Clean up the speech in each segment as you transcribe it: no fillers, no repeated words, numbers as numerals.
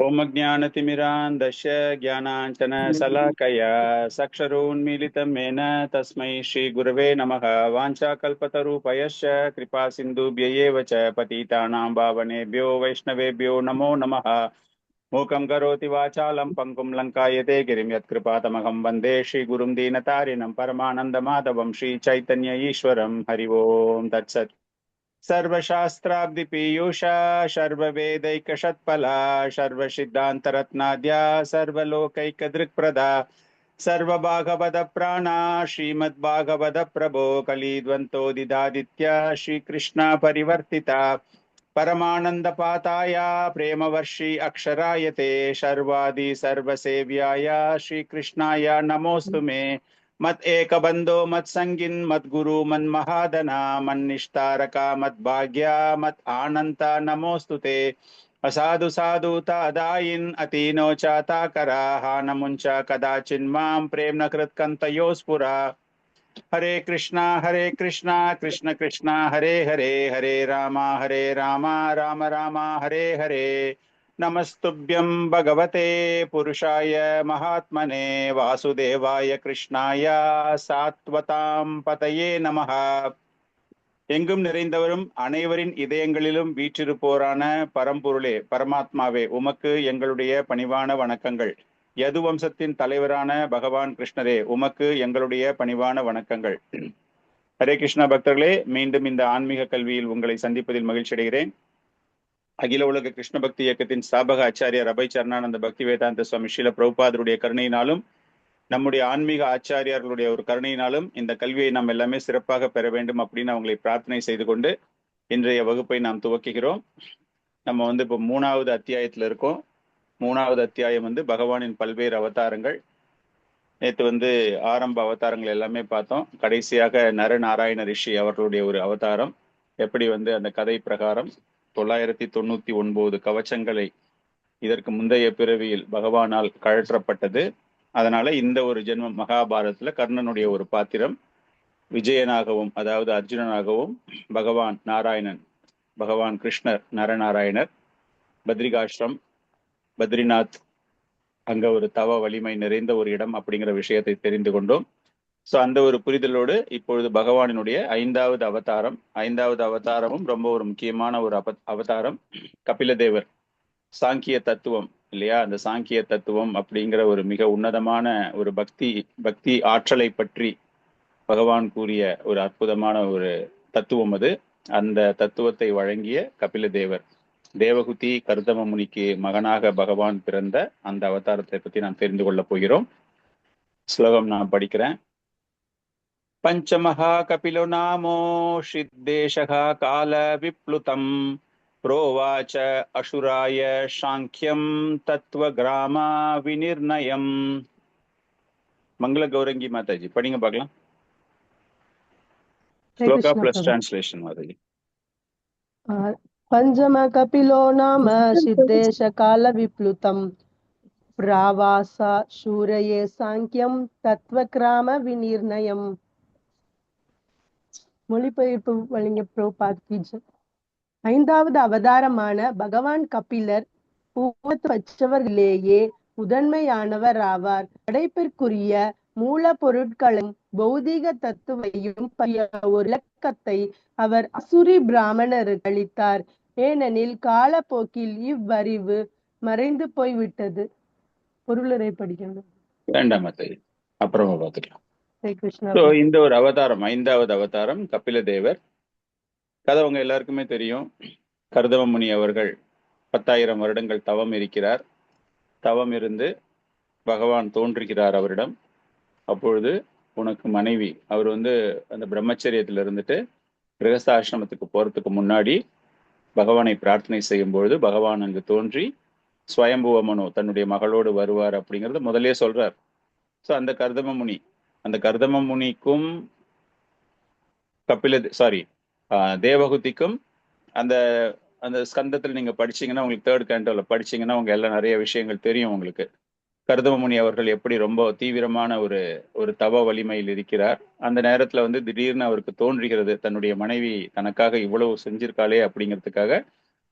ओमज्ञानतिमिरान्धस्य ज्ञानाञ्जनशलाकया चक्षुरुन्मीलितं येन तस्मै श्रीगुरवे नमः। वाञ्छाकल्पतरुभयश्च कृपासिन्धुभ्य एव च पतितानां पावनेभ्यो वैष्णवेभ्यो नमो नमः। मूकं करोति वाचालं पङ्कुं लङ्कायते गिरिं यत्कृपातमहं वन्दे श्रीगुरुं दीनतारिणं परमानन्दमाधवं श्रीचैतन्य ईश्वरं। हरि ओम् तत्सत्। सर्वशास्त्राब्धिपीयूषा सर्ववेदैकषत्फला सर्वसिद्धान्तरत्नाद्या सर्वलोकैकदृक्प्रदा सर्वभागवतप्राणा श्रीमद्भागवतप्रभो कलिद्वन्द्वोदितादित्या श्रीकृष्णा परिवर्तिता परमानन्दपाताया प्रेमवर्षि अक्षरायते शर्वादि सर्वसेव्याय श्रीकृष्णाय नमोऽस्तु मे। मत एक बंदो मत संगिन मत गुरु मन महादना मन निष्ठारका मत भाग्या मत आनंता नमोस्तुते। असाधु साधु तादाइन अतीनो चाता करा हा नमुंचा कदाचिन्मां प्रेम न कृत्कंतयो स्फुरा। हरे कृष्णा कृष्ण कृष्णा हरे हरे हरे रामा राम राम हरे हरे। नमस्तुभ्यं भगवते पुरुषाय महात्मने वासुदेवाय कृष्णाय सात्वतां पतये நமஹ। எங்கும் நிறைந்தவரும் அனைவரின் இதயங்களிலும் வீற்றிருப்போரான பரம்பொருளே பரமாத்மாவே உமக்கு எங்களுடைய பணிவான வணக்கங்கள். யது வம்சத்தின் தலைவரான பகவான் கிருஷ்ணரே உமக்கு எங்களுடைய பணிவான வணக்கங்கள். ஹரே கிருஷ்ணா பக்தர்களே, மீண்டும் இந்த ஆன்மீக கல்வியில் உங்களை சந்திப்பதில் மகிழ்ச்சி அடைகிறேன். அகில உலக கிருஷ்ண பக்தி இயக்கத்தின் ஸ்தாபக ஆச்சாரியார் அபய் சரணானந்த பக்தி வேதாந்த சுவாமி ஸ்ரீல பிரபுபாதருடைய கருணையினாலும் நம்முடைய ஆன்மீக ஆச்சாரியார்களுடைய ஒரு கருணையினாலும் இந்த கல்வியை நாம் எல்லாமே சிறப்பாக பெற வேண்டும் அப்படின்னு அவங்களை பிரார்த்தனை செய்து கொண்டு இன்றைய வகுப்பை நாம் துவக்குகிறோம். நம்ம இப்போ 3வது அத்தியாயத்துல இருக்கோம். 3வது அத்தியாயம் பகவானின் பல்வேறு அவதாரங்கள். நேற்று ஆரம்ப அவதாரங்கள் எல்லாமே பார்த்தோம். கடைசியாக நரநாராயண ரிஷி அவர்களுடைய ஒரு அவதாரம், எப்படி அந்த கதை பிரகாரம் 999 கவச்சங்களை இதற்கு முந்தைய பிறவியில் பகவானால் கழற்றப்பட்டது. அதனால இந்த ஒரு ஜென்மம் மகாபாரதத்துல கர்ணனுடைய ஒரு பாத்திரம் விஜயனாகவும், அதாவது அர்ஜுனனாகவும், பகவான் நாராயணன், பகவான் கிருஷ்ணர் நரநாராயணர் பத்ரிகாஷ்ரம், பத்ரிநாத், அங்க ஒரு தவ வலிமை நிறைந்த ஒரு இடம் அப்படிங்கிற விஷயத்தை தெரிந்து கொண்டோம். ஸோ அந்த ஒரு புரிதலோடு இப்பொழுது பகவானினுடைய 5வது அவதாரம், 5வது அவதாரமும் ரொம்ப ஒரு முக்கியமான ஒரு அவதாரம். கபிலதேவர் சாங்கிய தத்துவம் இல்லையா, அந்த சாங்கிய தத்துவம் அப்படிங்கிற ஒரு மிக உன்னதமான ஒரு பக்தி ஆற்றலை பற்றி பகவான் கூறிய ஒரு அற்புதமான ஒரு தத்துவம் அது. அந்த தத்துவத்தை வழங்கிய கபிலதேவர், தேவகுதி கர்தம முனிக்கு மகனாக பகவான் பிறந்த அந்த அவதாரத்தை பற்றி நாம் தெரிந்து கொள்ள போகிறோம். ஸ்லோகம் நான் படிக்கிறேன். பஞ்சமஹா கபிலோ நாமோ சித்தேஷகா கால விப்ளுதம் प्रोवाच अशुराय सांख्यम तत्व ग्रामा विनिर्णयम. मंगल गौरंगी माता जी पढ़ेंगे पागला श्लोका प्लस ट्रांसलेशन माता जी. पंचम कपिलो नाम सिद्धेश काल विप्लुतम प्रावास शूरये सांख्यम तत्व ग्राम विनिर्णयम. மொழிபெயர்ப்பு வழங்கிய பிரபுபாத் கீஜ். 5வது அவதாரமான பகவான் கபிலர் வச்சவர்களேயே முதன்மையானவர் ஆவார். படைப்பிற்குரிய மூல பொருட்களும் பௌதிக தத்துவையும் ஒரு இலக்கத்தை அவர் அசுரி பிராமணருக்கு அளித்தார். ஏனெனில் காலப்போக்கில் இவ்வறிவு மறைந்து போய்விட்டது. பொருளரை படிக்கணும் வேண்டாம், அப்புறமா பார்த்துக்கலாம். இந்த ஒரு அவதாரம் 5வது அவதாரம் கபிலதேவர். கதை உங்க எல்லாருக்குமே தெரியும். கர்தம முனி அவர்கள் 10,000 வருடங்கள் தவம் இருக்கிறார். தவம் இருந்து பகவான் தோன்றுகிறார் அவரிடம். அப்பொழுது உனக்கு மனைவி, அவர் அந்த பிரம்மச்சரியத்தில் இருந்துட்டு கிரகஸ்தாசிரமத்துக்கு போறதுக்கு முன்னாடி பகவானை பிரார்த்தனை செய்யும் பொழுது பகவான் அங்கு தோன்றி ஸ்வயம்புவ மனு தன்னுடைய மகளோடு வருவார் அப்படிங்கிறது முதலே சொல்றார். ஸோ அந்த கர்தம முனிக்கும் தேவகுதிக்கும் அந்த அந்த ஸ்கந்தத்தில் நீங்க படிச்சீங்கன்னா, உங்களுக்கு 3rd கேண்டோல படிச்சீங்கன்னா உங்க எல்லாம் நிறைய விஷயங்கள் தெரியும் உங்களுக்கு. கர்தம முனி அவர்கள் எப்படி ரொம்ப தீவிரமான ஒரு தவ வலிமையில் இருக்கிறார். அந்த நேரத்துல திடீர்னு அவருக்கு தோன்றுகிறது, தன்னுடைய மனைவி தனக்காக இவ்வளவு செஞ்சிருக்காளே அப்படிங்கிறதுக்காக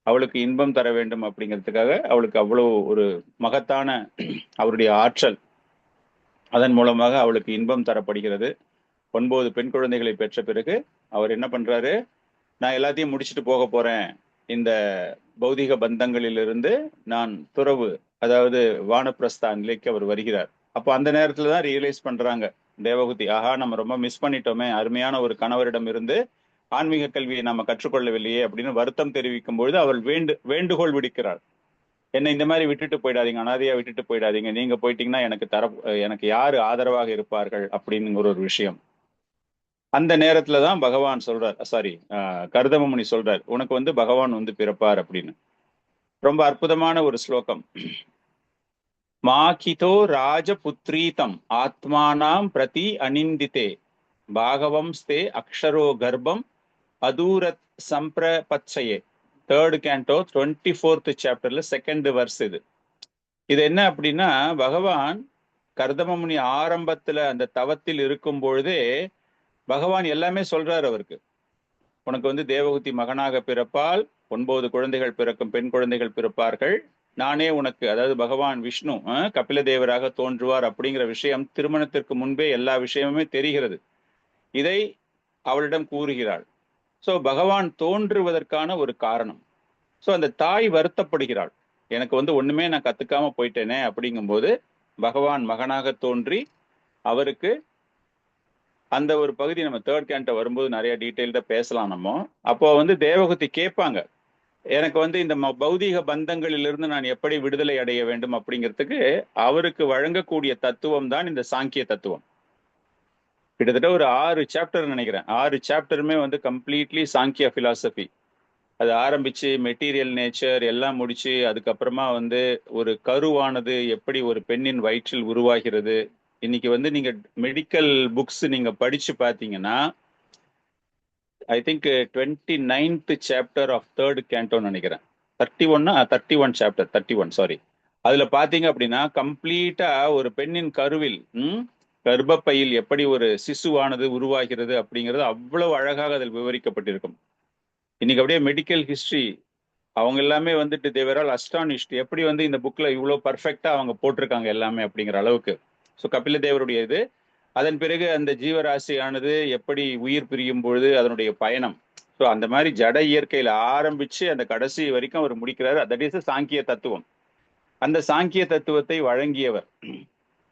அவளுக்கு இன்பம் தர வேண்டும் அப்படிங்கிறதுக்காக அவளுக்கு அவ்வளவு ஒரு மகத்தான அவருடைய ஆற்றல், அதன் மூலமாக அவளுக்கு இன்பம் தரப்படுகிறது. 9 பெண் குழந்தைகளை பெற்ற பிறகு அவர் என்ன பண்றாரு, நான் எல்லாத்தையும் முடிச்சுட்டு போக போறேன், இந்த பௌதிக பந்தங்களிலிருந்து நான் துறவு, அதாவது வானப்பிரஸ்தான் நிலைக்கு அவர் வருகிறார். அப்போ அந்த நேரத்துல தான் ரியலைஸ் பண்றாங்க தேவகுதி, ஆஹா நம்ம ரொம்ப மிஸ் பண்ணிட்டோமே, அருமையான ஒரு கணவரிடம் இருந்து ஆன்மீக கல்வியை நம்ம கற்றுக்கொள்ளவில்லையே அப்படின்னு வருத்தம் தெரிவிக்கும் பொழுது அவள் வேண்டுகோள் விடுக்கிறாள், என்னை இந்த மாதிரி விட்டுட்டு போயிடாதீங்க, அனாதையா விட்டுட்டு போயிடாதீங்க, நீங்க போயிட்டீங்கன்னா எனக்கு யாரு ஆதரவாக இருப்பார்கள் அப்படிங்கிற ஒரு விஷயம். அந்த நேரத்துல தான் பகவான் சொல்றார், கர்தமமுனி சொல்றார், உனக்கு வந்து பகவான் வந்து பிறப்பார் அப்படின்னு. ரொம்ப அற்புதமான ஒரு ஸ்லோகம். மாகிதோ ராஜபுத்ரீதம் ஆத்மானாம் பிரதி அனிந்திதே பாகவம் ஸ்தே அக்ஷரோ கர்ப்பம் அதூரத் சம்பிரபத்சயே. 3rd canto 24th chapterல 2nd verse இது. இது என்ன அப்படின்னா, பகவான் கர்தமமுனி ஆரம்பத்துல அந்த தவத்தில் இருக்கும் பொழுதே பகவான் எல்லாமே சொல்றாரு அவருக்கு. உனக்கு வந்து தேவகுதி மகனாக பிறப்பால், 9 குழந்தைகள் பிறக்கும், பெண் குழந்தைகள் பிறப்பார்கள், நானே உனக்கு, அதாவது பகவான் விஷ்ணு கபில தேவராக தோன்றுவார் அப்படிங்கிற விஷயம் திருமணத்திற்கு முன்பே எல்லா விஷயமுமே தெரிகிறது. இதை அவளிடம் கூறுகிறாள். சோ பகவான் தோன்றுவதற்கான ஒரு காரணம். சோ அந்த தாய் வருத்தப்படுகிறாள், எனக்கு வந்து ஒண்ணுமே நான் கத்துக்காம போயிட்டேனே அப்படிங்கும்போது பகவான் மகனாக தோன்றி அவருக்கு அந்த ஒரு பகுதி நம்ம 3rd canto வரும்போது நிறைய டீட்டெயில்டா பேசலாம் நம்ம. அப்போ வந்து தேவகுதி கேட்பாங்க, எனக்கு வந்து இந்த பௌதீக பந்தங்களிலிருந்து நான் எப்படி விடுதலை அடைய வேண்டும் அப்படிங்கிறதுக்கு அவருக்கு வழங்கக்கூடிய தத்துவம் தான் இந்த சாங்கிய தத்துவம். கிட்டத்தட்ட ஒரு 6 சாப்டர் நினைக்கிறேன், 6 சாப்டருமே வந்து கம்ப்ளீட்லி சாங்கிய பிலாசபி. அது ஆரம்பிச்சு மெட்டீரியல் நேச்சர் எல்லாம் முடிச்சு, அதுக்கப்புறமா வந்து ஒரு கருவானது எப்படி ஒரு பெண்ணின் வயிற்றில் உருவாகிறது. இன்னைக்கு வந்து நீங்க மெடிக்கல் புக்ஸ் நீங்க படிச்சு பாத்தீங்கன்னா, I think 29th chapter of 3rd canto நினைக்கிறேன், 31 chapter 31 சாரி, அதுல பாத்தீங்க அப்படின்னா கம்ப்ளீட்டா ஒரு பெண்ணின் கருவில் கர்ப்பப்பையில் எப்படி ஒரு சிசுவானது உருவாகிறது அப்படிங்கிறது அவ்வளவு அழகாக அதில் விவரிக்கப்பட்டிருக்கும். இன்னைக்கு அப்படியே மெடிக்கல் ஹிஸ்டரி அவங்க எல்லாமே வந்துட்டு தேவரால் அஸ்டானிஷ்ட், எப்படி வந்து இந்த புக்ல இவ்வளவு பர்ஃபெக்டா அவங்க போட்டிருக்காங்க எல்லாமே அப்படிங்கிற அளவுக்கு. ஸோ கபில தேவருடைய இது. அதன் பிறகு அந்த ஜீவராசியானது எப்படி உயிர் பிரியும் பொழுது அதனுடைய பயணம். ஸோ அந்த மாதிரி ஜட இயற்கையில ஆரம்பிச்சு அந்த கடைசி வரைக்கும் அவர் முடிக்கிறார். தட் இஸ் சாங்கிய தத்துவம். அந்த சாங்கிய தத்துவத்தை வழங்கியவர்,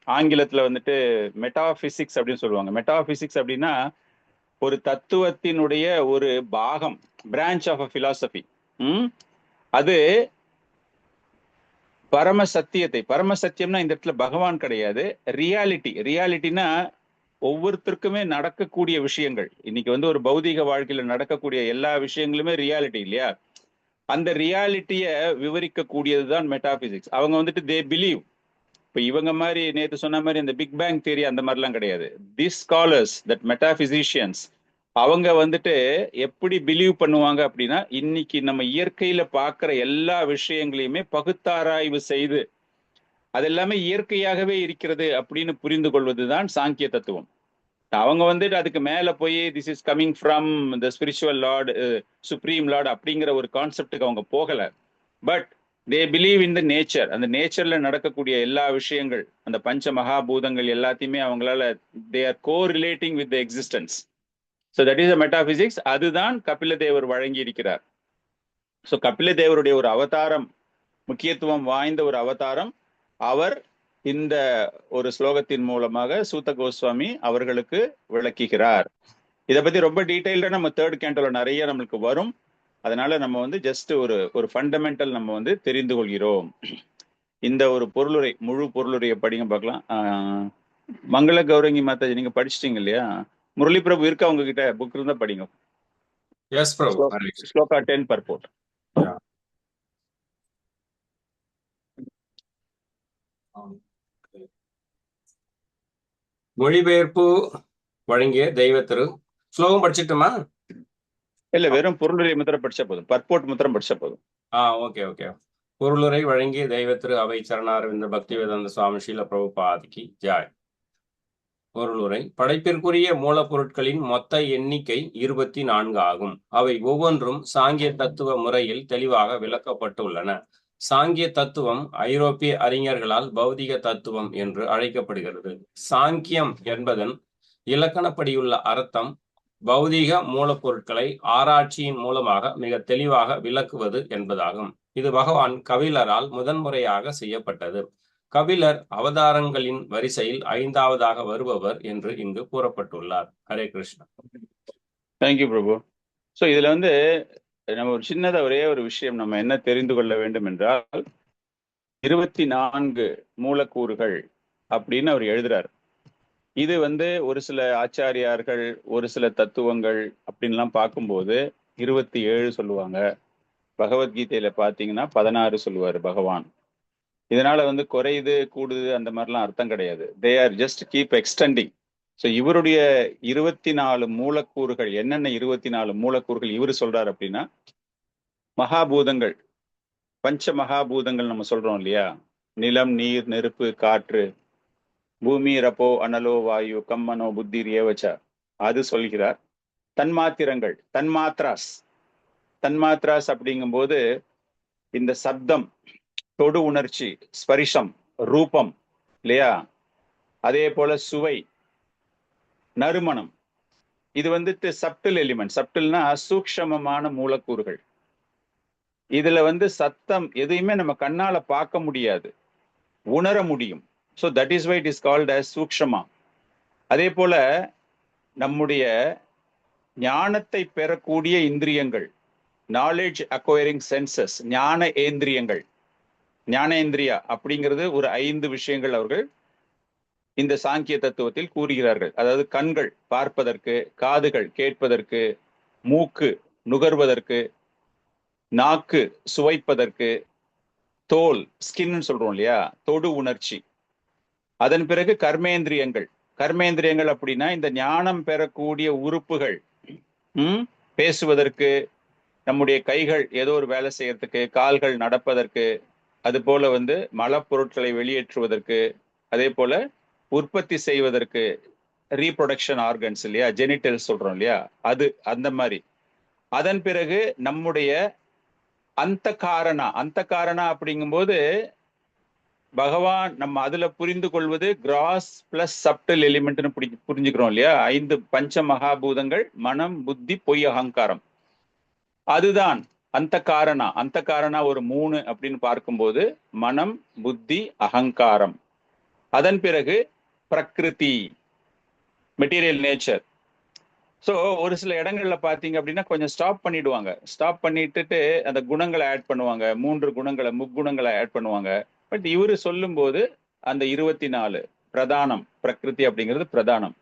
ஆங்கிலத்துல வந்துட்டு மெட்டாபிசிக்ஸ் அப்படின்னு சொல்லுவாங்க. மெட்டாபிசிக்ஸ் அப்படின்னா ஒரு தத்துவத்தினுடைய ஒரு பாகம், பிரான்ச் ஆஃப் அ பிலாசபி. அது பரம சத்தியத்தை, பரம சத்தியம்னா இந்த இடத்துல பகவான் கிடையாது, ரியாலிட்டினா ஒவ்வொருத்தருக்குமே நடக்கக்கூடிய விஷயங்கள். இன்னைக்கு வந்து ஒரு பௌதீக வாழ்க்கையில நடக்கக்கூடிய எல்லா விஷயங்களுமே ரியாலிட்டி இல்லையா? அந்த ரியாலிட்டிய விவரிக்கக்கூடியதுதான் மெட்டாபிசிக்ஸ். அவங்க வந்துட்டு தே பிலீவ். இப்ப இவங்க மாதிரி நேற்று சொன்ன மாதிரி அந்த பிக் பேங் தியரி அந்த மாதிரிலாம் கிடையாது. திஸ் ஸ்காலர்ஸ், தட் மெட்டாபிசிஷியன்ஸ், அவங்க வந்துட்டு எப்படி பிலீவ் பண்ணுவாங்க அப்படின்னா, இன்னைக்கு நம்ம இயற்கையில பார்க்கிற எல்லா விஷயங்களையுமே பகுத்தாராய்வு செய்து அது எல்லாமே இயற்கையாகவே இருக்கிறது அப்படின்னு புரிந்து கொள்வதுதான் சாங்கிய தத்துவம். அவங்க வந்துட்டு அதுக்கு மேல போய் this is coming from the spiritual Lord, supreme Lord அப்படிங்கிற ஒரு கான்செப்டுக்கு அவங்க போகல. But they believe in the nature. அந்த நேச்சர்ல நடக்கக்கூடிய எல்லா விஷயங்கள், அந்த பஞ்ச மகாபூதங்கள் எல்லாத்தையுமே அவங்களால they are correlating with the existence. So that is a metaphysics. அதுதான் கபில தேவர் வழங்கி இருக்கிறார். ஸோ கபில தேவருடைய ஒரு அவதாரம், முக்கியத்துவம் வாய்ந்த ஒரு அவதாரம். அவர் இந்த ஒரு ஸ்லோகத்தின் மூலமாக சூத கோஸ்வாமி அவர்களுக்கு விளக்குகிறார். இதை பத்தி ரொம்ப டீடைல்டா நம்ம 3rd cantoல நிறைய நம்மளுக்கு வரும். அதனால நம்ம வந்து ஜஸ்ட் ஒரு ஃபண்டமெண்டல் நம்ம வந்து தெரிந்து கொள்கிறோம். இந்த ஒரு பொருளுரை, முழு பொருளுரையை படிங்க பார்க்கலாம். மங்கள கௌரங்கி மாதாஜி நீங்க படிச்சிட்டீங்க இல்லையா? முரளி பிரபு இருக்கா உங்ககிட்ட? புக் இருந்தா படிங்க. எஸ் பிரபு. ஸ்லோகா 10 purport. மொழிபெயர்ப்பு வழங்கிய தெய்வத்திரு. ஸ்லோகம் படிச்சிட்டுமா? இல்ல, வெறும் பொருளுரை முத்திரம் படிச்சா போதும், பர்போர்ட் முத்திரம் படிச்சா போதும். Okay okay. பொருளுரை வழங்கிய தெய்வத்திரு அவை சரணாரவிந்த பக்தி வேதாந்த சுவாமி ஸ்ரீல பிரபுபாதிக்கு ஜாய். பொருளுரை. படைப்பிற்குரிய மூலப்பொருட்களின் மொத்த எண்ணிக்கை 24 ஆகும். அவை ஒவ்வொன்றும் சாங்கிய தத்துவ முறையில் தெளிவாக விளக்கப்பட்டுள்ளன. சாங்கிய தத்துவம் ஐரோப்பிய அறிஞர்களால் பௌதிக தத்துவம் என்று அழைக்கப்படுகிறது. சாங்கியம் என்பதன் இலக்கணப்படியுள்ள அர்த்தம் பௌதீக மூலப்பொருட்களை ஆராய்ச்சியின் மூலமாக மிக தெளிவாக விளக்குவது என்பதாகும். இது பகவான் கபிலரால் முதன்முறையாக செய்யப்பட்டது. கபிலர் அவதாரங்களின் வரிசையில் 5வதாக வருபவர் என்று இங்கு கூறப்பட்டுள்ளார். ஹரே கிருஷ்ணா. தேங்க்யூ பிரபு. ஸோ இதுல வந்து நம்ம ஒரு சின்னதா ஒரே ஒரு விஷயம் நம்ம என்ன தெரிந்து கொள்ள வேண்டும் என்றால் 24 மூலக்கூறுகள் அப்படின்னு அவர் எழுதுறார். இது வந்து ஒரு சில ஆச்சாரியார்கள் ஒரு சில தத்துவங்கள் அப்படின்லாம் பார்க்கும்போது 27 சொல்லுவாங்க. பகவத்கீதையில பாத்தீங்கன்னா 16 சொல்லுவாரு பகவான். இதனால வந்து குறையுது கூடுது அந்த மாதிரிலாம் அர்த்தம் கிடையாது. They are just keep extending. So இவருடைய 24 மூலக்கூறுகள் என்னென்ன 24 மூலக்கூறுகள் இவர் சொல்றாரு அப்படின்னா, மகாபூதங்கள், பஞ்ச மகாபூதங்கள் நம்ம சொல்றோம் இல்லையா, நிலம், நீர், நெருப்பு, காற்று, பூமி, ரப்போ, அனலோ, வாயு, கம்மனோ, புத்தி, ஏவச்சா, அது சொல்கிறார். தன்மாத்திரங்கள், தன்மாத்ராஸ் அப்படிங்கும்போது இந்த சப்தம், தொடு உணர்ச்சி, ஸ்பரிசம், ரூபம் இல்லையா, அதே போல சுவை, நறுமணம், இது வந்துட்டு சப்டில் எலிமெண்ட். சப்டில்னா சூக்ஷமமான மூலக்கூறுகள். இதுல வந்து சத்தம் எதையுமே நம்ம கண்ணால பார்க்க முடியாது, உணர முடியும். So that is why it is called as சூக்ஷமா. அதே போல நம்முடைய ஞானத்தை பெறக்கூடிய இந்திரியங்கள், நாலேஜ் அக்வயரிங் சென்சஸ், ஞானேந்திரியா அப்படிங்கிறது ஒரு 5 விஷயங்கள் அவர்கள் இந்த சாங்கிய தத்துவத்தில் கூறுகிறார்கள். அதாவது கண்கள் பார்ப்பதற்கு, காதுகள் கேட்பதற்கு, மூக்கு நுகர்வதற்கு, நாக்கு சுவைப்பதற்கு, தோல் ஸ்கின் சொல்றோம் இல்லையா, தொடு உணர்ச்சி. அதன் பிறகு கர்மேந்திரியங்கள் அப்படின்னா இந்த ஞானம் பெறக்கூடிய உறுப்புகள், பேசுவதற்கு, நம்முடைய கைகள் ஏதோ ஒரு வேலை செய்யறதுக்கு, கால்கள் நடப்பதற்கு, அது போல வந்து மலப்பொருட்களை வெளியேற்றுவதற்கு, அதே போல உற்பத்தி செய்வதற்கு, ரீப்ரொடக்ஷன் ஆர்கன்ஸ் இல்லையா, ஜெனிட்டல் சொல்றோம் இல்லையா, அது அந்த மாதிரி. அதன் பிறகு நம்முடைய அந்த காரணா அப்படிங்கும்போது பகவான் நம்ம அதுல புரிந்து கொள்வது கிராஸ் பிளஸ் சப்டல் எலிமெண்ட்னு புரிஞ்சுக்கிறோம் இல்லையா. 5 பஞ்ச மகாபூதங்கள், மனம், புத்தி, பொய், அகங்காரம். அதுதான் அந்த காரணா ஒரு 3 அப்படின்னு பார்க்கும்போது மனம், புத்தி, அகங்காரம். அதன் பிறகு பிரகிருதி, மெட்டீரியல் நேச்சர். ஸோ ஒரு சில இடங்கள்ல பாத்தீங்க அப்படின்னா கொஞ்சம் ஸ்டாப் பண்ணிட்டு அந்த குணங்களை ஆட் பண்ணுவாங்க, 3 குணங்களை, முக்குணங்களை ஆட் பண்ணுவாங்க. பட் இவரு சொல்லும் போது அந்த 24 பிரதானம், பிரகிருதி அப்படிங்கிறது பிரதானம்.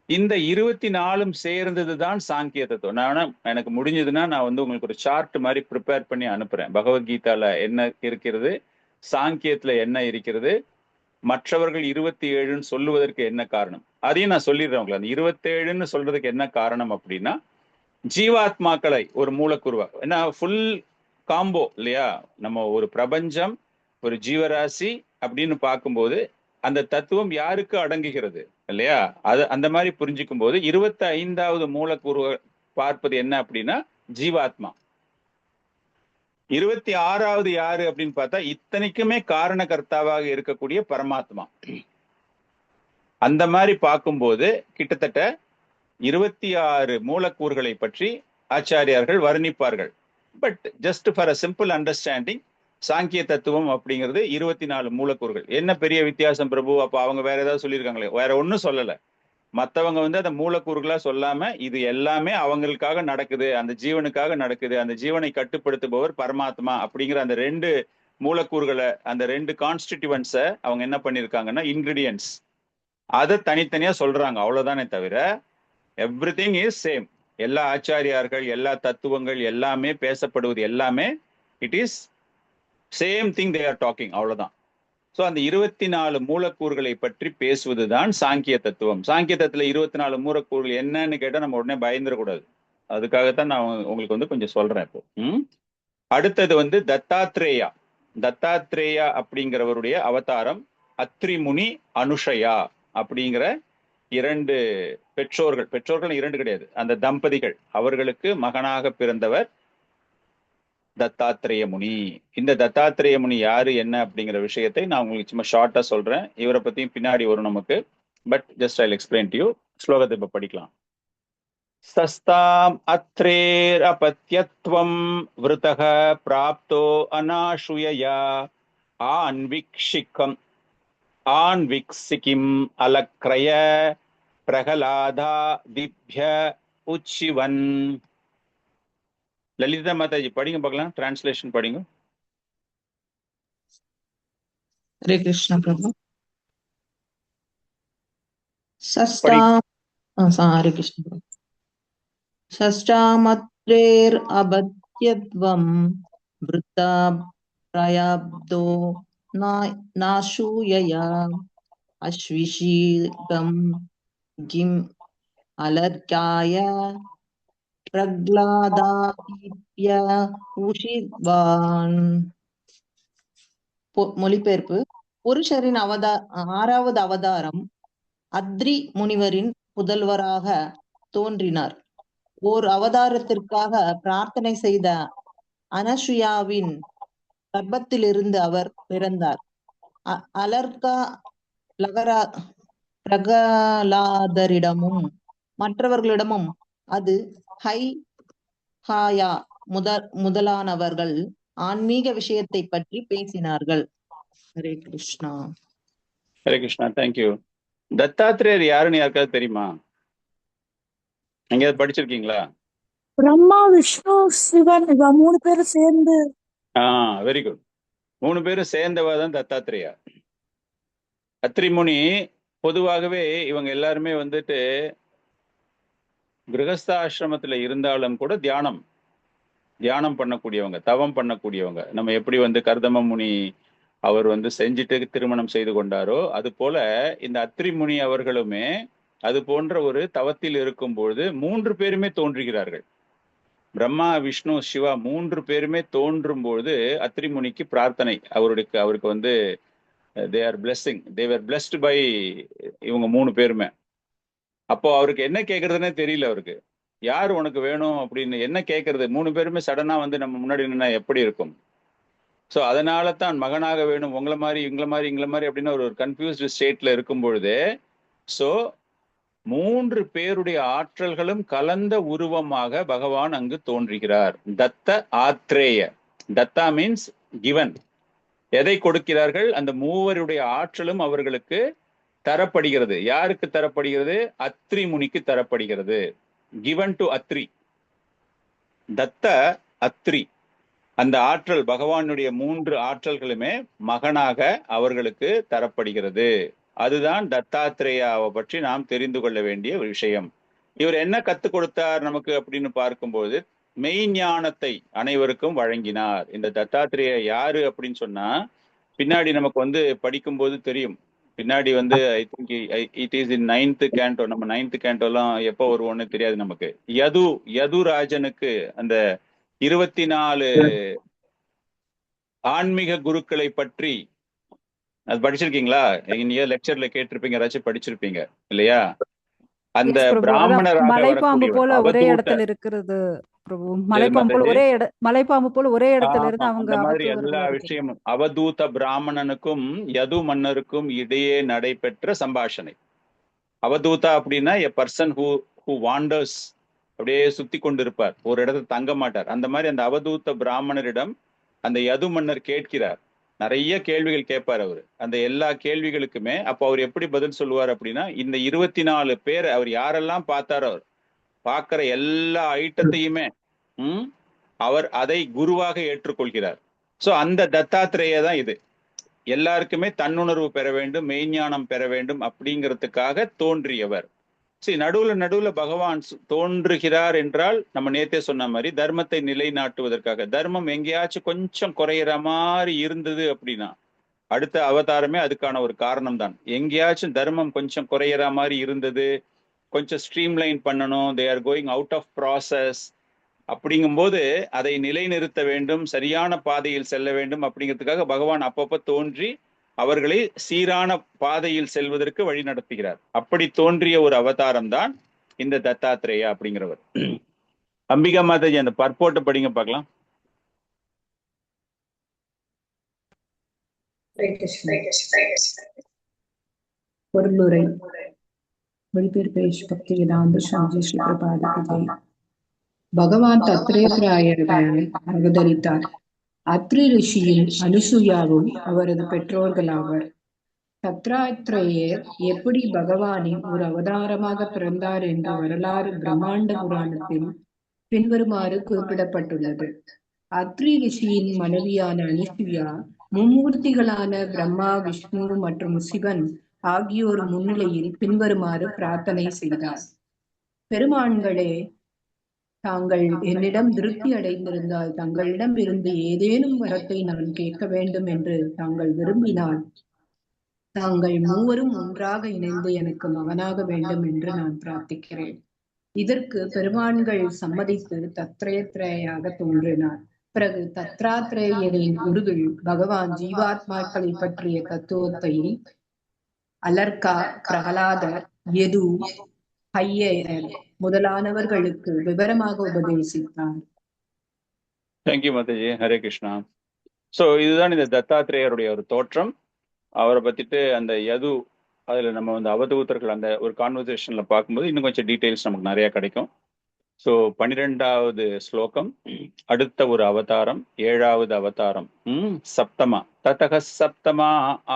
இந்த 24 சேர்ந்ததுதான் சாங்கிய தத்துவம். எனக்கு முடிஞ்சதுன்னா நான் வந்து உங்களுக்கு ஒரு சார்ட் மாதிரி ப்ரிப்பேர் பண்ணி அனுப்புறேன். பகவத்கீதால என்ன இருக்கிறது, சாங்கியத்துல என்ன இருக்கிறது, மற்றவர்கள் 27ன்னு சொல்லுவதற்கு என்ன காரணம், அதையும் நான் சொல்லிடுறேன் உங்களுக்கு. அந்த 27ன்னு சொல்றதுக்கு என்ன காரணம் அப்படின்னா, ஜீவாத்மாக்களை ஒரு மூலக்கூறுவா, ஏன்னா ஃபுல் காம்போ இல்லையா, நம்ம ஒரு பிரபஞ்சம், ஒரு ஜீவராசி அப்படின்னு பார்க்கும்போது அந்த தத்துவம் யாருக்கு அடங்குகிறது இல்லையா, அது அந்த மாதிரி புரிஞ்சுக்கும் போது 25வது மூலக்கூறு பார்ப்பது என்ன அப்படின்னா ஜீவாத்மா. 26வது யாரு அப்படின்னு பார்த்தா இத்தனைக்குமே காரணகர்த்தாவாக இருக்கக்கூடிய பரமாத்மா. அந்த மாதிரி பார்க்கும்போது கிட்டத்தட்ட 26 மூலக்கூறுகளை பற்றி ஆச்சாரியார்கள் வர்ணிப்பார்கள். But just for a simple understanding, Sankhya தத்துவம் அப்படிங்கிறது 24 மூலக்கூறுகள். என்ன பெரிய வித்தியாசம் பிரபு? அப்ப அவங்க வேற ஏதாவது சொல்லியிருக்காங்களே? வேற ஒன்றும் சொல்லல. மற்றவங்க வந்து அந்த மூலக்கூறுகளா சொல்லாம இது எல்லாமே அவங்களுக்காக நடக்குது, அந்த ஜீவனுக்காக நடக்குது, அந்த ஜீவனை கட்டுப்படுத்துபவர் பரமாத்மா அப்படிங்கிற அந்த 2 மூலக்கூறுகளை, அந்த 2 கான்ஸ்டிடியூவன்ஸை அவங்க என்ன பண்ணிருக்காங்கன்னா இன்கிரீடியன்ஸ், அதை தனித்தனியா சொல்றாங்க, அவ்வளவுதானே தவிர எவ்ரிதிங் இஸ் சேம். எல்லா ஆச்சாரியார்கள், எல்லா தத்துவங்கள் எல்லாமே பேசப்படுவது எல்லாமே it is same thing they are talking, அவ்வளவுதான். ஸோ அந்த 24 மூலக்கூறுகளை பற்றி பேசுவதுதான் சாங்கிய தத்துவம். சாங்கிய தத்துவத்துல 24 மூலக்கூறுகள் என்னன்னு கேட்டா நம்ம உடனே பயந்துடக்கூடாது. அதுக்காகத்தான் நான் உங்களுக்கு வந்து கொஞ்சம் சொல்றேன் இப்போ. அடுத்தது வந்து தத்தாத்ரேயா அப்படிங்கிறவருடைய அவதாரம் அத்ரிமுனி அனுஷயா அப்படிங்கிற 2 பெற்றோர்கள் 2 கிடையாது, அந்த தம்பதிகள் அவர்களுக்கு மகனாக பிறந்தவர் தத்தாத்திரேய முனி. இந்த தத்தாத்திரேய முனி யாரு என்ன அப்படிங்கிற விஷயத்தை நான் உங்களுக்கு சும்மா ஷார்ட்டா சொல்றேன். இவரை பத்தியும் பின்னாடி வரும் நமக்கு. But just I explain to you. ஸ்லோகத்தை இப்ப படிக்கலாம். சஸ்தாம் அத்ரேர் அபத்யத்வம் விருதக பிராப்தோ அநாசுயயா ஆன்விக்ஷிகிம் அலக்ரய பிரகலாதா திப்ய உச்சிவன். லலிதா மாதாஜி படிங்க பார்க்கலாம், டிரான்ஸ்லேஷன் படிங்க. हरे कृष्ण प्रभु. हरे कृष्ण प्रभु. षष्ठामत्रेर अबध्यत्वं वृत्ता प्रयाब्दो नाशूयया अश्विषीकं गिम् अलर्काय பிரகலாதாதித்ய உஷிவான். மொழிபெயர்ப்பு. புருஷரின் 6வது அவதாரம் அத்ரி முனிவரின் புதல்வராக தோன்றினார். ஓர் அவதாரத்திற்காக பிரார்த்தனை செய்த அனசுயாவின் கர்ப்பத்திலிருந்து அவர் பிறந்தார். அலர்கா பிரகலாதரிடமும் மற்றவர்களிடமும் அது ஹாயா முதலானவர்கள் ஆன்மீக விஷயத்தை பற்றி பேசினார்கள். ஹரே கிருஷ்ணா. ஹரே கிருஷ்ணா. தேங்க்யூ. தத்தாத்திரேயர் யாருன்னு யாருக்காவது தெரியுமா? எங்கேயாவது படிச்சிருக்கீங்களா? பிரம்மா, விஷ்ணு, சிவன் 3 பேரும் சேர்ந்து. Very good. 3 பேரும் சேர்ந்தவாதான் தத்தாத்திரேயா. அத்ரி முனி பொதுவாகவே இவங்க எல்லாருமே வந்துட்டு கிரகஸ்தாசிரமத்துல இருந்தாலும் கூட தியானம் பண்ணக்கூடியவங்க, தவம் பண்ணக்கூடியவங்க. நம்ம எப்படி வந்து கர்தம முனி அவர் வந்து செஞ்சுட்டு திருமணம் செய்து கொண்டாரோ அது போல இந்த அத்ரி முனி அவர்களுமே அது போன்ற ஒரு தவத்தில் இருக்கும் பொழுது 3 பேருமே தோன்றுகிறார்கள். பிரம்மா, விஷ்ணு, சிவா 3 பேருமே தோன்றும் பொழுது அத்ரி முனிக்கு பிரார்த்தனை, அவருக்கு வந்து they were blessed by இவங்க 3 பேருமே. அப்போ அவருக்கு என்ன கேட்கறதுன்னே தெரியல. அவருக்கு யார் உனக்கு வேணும் அப்படின்னு என்ன கேட்கறது? 3 பேருமே சடனா வந்து நம்ம முன்னாடி நின்னா எப்படி இருக்கும்? ஸோ அதனால தான் மகனாக வேணும், உங்களை மாதிரி இங்களை மாதிரி அப்படின்னு ஒரு கன்ஃபியூஸ்டு ஸ்டேட்ல இருக்கும் பொழுது, ஸோ 3 பேருடைய ஆற்றல்களும் கலந்த உருவமாக பகவான் அங்கு தோன்றுகிறார். தத்த ஆத்ரேய. Datta means given. எதை கொடுக்கிறார்கள்? அந்த 3 ஆற்றலும் அவர்களுக்கு தரப்படுகிறது. யாருக்கு தரப்படுகிறது? அத்ரி முனிக்கு தரப்படுகிறது. Given to Atri. தத்த அத்ரி. அந்த ஆற்றல் பகவானுடைய 3 ஆற்றல்களுமே மகனாக அவர்களுக்கு தரப்படுகிறது. அதுதான் தத்தாத்திரேயாவை பற்றி நாம் தெரிந்து கொள்ள வேண்டிய விஷயம். இவர் என்ன கத்துக் கொடுத்தார் நமக்கு அப்படின்னு பார்க்கும்போது, மெய்ஞானத்தை அனைவருக்கும் வழங்கினார். இந்த தத்தாத்திரேயா யாரு அப்படின்னு சொன்னா பின்னாடி நமக்கு வந்து படிக்கும்போது தெரியும். பின்னாடி வந்து I think it is in 9th canto. நம்ம 9th canto எல்லாம் எப்போ வருவோன்னு தெரியாது நமக்கு. யதுராஜனுக்கு அந்த 24 ஆன்மீக குருக்களை பற்றி அது படிச்சிருக்கீங்களா? லெக்சர்ல கேட்டிருப்பீங்க, யாராச்சும் படிச்சிருப்பீங்க இல்லையா? அந்த பிராமணராக மலைப்பாம்பு போல ஒரே இடத்துல இருக்கிறது பிரபு. மலைப்பாம்பு போல ஒரே இடத்துல இருந்து அவங்க அந்த மாதிரி எல்லா விஷயமும் அவதூத பிராமணனுக்கும் யது மன்னருக்கும் இடையே நடைபெற்ற சம்பாஷணை. அவதூதா அப்படின்னா எ பர்சன் ஹூ வாண்டர்ஸ், அப்படியே சுத்தி கொண்டு இருப்பார், ஒரு இடத்துல தங்க மாட்டார். அந்த மாதிரி அந்த அவதூத பிராமணரிடம் அந்த யது மன்னர் கேட்கிறார். நிறைய கேள்விகள் கேட்பார் அவரு. அந்த எல்லா கேள்விகளுக்குமே அப்போ அவர் எப்படி பதில் சொல்லுவார் அப்படின்னா, இந்த 24 பேர் அவர் யாரெல்லாம் பார்த்தாரோ, அவர் பார்க்கிற எல்லா ஐட்டத்தையுமே அவர் அதை குருவாக ஏற்றுக்கொள்கிறார். சோ அந்த தத்தாத்திரேய தான் இது. எல்லாருக்குமே தன்னுணர்வு பெற வேண்டும், மெய்ஞானம் பெற வேண்டும் அப்படிங்கிறதுக்காக தோன்றியவர். சரி, நடுவுல பகவான் தோன்றுகிறார் என்றால் நம்ம நேத்தே சொன்ன மாதிரி தர்மத்தை நிலைநாட்டுவதற்காக. தர்மம் எங்கேயாச்சும் கொஞ்சம் குறையிற மாதிரி இருந்தது அப்படின்னா அடுத்த அவதாரமே அதுக்கான ஒரு காரணம் தான். எங்கேயாச்சும் தர்மம் கொஞ்சம் குறையிற மாதிரி இருந்தது, கொஞ்சம் ஸ்ட்ரீம்லைன் பண்ணணும், they are going out of process அப்படிங்கும்போது அதை நிலைநிறுத்த வேண்டும், சரியான பாதையில் செல்ல வேண்டும் அப்படிங்கிறதுக்காக பகவான் அப்பப்போ தோன்றி அவர்களை சீரான பாதையில் செல்வதற்கு வழி நடத்துகிறார். அப்படி தோன்றிய ஒரு அவதாரம் தான் இந்த தத்தாத்ரேயா அப்படிங்கிறவர். அம்பிகா மாதாஜி அந்த பர்போட்டை படிங்க பார்க்கலாம். பொருளுரை. மொழிபெயர்ப்பு பக்தி வேதாந்த சுவாமி ஸ்ரீ பிரபாத பகவான் தத்ரேயராயர் அவதரித்தார். அத்ரி ரிஷியும் அனுசுயாவும் அவரது பெற்றோர்களாவர். தத்ராத்ரேயர் எப்படி பகவானின் ஒரு அவதாரமாக பிறந்தார் என்ற வரலாறு பிரம்மாண்ட புராணத்தில் பின்வருமாறு குறிப்பிடப்பட்டுள்ளது. அத்ரி ரிஷியின் மனைவியான அனுசுயா மும்மூர்த்திகளான பிரம்மா, விஷ்ணு மற்றும் சிவன் ஆகியோர் முன்னிலையில் பின்வருமாறு பிரார்த்தனை செய்தார். பெருமான்களே, தாங்கள் என்னிடம் திருப்தி அடைந்திருந்தால் தங்களிடம் இருந்து ஏதேனும் வரத்தை நான் கேட்க வேண்டும் என்று தாங்கள் விரும்பினால் தாங்கள் மூவரும் ஒன்றாக இணைந்து எனக்கு மகனாக வேண்டும் என்று நான் பிரார்த்திக்கிறேன். இதற்கு பெருமான்கள் சம்மதித்து தத்ரேயராக தோன்றினார். பிறகு தத்ராத்ரேயரின் உருவில் பகவான் ஜீவாத்மாக்களை பற்றிய தத்துவத்தை அலர்கா, பிரகலாதர், யது, ஹையர் முதலானவர்களுக்கு விவரமாக உபதேசித்தார். தேங்க்யூ மாதாஜி. ஹரே கிருஷ்ணா. ஸோ இதுதான் இந்த தத்தாத்ரேயருடைய ஒரு தோற்றம். அவரை பத்திட்டு அந்த யது அதுல நம்ம வந்து அவதூதர்கள் அந்த ஒரு கான்வர்சேஷன்ல பார்க்கும்போது இன்னும் கொஞ்சம் டீட்டெயில்ஸ் நமக்கு நிறைய கிடைக்கும். ஸோ 12வது ஸ்லோகம், அடுத்த ஒரு அவதாரம், 7வது அவதாரம். சப்தமா ததக சப்தமா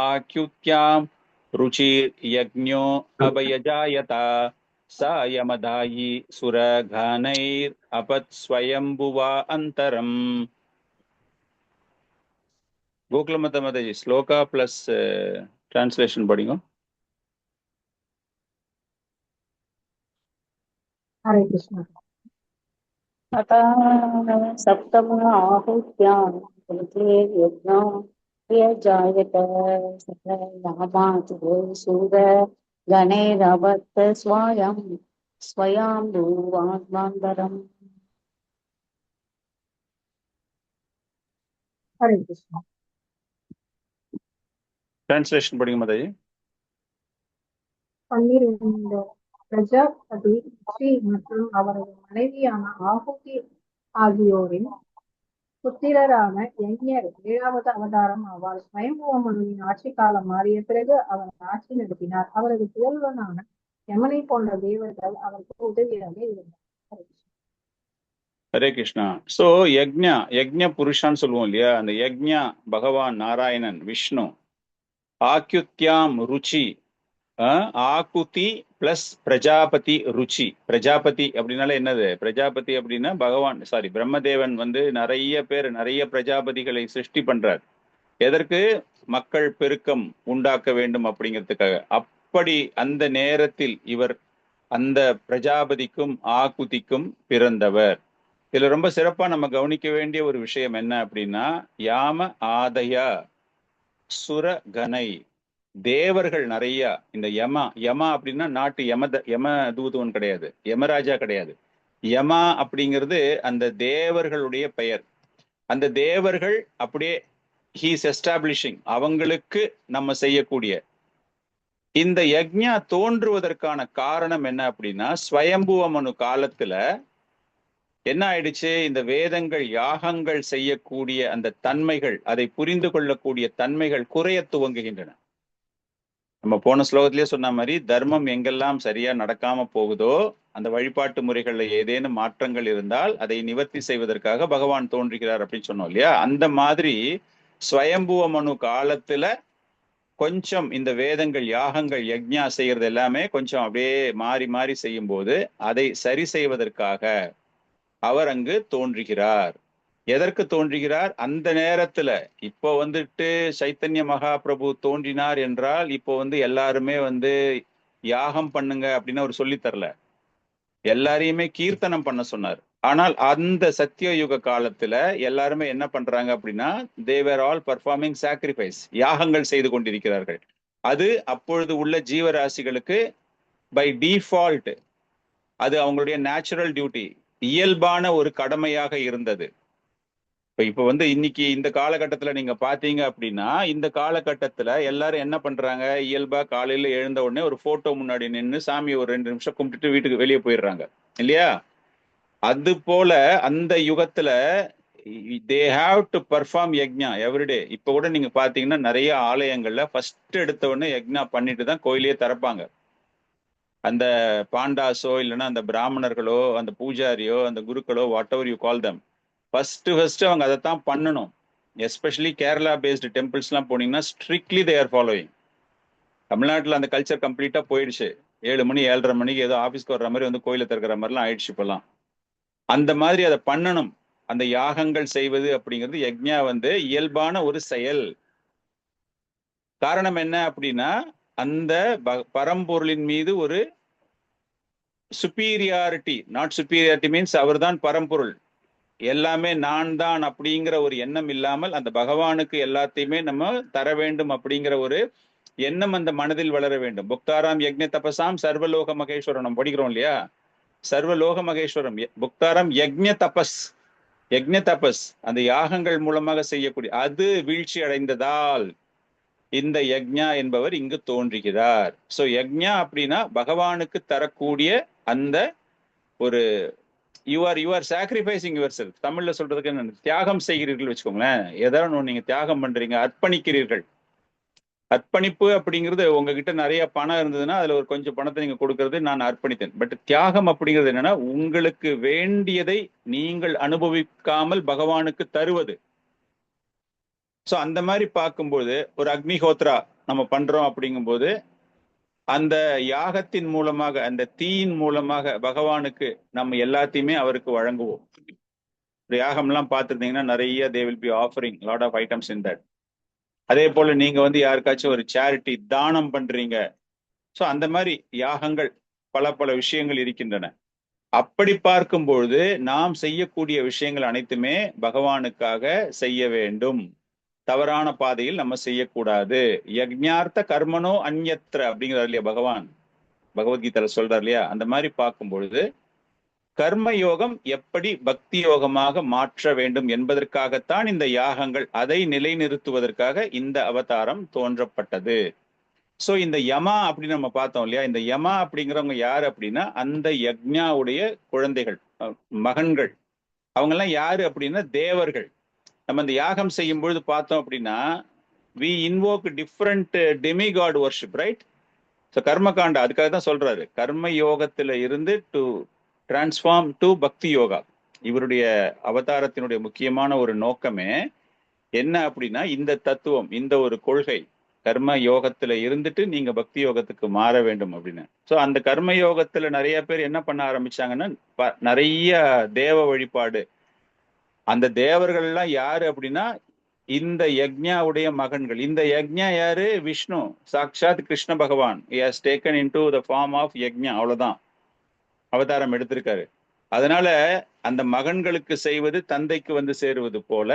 ஆக்யுத்யாம் ருச்சிர் யக்ஞோ அபயஜாயதா சாயமதாயி சுரகானைர் அபத் ஸ்வயம்புவா அந்தரம். கோகுலமத மாதாஜி ஸ்லோகா பிளஸ் டிரான்ஸ்லேஷன் படிங்க. ஹரே கிருஷ்ணா. सप्तमाहुत्यां यज्ञो यजायत सूर गणैरवत् स्वयंभुवान्वन्तरम्. ஹரே கிருஷ்ணா. டிரான்ஸ்லேஷன் படிங்க மாதாஜி. 12 பிரஜாபதி ரிஷி மற்றும் அவரது மனைவியான ஆகுதி ஆகியோரின் புத்திரரான யஞர் 7வது அவதாரம் ஆவார். ஸ்வயம்புவமனுவின் ஆட்சி காலம் மாறிய பிறகு அவர் ஆட்சி நடத்தினார். அவரது புதல்வனான யமனை போன்ற தேவர்கள் அவருக்கு உதவியாக இருந்தார். ஹரே கிருஷ்ணா. ஸோ யக்ஞ புருஷான்னு சொல்லுவோம் இல்லையா, அந்த யக்ஞா பகவான் நாராயணன் விஷ்ணு. ஆக்யுத்யாம் ருச்சி, ஆகுதி பிளஸ் பிரஜாபதி ருச்சி. பிரஜாபதி அப்படின்னால என்னது? பிரஜாபதி அப்படின்னா பகவான் பிரம்மதேவன் வந்து நிறைய பிரஜாபதிகளை சிருஷ்டி பண்றார். எதற்கு? மக்கள் பெருக்கம் உண்டாக்க வேண்டும் அப்படிங்கிறதுக்காக. அப்படி அந்த நேரத்தில் இவர் அந்த பிரஜாபதிக்கும் ஆகுதிக்கும் பிறந்தவர். இதுல ரொம்ப சிறப்பா நம்ம கவனிக்க வேண்டிய ஒரு விஷயம் என்ன அப்படின்னா, யாம ஆதயா சுரகனை, தேவர்கள் நிறைய. இந்த யமா அப்படின்னா நாட்டு யம தூதுவன் கிடையாது, யமராஜா கிடையாது. யமா அப்படிங்கிறது அந்த தேவர்களுடைய பெயர். அந்த தேவர்கள் அப்படியே ஹீஸ் எஸ்டாப்ளிஷிங், அவங்களுக்கு நம்ம செய்யக்கூடிய இந்த யக்ஞா தோன்றுவதற்கான காரணம் என்ன அப்படின்னா, ஸ்வயம்புவ மனு காலத்துல என்ன ஆயிடுச்சு, இந்த வேதங்கள் யாகங்கள் செய்யக்கூடிய அந்த தன்மைகள், அதை புரிந்து கொள்ளக்கூடிய தன்மைகள் குறைய துவங்குகின்றன. நம்ம போன ஸ்லோகத்திலேயே சொன்ன மாதிரி, தர்மம் எங்கெல்லாம் சரியா நடக்காம போகுதோ, அந்த வழிபாட்டு முறைகள்ல ஏதேனும் மாற்றங்கள் இருந்தால் அதை நிவர்த்தி செய்வதற்காக பகவான் தோன்றுகிறார் அப்படின்னு சொன்னோம் இல்லையா. அந்த மாதிரி ஸ்வயம்புவ மனு காலத்துல கொஞ்சம் இந்த வேதங்கள் யாகங்கள் யக்ஞா செய்யறது எல்லாமே கொஞ்சம் அப்படியே மாறி மாறி செய்யும் போது அதை சரி செய்வதற்காக அவர் அங்கு தோன்றுகிறார். எதற்கு தோன்றுகிறார்? அந்த நேரத்துல இப்போ வந்துட்டு சைத்தன்ய மகாபிரபு தோன்றினார் என்றால் இப்போ எல்லாருமே யாகம் பண்ணுங்க அப்படின்னு அவர் சொல்லி தரல, எல்லாரையுமே கீர்த்தனம் பண்ண சொன்னார். ஆனால் அந்த சத்தியயுக காலத்துல எல்லாருமே என்ன பண்றாங்க அப்படின்னா, they were all performing sacrifice, யாகங்கள் செய்து கொண்டிருக்கிறார்கள். அது அப்பொழுது உள்ள ஜீவராசிகளுக்கு பை டிஃபால்ட் அது அவங்களுடைய நேச்சுரல் டியூட்டி, இயல்பான ஒரு கடமையாக இருந்தது. இப்ப வந்து இன்னைக்கு இந்த காலகட்டத்துல நீங்க பாத்தீங்க அப்படின்னா, இந்த காலகட்டத்துல எல்லாரும் என்ன பண்றாங்க, இயல்பா காலையில எழுந்த உடனே ஒரு போட்டோ முன்னாடி நின்னு சாமியை ஒரு 2 நிமிஷம் கும்பிட்டுட்டு வீட்டுக்கு வெளியே போயிடுறாங்க இல்லையா? அது போல அந்த யுகத்துல they have to perform yagna everyday. இப்ப கூட நீங்க பாத்தீங்கன்னா நிறைய ஆலயங்கள்ல ஃபர்ஸ்ட் எடுத்த உடனே யக்ஞா பண்ணிட்டு தான் கோயிலே திறப்பாங்க. அந்த பாண்டாஸோ இல்லைன்னா அந்த பிராமணர்களோ அந்த பூஜாரியோ அந்த குருக்களோ whatever you call them, first அவங்க அதைத்தான் பண்ணணும். எஸ்பெஷலி கேரளா பேஸ்டு டெம்பிள்ஸ்லாம் போனீங்கன்னா ஸ்ட்ரிக்ட்லி தே ஆர் ஃபாலோயிங். தமிழ்நாட்டில் அந்த கல்ச்சர் கம்ப்ளீட்டா போயிடுச்சு. 7 மணி 7:30 மணிக்கு ஏதோ ஆஃபீஸ்க்கு வர்ற மாதிரி வந்து கோயிலை திறக்கிற மாதிரிலாம் ஆயிடுச்சு இப்பெல்லாம். அந்த மாதிரி அதை பண்ணணும். அந்த யாகங்கள் செய்வது அப்படிங்கிறது யக்ஞா வந்து இயல்பான ஒரு செயல். காரணம் என்ன அப்படின்னா, அந்த பரம்பொருளின் மீது ஒரு சுப்பீரியாரிட்டி, நாட் சுப்பீரியாரிட்டி மீன்ஸ் அவர் தான் பரம்பொருள், எல்லாமே நான் தான் அப்படிங்கிற ஒரு எண்ணம் இல்லாமல் அந்த பகவானுக்கு எல்லாத்தையுமே நம்ம தர வேண்டும் அப்படிங்கிற ஒரு எண்ணம் அந்த மனதில் வளர வேண்டும். புக்தாராம் யக்ஞ தபசாம் சர்வலோக மகேஸ்வரம் நம்ம படிக்கிறோம் இல்லையா? சர்வலோக மகேஸ்வரம் புக்தாராம் யக்ஞ தபஸ் அந்த யாகங்கள் மூலமாக செய்யக்கூடிய அது வீழ்ச்சி அடைந்ததால் இந்த யக்ஞா என்பவர் இங்கு தோன்றுகிறார். சோ யக்ஞா அப்படின்னா பகவானுக்கு தரக்கூடிய அந்த ஒரு you are sacrificing your self. தமிழ்ல சொல்றதுக்கு என்ன, தியாகம் செய்கிறீர்கள் வச்சுக்கோங்களேன். ஏதாவது நீங்க தியாகம் பண்றீங்க, அர்ப்பணிக்கிறீர்கள். அர்ப்பணிப்பு அப்படிங்கிறது உங்ககிட்ட நிறைய பணம் இருந்ததுன்னா அதுல ஒரு கொஞ்சம் பணத்தை நீங்க கொடுக்கறது நான் அர்ப்பணித்தேன். பட் தியாகம் அப்படிங்கிறது என்னன்னா உங்களுக்கு வேண்டியதை நீங்கள் அனுபவிக்காமல் பகவானுக்கு தருவது. ஸோ அந்த மாதிரி பார்க்கும்போது ஒரு அக்னிஹோத்ரா நம்ம பண்றோம் அப்படிங்கும்போது அந்த யாகத்தின் மூலமாக அந்த தீயின் மூலமாக பகவானுக்கு நம்ம எல்லாத்தையுமே அவருக்கு வழங்குவோம். யாகம்லாம் பார்த்துருந்தீங்கன்னா நிறைய they will be offering lot of items in that. அதே போல நீங்க வந்து யாருக்காச்சும் ஒரு சேரிட்டி தானம் பண்றீங்க. ஸோ அந்த மாதிரி யாகங்கள் பல விஷயங்கள் இருக்கின்றன. அப்படி பார்க்கும்பொழுது நாம் செய்யக்கூடிய விஷயங்கள் அனைத்துமே பகவானுக்காக செய்ய வேண்டும். தவறான பாதையில் நம்ம செய்யக்கூடாது. யக்ஞார்த்த கர்மனோ அந்யத்ர அப்படிங்கிறார் இல்லையா பகவான், பகவத்கீதையில சொல்றார் இல்லையா? அந்த மாதிரி பார்க்கும் பொழுது கர்ம யோகம் எப்படி பக்தி யோகமாக மாற்ற வேண்டும் என்பதற்காகத்தான் இந்த யாகங்கள், அதை நிலைநிறுத்துவதற்காக இந்த அவதாரம் தோன்றப்பட்டது. சோ இந்த யமா அப்படின்னு நம்ம பார்த்தோம் இல்லையா? இந்த யமா அப்படிங்கிறவங்க யாரு அப்படின்னா அந்த யக்ஞாவுடைய குழந்தைகள், மகன்கள். அவங்க எல்லாம் யாரு அப்படின்னா தேவர்கள். நம்ம இந்த யாகம் செய்யும் பொழுது பார்த்தோம் அப்படின்னா we invoke different demigod worship, right? So கர்மகாண்டா அதுக்காக தான் சொல்றாரு, கர்ம யோகத்துல இருந்து டு டிரான்ஸ்ஃபார்ம் டு பக்தி யோகா. இவருடைய அவதாரத்தினுடைய முக்கியமான ஒரு நோக்கமே என்ன அப்படின்னா இந்த தத்துவம், இந்த ஒரு கொள்கை, கர்ம யோகத்துல இருந்துட்டு நீங்க பக்தி யோகத்துக்கு மாற வேண்டும் அப்படின்னு. ஸோ அந்த கர்ம யோகத்துல நிறைய பேர் என்ன பண்ண ஆரம்பிச்சாங்கன்னா நிறைய தேவ வழிபாடு. அந்த தேவர்கள் எல்லாம் யாரு அப்படின்னா இந்த யக்ஞாவுடைய மகன்கள். இந்த யக்ஞா யாரு? விஷ்ணு சாக்ஷாத் கிருஷ்ண பகவான். he has taken into the form of yagna. அவ்வளவுதான் அவதாரம் எடுத்திருக்காரு. அதனால அந்த மகன்களுக்கு செய்வது தந்தைக்கு வந்து சேருவது போல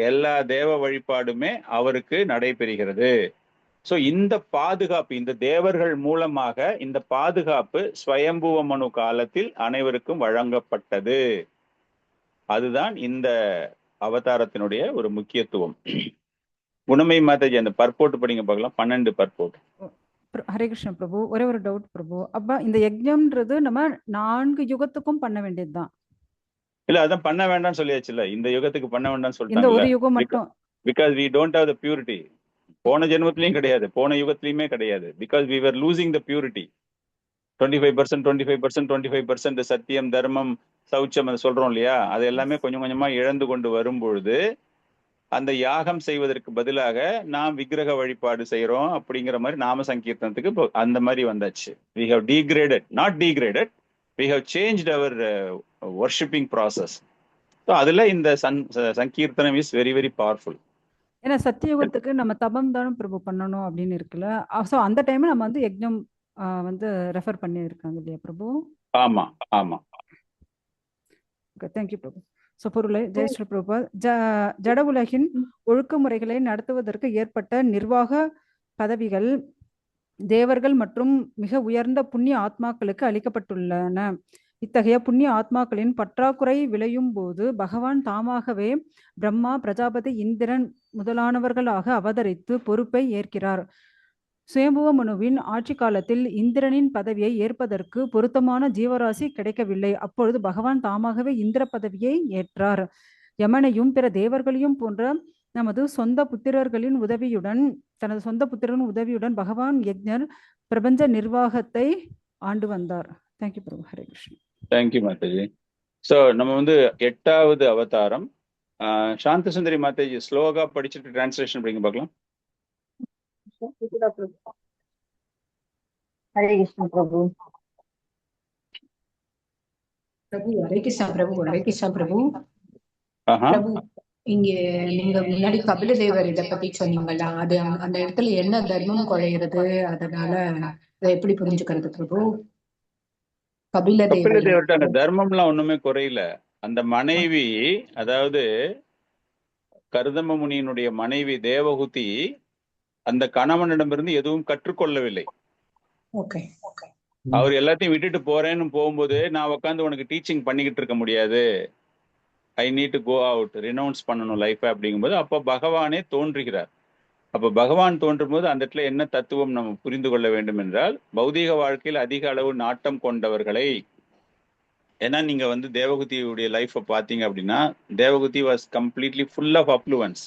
எல்லா தேவ வழிபாடுமே அவருக்கு நடைபெறுகிறது. சோ இந்த பாதுகாப்பு, இந்த தேவர்கள் மூலமாக இந்த பாதுகாப்பு ஸ்வயம்புவ மனு காலத்தில் அனைவருக்கும் வழங்கப்பட்டது. அதுதான் இந்த அவதாரத்தினுடைய ஒரு முக்கியத்துவம். குணமை மாதாஜி அந்த பர்போட்டு படிங்க பார்க்கலாம், 12 பர்போட். ஹரே கிருஷ்ண பிரபு, ஒரே ஒரு டவுட் பிரபு. அப்ப இந்த யஜ்ஞம்ன்றது நம்ம 4 யுகத்துக்கும் பண்ண வேண்டியதுதான் இல்ல? அதான் பண்ண வேண்டாம்னு சொல்லியாச்சுல்ல, இந்த யுகத்துக்கு பண்ண வேண்டாம்னு இந்த சொல்லிட்டாங்க. ஒரு யுகம் மட்டும். Because we don't have the purity. போன ஜென்மத்திலையும் கிடையாது, போன யுகத்திலையுமே கிடையாது. Because we were losing the purity. 25% சத்தியம் தர்மம் சௌச்சம் அதை சொல்றோம் இல்லையா? அது எல்லாமே கொஞ்சம் கொஞ்சமா இழந்து கொண்டு வரும்பொழுது அந்த யாகம் செய்வதற்கு பதிலாக நாம் விக்கிரக வழிபாடு செய்யறோம் அப்படிங்கிற மாதிரி நாம சங்கீர்த்தனத்துக்கு அந்த மாதிரி வந்தாச்சு. we have degraded, not degraded, we have changed our worshipping process. so அதுல இந்த சங்கீர்த்தனம் is very very powerful. ஏன்னா சத்தியுகத்துக்கு நம்ம தபம் தானே பிரபு பண்ணணும் அப்படின்னு இருக்குல்ல. சோ அந்த டைம்ல நம்ம வந்து யஜ்ஞம் வந்து ரெஃபர் பண்ணி இருக்காங்க இல்லையா பிரபு? ஆமா ஆமா. தேங்க்யூ பிரபு. ஸோ பொருளை ஜெயஸ்ரீ பிரபு, ஜட உலகின் ஒழுங்குமுறைகளை நடத்துவதற்கு ஏற்பட்ட நிர்வாக பதவிகள் தேவர்கள் மற்றும் மிக உயர்ந்த புண்ணிய ஆத்மாக்களுக்கு அளிக்கப்பட்டுள்ளன. இத்தகைய புண்ணிய ஆத்மாக்களின் பற்றாக்குறை விளையும் போது பகவான் தாமாகவே பிரம்மா, பிரஜாபதி, இந்திரன் முதலானவர்களாக அவதரித்து பொறுப்பை ஏற்கிறார். சுயம்புவ மனுவின் ஆட்சி காலத்தில் இந்திரனின் பதவியை ஏற்பதற்கு பொருத்தமான ஜீவராசி கிடைக்கவில்லை. அப்பொழுது பகவான் தாமாகவே இந்திர பதவியை ஏற்றார். யமனையும் பிற தேவர்களையும் போன்ற தனது சொந்த புத்திரர்களின் உதவியுடன் பகவான் யக்ஞர் பிரபஞ்ச நிர்வாகத்தை ஆண்டு வந்தார். தேங்க்யூ பிரபு. ஹரே கிருஷ்ணா. தேங்க்யூ மாதாஜி. ஸோ நம்ம வந்து 8வது அவதாரம். சாந்த சுந்தரி மாதாஜி ஸ்லோகா படிச்சுட்டு டிரான்ஸ்லேஷன் படிங்க பார்க்கலாம். ஹரே கிருஷ்ணா பிரபு. பிரபு ஹரே கிருஷ்ணா பிரபு. ஹரே கிருஷ்ணா பிரபு. ஆஹா. பிரபு இங்க நீங்க முன்னாடி கபில தேவர் இதை பத்தி சொன்னீங்களா, அது அந்த இடத்துல என்ன தர்மம் குறையிறது, அதனால அதை எப்படி புரிஞ்சுக்கிறது பிரபு? கபில கபில தேவர் தேவர்கிட்ட அந்த தர்மம்லாம் ஒண்ணுமே குறையல. அந்த மனைவி, அதாவது கர்தம முனியினுடைய மனைவி தேவகுதி அந்த கணவனிடமிருந்து எதுவும் கற்றுக்கொள்ளவில்லை. ஓகே. அவர் எல்லாத்தையும் விட்டுட்டு போறேன்னு போகும்போது, நான் உட்காந்து உனக்கு டீச்சிங் பண்ணிக்கிட்டு இருக்க முடியாது, I need to go out, renounce பண்ணணும் லைஃப் அப்படிங்கும்போது அப்ப பகவானே தோன்றுகிறார். அப்ப பகவான் தோன்றும் போது அந்த இடத்துல என்ன தத்துவம் நம்ம புரிந்து கொள்ள வேண்டும் என்றால், பௌதீக வாழ்க்கையில் அதிக அளவு நாட்டம் கொண்டவர்களை, ஏன்னா நீங்க வந்து தேவகுதியுடைய லைஃப்பை பார்த்தீங்க அப்படின்னா, தேவகுதி வாஸ் கம்ப்ளீட்லி ஃபுல் ஆஃப் அப்ளூவன்ஸ்.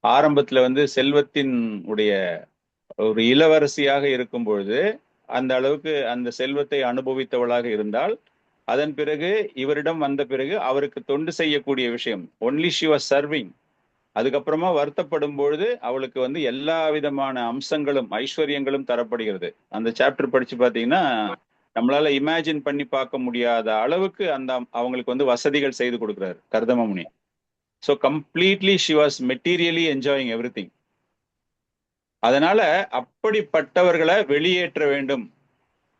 ஆரம்பத்துல வந்து செல்வத்தின் உடைய ஒரு இளவரசியாக இருக்கும் பொழுது அந்த அளவுக்கு அந்த செல்வத்தை அனுபவித்தவளாக இருந்தால், அதன் பிறகு இவரிடம் வந்த பிறகு அவருக்கு தொண்டு செய்யக்கூடிய விஷயம் ஒன்லி ஷி வாஸ் சர்விங். அதுக்கப்புறமா வருத்தப்படும் பொழுது அவளுக்கு வந்து எல்லா விதமான அம்சங்களும் ஐஸ்வர்யங்களும் தரப்படுகிறது. அந்த சாப்டர் படிச்சு பார்த்தீங்கன்னா நம்மளால இமேஜின் பண்ணி பார்க்க முடியாத அளவுக்கு அந்த அவங்களுக்கு வந்து வசதிகள் செய்து கொடுக்குறாரு Kardama Muni. So completely she was materially enjoying everything. அதனால அப்படிப்பட்டவர்களை வெளியேற்ற வேண்டும்.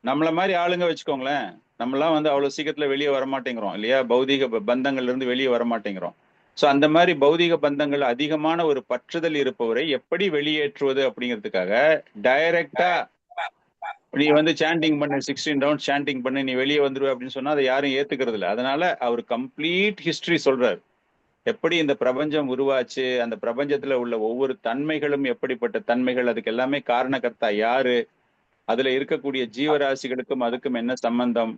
நம்மள மாதிரி ஆளுங்க வச்சுக்கோங்களேன், நம்மளாம் வந்து அவ்வளவு சீக்கிரத்துல வெளியே வரமாட்டேங்கிறோம் இல்லையா, பௌதிக பந்தங்கள்ல இருந்து வெளியே வரமாட்டேங்கிறோம். ஸோ அந்த மாதிரி பௌதிக பந்தங்கள் அதிகமான ஒரு பற்றுதல் இருப்பவரை எப்படி வெளியேற்றுவது அப்படிங்கிறதுக்காக டைரக்டா நீ வந்து சாண்டிங் பண்ணு, 16 ரவுண்ட் சாண்டிங் பண்ணு, நீ வெளியே வந்துருவ அப்படின்னு சொன்னா அதை யாரும் ஏத்துக்கிறது இல்லை. அதனால அவர் கம்ப்ளீட் ஹிஸ்டரி சொல்றாரு. எப்படி இந்த பிரபஞ்சம் உருவாச்சு, அந்த பிரபஞ்சத்துல உள்ள ஒவ்வொரு தன்மைகளும் எப்படிப்பட்ட தன்மைகள், அதுக்கு எல்லாமே காரணகர்த்தா யாரு, அதுல இருக்கக்கூடிய ஜீவராசிகளுக்கும் அதுக்கும் என்ன சம்பந்தம்,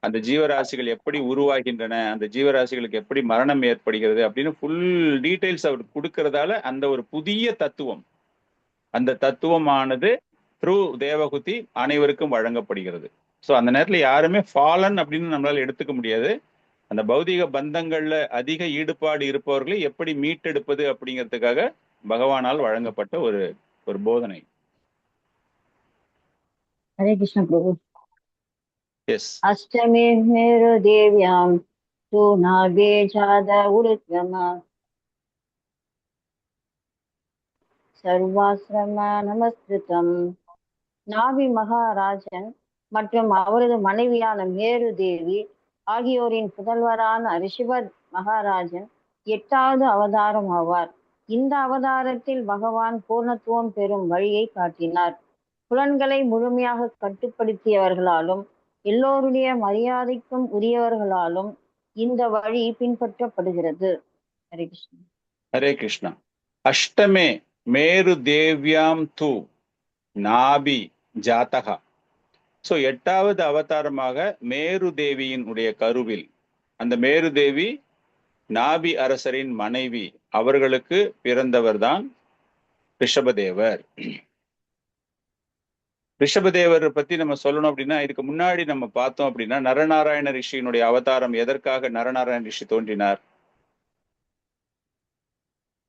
அந்த ஜீவராசிகள் எப்படி உருவாகின்றன, அந்த ஜீவராசிகளுக்கு எப்படி மரணம் ஏற்படுகிறது அப்படின்னு ஃபுல் டீடைல்ஸ் அவர் கொடுக்கறதால அந்த ஒரு புதிய தத்துவம், அந்த தத்துவமானது த்ரூ தேவகுதி அனைவருக்கும் வழங்கப்படுகிறது. ஸோ அந்த நேரத்துல யாருமே ஃபாலன் அப்படின்னு நம்மளால எடுத்துக்க முடியாது. அந்த பௌதிக பந்தங்கள்ல அதிக ஈடுபாடு இருப்பவர்களை எப்படி மீட்டெடுப்பது அப்படிங்கிறதுக்காக பகவானால் வழங்கப்பட்ட ஒரு போதனை. ஹரே கிருஷ்ண பிரபு. எஸ். அஷ்டமே மேரு தேவ்யாம் தூ நாகே ஜாத உருத்கமா சர்வாஸ்ரம நமஸ்கிருதம். நாபி மகாராஜன் மற்றும் அவரது மனைவியான மேரு தேவி ஆகியோரின் புதல்வரான ரிஷபத் மகாராஜன் 8வது அவதாரம் ஆவார். இந்த அவதாரத்தில் பகவான் பூர்ணத்துவம் பெறும் வழியை காட்டினார். புலன்களை முழுமையாக கட்டுப்படுத்தியவர்களாலும் எல்லோருடைய மரியாதைக்கும் உரியவர்களாலும் இந்த வழி பின்பற்றப்படுகிறது. ஹரே கிருஷ்ணா. ஹரே கிருஷ்ணா. அஷ்டமே மேரு தேவ்யாம் தூ நாபி ஜாதகா. ஸோ 8வது அவதாரமாக மேரு தேவியின் உடைய கருவில், அந்த மேரு தேவி நாபி அரசரின் மனைவி, அவர்களுக்கு பிறந்தவர் தான் ரிஷபதேவர். ரிஷபதேவர் பத்தி நம்ம சொல்லணும் அப்படின்னா, இதுக்கு முன்னாடி நம்ம பார்த்தோம் அப்படின்னா நரநாராயண ரிஷியினுடைய அவதாரம், எதற்காக நரநாராயண ரிஷி தோன்றினார்,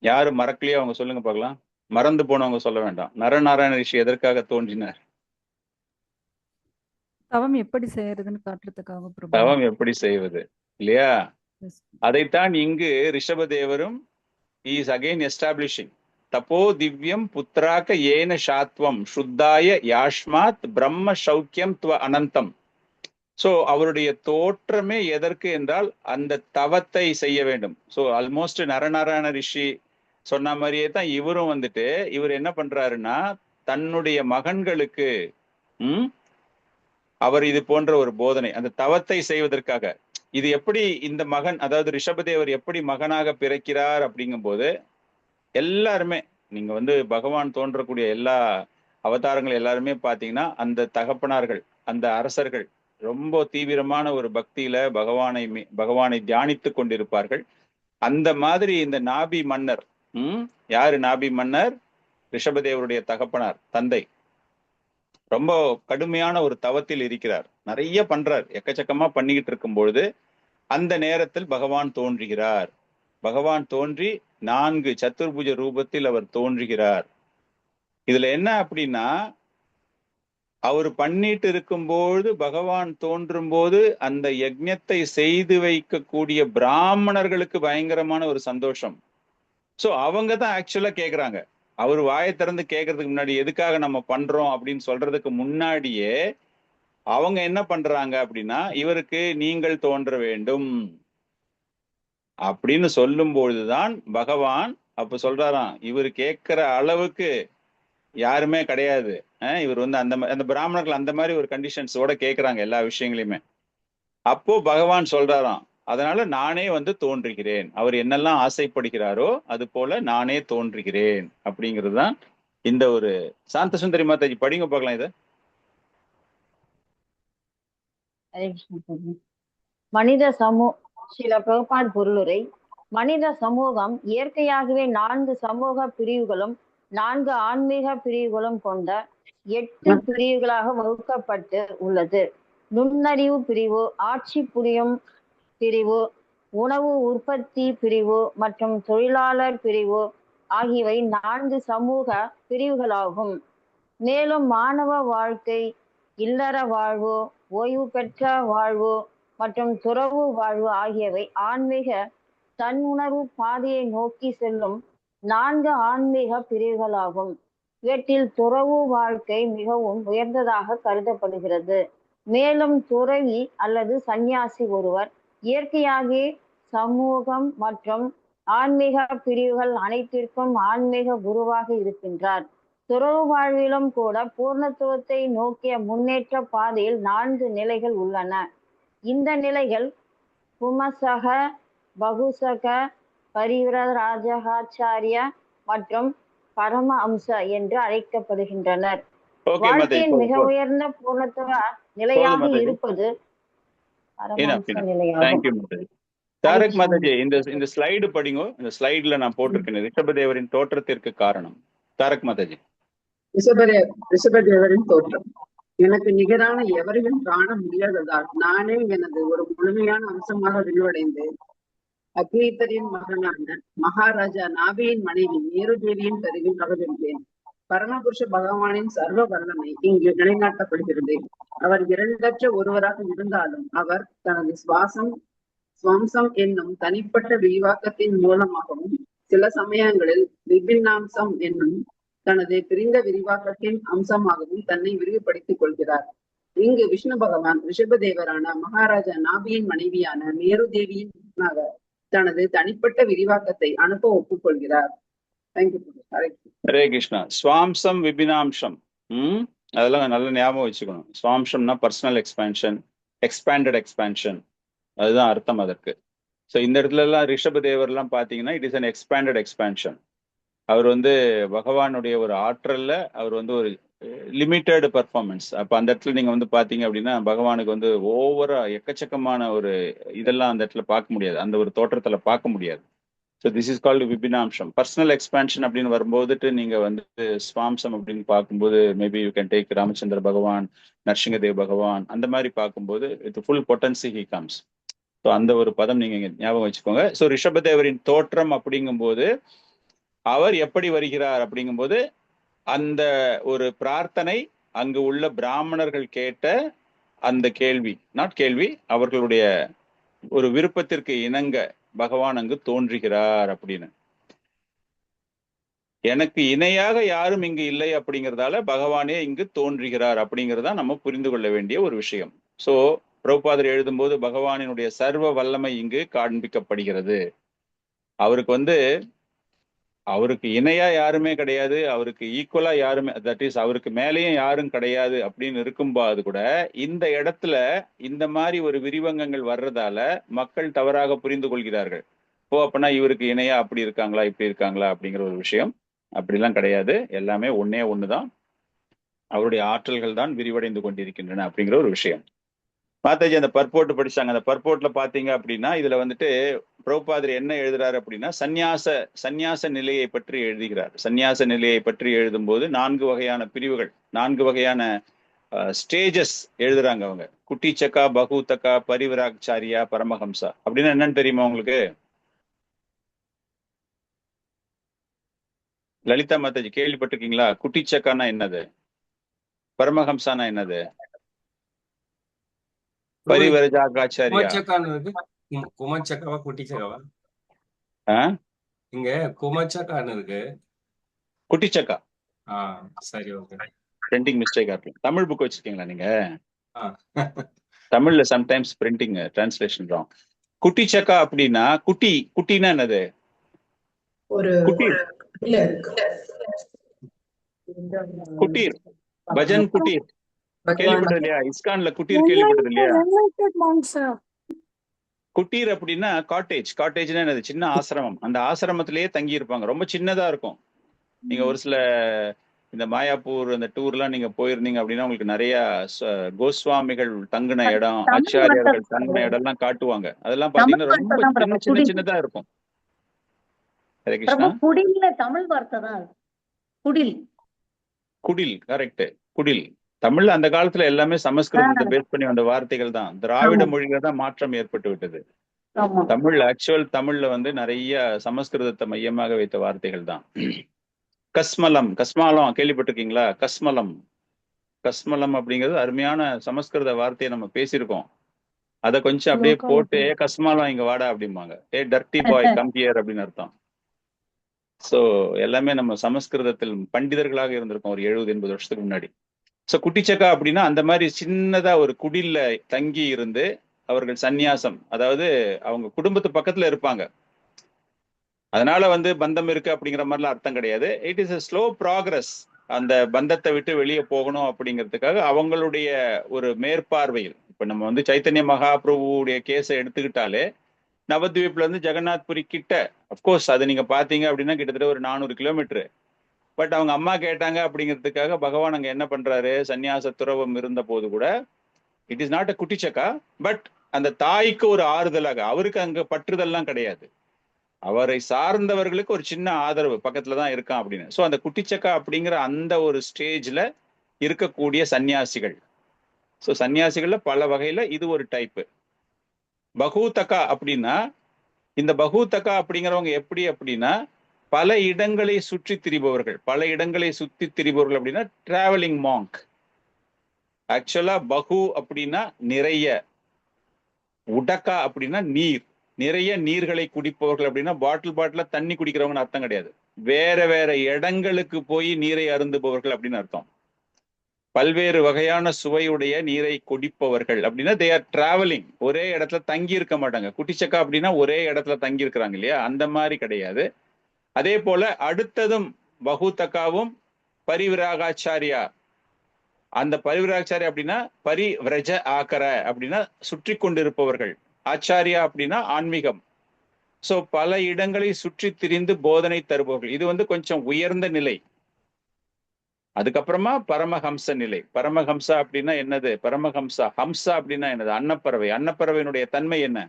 யாரு மறக்கலையோ அவங்க சொல்லுங்க பார்க்கலாம். மறந்து போனவங்க சொல்ல வேண்டாம். நரநாராயண ரிஷி எதற்காக தோன்றினார்? தவம் எப்படி செய்யறதுன்னு காட்டுறதுக்காக பிரபு. தவம் எப்படி செய்வது இல்லையா, Yes. அதைத்தான் இங்கு ரிஷபதேவரும் இஸ் அகைன் எஸ்டாப்ளிஷிங். தப்போ திவ்யம் புத்திராக்க ஏன சாத்வம் சுத்தாய யாஷ்மாத் பிரம்ம சௌக்கியம் துவ அனந்தம். ஸோ அவருடைய தோற்றமே எதற்கு என்றால் அந்த தவத்தை செய்ய வேண்டும். ஸோ ஆல்மோஸ்ட் நரநாராயண ரிஷி சொன்ன மாதிரியே தான் இவரும் வந்துட்டு, இவர் என்ன பண்றாருன்னா தன்னுடைய மகன்களுக்கு அவர் இது போன்ற ஒரு போதனை, அந்த தவத்தை செய்வதற்காக. இது எப்படி இந்த மகன், அதாவது ரிஷபதேவர் எப்படி மகனாக பிறக்கிறார் அப்படிங்கும்போது, எல்லாருமே நீங்க வந்து பகவான் தோன்றக்கூடிய எல்லா அவதாரங்கள் எல்லாருமே பாத்தீங்கன்னா அந்த தகப்பனார்கள், அந்த அரசர்கள் ரொம்ப தீவிரமான ஒரு பக்தியில பகவானை தியானித்து கொண்டிருப்பார்கள். அந்த மாதிரி இந்த நாபி மன்னர், யாரு நாபி மன்னர்? ரிஷபதேவருடைய தகப்பனார், தந்தை. ரொம்ப கடுமையான ஒரு தவத்தில் இருக்கிறார், நிறைய பண்றார், எக்கச்சக்கமா பண்ணிக்கிட்டு இருக்கும் பொழுது அந்த நேரத்தில் பகவான் தோன்றுகிறார். பகவான் தோன்றி 4 சத்துர்புஜ ரூபத்தில் அவர் தோன்றுகிறார். இதுல என்ன அப்படின்னா, அவர் பண்ணிட்டு இருக்கும்போது பகவான் தோன்றும் போது அந்த யஜ்ஞத்தை செய்து வைக்கக்கூடிய பிராமணர்களுக்கு பயங்கரமான ஒரு சந்தோஷம். சோ அவங்க தான் ஆக்சுவலா கேக்குறாங்க. அவர் வாயை திறந்து கேட்கறதுக்கு முன்னாடி எதுக்காக நம்ம பண்றோம் அப்படின்னு சொல்றதுக்கு முன்னாடியே அவங்க என்ன பண்றாங்க அப்படின்னா, இவருக்கு நீங்கள் தோன்ற வேண்டும் அப்படின்னு சொல்லும் பொழுதுதான் பகவான் அப்ப சொல்றாராம், இவர் கேட்கிற அளவுக்கு யாருமே கிடையாது. இவர் வந்து அந்த பிராமணர்கள் அந்த மாதிரி ஒரு கண்டிஷன்ஸோட கேட்கிறாங்க எல்லா விஷயங்களையுமே. அப்போ பகவான் சொல்றாராம், அதனால நானே வந்து தோன்றுகிறேன், அவர் என்னெல்லாம் ஆசைப்படுகிறாரோ அது போல நானே தோன்றுகிறேன் அப்படிங்கிறது தான் இந்த ஒரு. சாந்த சுந்தரி மாதாஜி படிங்க பார்க்கலாம் இத. மனித சில பிரபாத் பொருளுரை. மனித சமூகம் இயற்கையாகவே 4 சமூக பிரிவுகளும் 4 ஆன்மீக பிரிவுகளும் கொண்ட 8 பிரிவுகளாக வகுக்கப்பட்டு உள்ளது. நுண்ணறிவு பிரிவு, ஆட்சி புரியும் பிரிவு, உணவு உற்பத்தி பிரிவு மற்றும் தொழிலாளர் பிரிவு ஆகியவை 4 சமூக பிரிவுகளாகும். மேலும் மாணவ வாழ்க்கை, இல்லற வாழ்வு, ஓய்வு பெற்ற வாழ்வு மற்றும் துறவு வாழ்வு ஆகியவை ஆன்மீக தன்னுணர்வு பாதையை நோக்கி செல்லும் 4 ஆன்மீக பிரிவுகளாகும். இவற்றில் துறவு வாழ்க்கை மிகவும் உயர்ந்ததாக கருதப்படுகிறது. மேலும் துறவி அல்லது சந்நியாசி ஒருவர் இயற்கையாகவே சமூகம் மற்றும் ஆன்மீக பிரிவுகள் அனைத்திற்கும் ஆன்மீக குருவாக இருக்கின்றார். துறவு வாழ்விலும் கூட பூர்ணத்துவத்தை நோக்கிய முன்னேற்ற பாதையில் 4 நிலைகள் உள்ளன. இந்த நிலைகள் புமசக, பகுசக, பரிவிரராஜகாச்சாரிய மற்றும் பரம அம்ச என்று அழைக்கப்படுகின்றனர். வாழ்க்கையின் மிக உயர்ந்த பூர்ணத்துவ நிலையாக இருப்பது பரமஹம்ச நிலையாகும். தாரக் மாதாஜி, இந்த ஸ்லைடு படிங்க. இந்த ஸ்லைடுல நான் போட்டிருக்கேன் ரிஷபதேவரின் தோற்றத்திற்கு காரணம். தாரக் மாதாஜி. ரிஷபதேவரின் தோற்றம். எனக்கு நிகரான எவரையும் காண முடியாததால் நானே எனது ஒரு முழுமையான அம்சமாக விரிவடைந்து அத்வைதரின் மகனான மகாராஜா நாபியின் மனைவி மேருதேவியின் கருவில் அவதரித்தேன். பரமபுருஷ பகவானின் சர்வ வல்லமை இங்கு நிலைநாட்டப்படுகிறது. அவர் இரண்டற்ற ஒருவராக இருந்தாலும் அவர் தனது சுவாம்சம் என்னும் தனிப்பட்ட விரிவாக்கத்தின் மூலமாகவும் சில சமயங்களில் விபின்னாம்சம் என்னும் தனது பிரிந்த விரிவாக்கத்தின் அம்சமாகவும் தன்னை விரிவுபடுத்திக் கொள்கிறார். இங்கு விஷ்ணு பகவான் ரிஷபதேவரான மகாராஜா நாபியின் மனைவியான மேருதேவியின் தனது தனிப்பட்ட விரிவாக்கத்தை அனுப்ப ஒப்புக்கொள்கிறார். ஹரே கிருஷ்ணா. ஸ்வாம்சம் விபினாம்சம், அதெல்லாம் நல்ல ஞாபகம் வச்சுக்கணும். ஸ்வாம்சம்னா பர்சனல் எக்ஸ்பேன்ஷன், எக்ஸ்பேண்டட் எக்ஸ்பேன்ஷன், அதுதான் அர்த்தம் அதற்கு. ஸோ இந்த இடத்துல எல்லாம் ரிஷபதேவர்லாம் பார்த்தீங்கன்னா it is an expanded expansion. அவர் வந்து பகவானுடைய ஒரு ஆற்றல்ல அவர் வந்து ஒரு லிமிட்டட் பர்ஃபார்மன்ஸ். அப்போ அந்த இடத்துல நீங்க வந்து பாத்தீங்க அப்படின்னா பகவானுக்கு வந்து ஓவரா எக்கச்சக்கமான ஒரு இதெல்லாம் அந்த இடத்துல பார்க்க முடியாது, அந்த ஒரு தோற்றத்துல பார்க்க முடியாது. ஸோ திஸ் இஸ் கால்டு விபினாம்சம். பர்சனல் எக்ஸ்பேன்ஷன் அப்படின்னு வரும்போதுட்டு நீங்க வந்து ஸ்வாம்சம் அப்படின்னு பார்க்கும்போது maybe you can take Ramachandra Bhagavan, Narasinghadev Bhagavan, அந்த மாதிரி பார்க்கும்போது with full potency he comes. So அந்த ஒரு பதம் நீங்க ஞாபகம் வச்சுக்கோங்க. ஸோ ரிஷபதேவரின் தோற்றம் அப்படிங்கும்போது அவர் எப்படி வருகிறார் அப்படிங்கும்போது அந்த ஒரு பிரார்த்தனை, அங்கு உள்ள பிராமணர்கள் கேட்ட அந்த கேள்வி, அவர்களுடைய ஒரு விருப்பத்திற்கு இணங்க பகவான் அங்கு தோன்றுகிறார் அப்படின்னு. எனக்கு இணையாக யாரும் இங்கு இல்லை அப்படிங்கிறதால பகவானே இங்கு தோன்றுகிறார் அப்படிங்கிறதா நம்ம புரிந்து கொள்ள வேண்டிய ஒரு விஷயம். சோ பிரபுபாதர் எழுதும்போது பகவானினுடைய சர்வ வல்லமை இங்கு காண்பிக்கப்படுகிறது. அவருக்கு வந்து அவருக்கு இணையா யாருமே கிடையாது, அவருக்கு ஈக்குவலா யாருமே, தட் இஸ் அவருக்கு மேலேயும் யாரும் கிடையாது அப்படின்னு இருக்கும்போது கூட இந்த இடத்துல இந்த மாதிரி ஒரு விரிவங்கங்கள் வர்றதால மக்கள் தவறாக புரிந்து கொள்கிறார்கள். அப்பனா இவருக்கு இணையா அப்படி இருக்காங்களா இப்படி இருக்காங்களா அப்படிங்கிற ஒரு விஷயம் அப்படிலாம் கிடையாது. எல்லாமே ஒன்னே ஒண்ணுதான். அவருடைய ஆற்றல்கள் தான் விரிவடைந்து கொண்டிருக்கின்றன அப்படிங்கிற ஒரு விஷயம். மாதாஜி அந்த பர்போட்டு படிச்சாங்க. அந்த பர்போட்ல பாத்தீங்க அப்படின்னா இதுல வந்துட்டு பிரபுபாதர் என்ன எழுதுறாரு அப்படின்னா சந்நியாச நிலையை பற்றி எழுதுகிறார். சந்நியாச நிலையை பற்றி எழுதும்போது 4 வகையான பிரிவுகள், 4 வகையான ஸ்டேஜஸ் எழுதுறாங்க அவங்க. குட்டிச்சக்கா, பகூத்தக்கா, பரிவிராக்சாரியா, பரமஹம்சா. அப்படின்னா என்னன்னு தெரியுமா உங்களுக்கு? லலிதா மாதாஜி கேள்விப்பட்டிருக்கீங்களா? குட்டிச்சக்கானா என்னது? பரமஹம்சானா என்னது? பரிவிரஜாகாச்சாரியா. குமச்சக்காவா குட்டிச்சக்காவா? இங்க குமச்சக்கான்னு இருக்கு. குட்டிச்சக்கா. சரி, ஓகே. பிரிண்டிங் மிஸ்டேக்கா இருக்கு. தமிழ் புக் வச்சிருக்கீங்களா நீங்க? தமிழ்ல சம்டைம்ஸ் பிரிண்டிங் டிரான்ஸ்லேஷன் ராங். குட்டிச்சக்கா அப்படின்னா குட்டினா என்னது? ஒரு குட்டீர், பஜன் குட்டீர் கேள்விப்பட்டது இல்லையா? இஸ்கான்ல குட்டீர் கேள்விப்பட்டது இல்லையா? குட்டீர் அப்படின்னா காட்டேஜ்னா என்னது? சின்ன ஆசிரமம். அந்த ஆசிரமத்திலேயே தங்கி இருப்பாங்க. ரொம்ப சின்னதா இருக்கும். நீங்க ஒரு சில இந்த மாயாப்பூர் அந்த டூர்லாம் நீங்க போயிருந்தீங்க அப்படின்னா உங்களுக்கு நிறைய கோஸ்வாமிகள் தங்கின இடம், ஆச்சாரியர்கள் தங்கின இடம் எல்லாம் காட்டுவாங்க. அதெல்லாம் பாத்தீங்கன்னா ரொம்ப சின்னதா இருக்கும். ஹரே கிருஷ்ணா. தமிழ் வார்த்தை தான் குடில். கரெக்ட். குடில் தமிழ்ல அந்த காலத்துல எல்லாமே சமஸ்கிருதத்தை பேஸ் பண்ணி வந்த வார்த்தைகள் தான். திராவிட மொழியில தான் மாற்றம் ஏற்பட்டு விட்டது. தமிழ்ல வந்து நிறைய சமஸ்கிருதத்தை மையமாக வைத்த வார்த்தைகள் தான். கஸ்மலம் கேள்விப்பட்டிருக்கீங்களா? கஸ்மலம் அப்படிங்கிறது அருமையான சமஸ்கிருத வார்த்தையை நம்ம பேசியிருக்கோம். அதை கொஞ்சம் அப்படியே போட்டு கஸ்மாலம் இங்க வாடா அப்படிம்பாங்க. டர்ட்டி பாய் கம் ஹியர் அப்படின்னு அர்த்தம். சோ எல்லாமே நம்ம சமஸ்கிருதத்தில் பண்டிதர்களாக இருந்திருக்கோம் ஒரு 70-80 வருஷத்துக்கு முன்னாடி. சோ குட்டிச்சக்கா அப்படின்னா அந்த மாதிரி சின்னதா ஒரு குடில்ல தங்கி இருந்து அவர்கள் சந்நியாசம், அதாவது அவங்க குடும்பத்து பக்கத்துல இருப்பாங்க. அதனால வந்து பந்தம் இருக்கு அப்படிங்கிற மாதிரிலாம் அர்த்தம் கிடையாது. It is a slow progress. அந்த பந்தத்தை விட்டு வெளியே போகணும் அப்படிங்கிறதுக்காக அவங்களுடைய ஒரு மேற்பார்வையில், இப்ப நம்ம வந்து சைத்தன்ய மகாபிரபுடைய கேஸை எடுத்துக்கிட்டாலே நவத்வீப்ல இருந்து ஜெகநாத்புரி கிட்ட, அப்கோர்ஸ் அது நீங்க பாத்தீங்க அப்படின்னா கிட்டத்தட்ட ஒரு 400 கிலோமீட்டர். பட் அவங்க அம்மா கேட்டாங்க அப்படிங்கிறதுக்காக பகவான் அங்க என்ன பண்றாரு, சந்நியாச துறவம் இருந்த போது கூட இட் இஸ் நாட் அ குட்டிச்சக்கா. பட் அந்த தாய்க்கு ஒரு ஆறுதலாக, அவருக்கு அங்க பற்றுதல்லாம் கிடையாது, அவரை சார்ந்தவர்களுக்கு ஒரு சின்ன ஆதரவு பக்கத்துல தான் இருக்கான் அப்படின்னு. ஸோ அந்த குட்டிச்சக்கா அப்படிங்கிற அந்த ஒரு ஸ்டேஜ்ல இருக்கக்கூடிய சன்னியாசிகள். ஸோ சன்னியாசிகள்ல பல வகையில இது ஒரு டைப்பு. பகூத்தக்கா அப்படின்னா, இந்த பகூத்தக்கா அப்படிங்கிறவங்க எப்படி அப்படின்னா பல இடங்களை சுற்றி திரிபவர்கள். அப்படின்னா டிராவலிங் மாங்க். ஆக்சுவலா பகு அப்படின்னா நிறைய, உடக்கா அப்படின்னா நீர், நிறைய நீர்களை குடிப்பவர்கள் அப்படின்னா பாட்டிலா தண்ணி குடிக்கிறவங்கன்னு அர்த்தம் கிடையாது. வேற வேற இடங்களுக்கு போய் நீரை அருந்துபவர்கள் அப்படின்னு அர்த்தம். பல்வேறு வகையான சுவையுடைய நீரை குடிப்பவர்கள் அப்படின்னா தே ஆர் டிராவலிங். ஒரே இடத்துல தங்கி இருக்க மாட்டாங்க. குட்டிச்சக்கா அப்படின்னா ஒரே இடத்துல தங்கி இருக்கிறாங்க இல்லையா, அந்த மாதிரி கிடையாது. அதே போல அடுத்ததும் பகூத்தக்காவும் பரிவிராகாச்சாரியா. அந்த பரிவிராகாச்சாரியா அப்படின்னா பரிவிரஜ ஆக்கர அப்படின்னா சுற்றி கொண்டிருப்பவர்கள். ஆச்சாரியா அப்படின்னா ஆன்மீகம். சோ பல இடங்களை சுற்றி திரிந்து போதனை தருபவர்கள். இது வந்து கொஞ்சம் உயர்ந்த நிலை. அதுக்கப்புறமா பரமஹம்ச நிலை. பரமஹம்சா அப்படின்னா என்னது? ஹம்சா அப்படின்னா என்னது? அன்னப்பறவை. அன்னப்பறவையினுடைய தன்மை என்ன?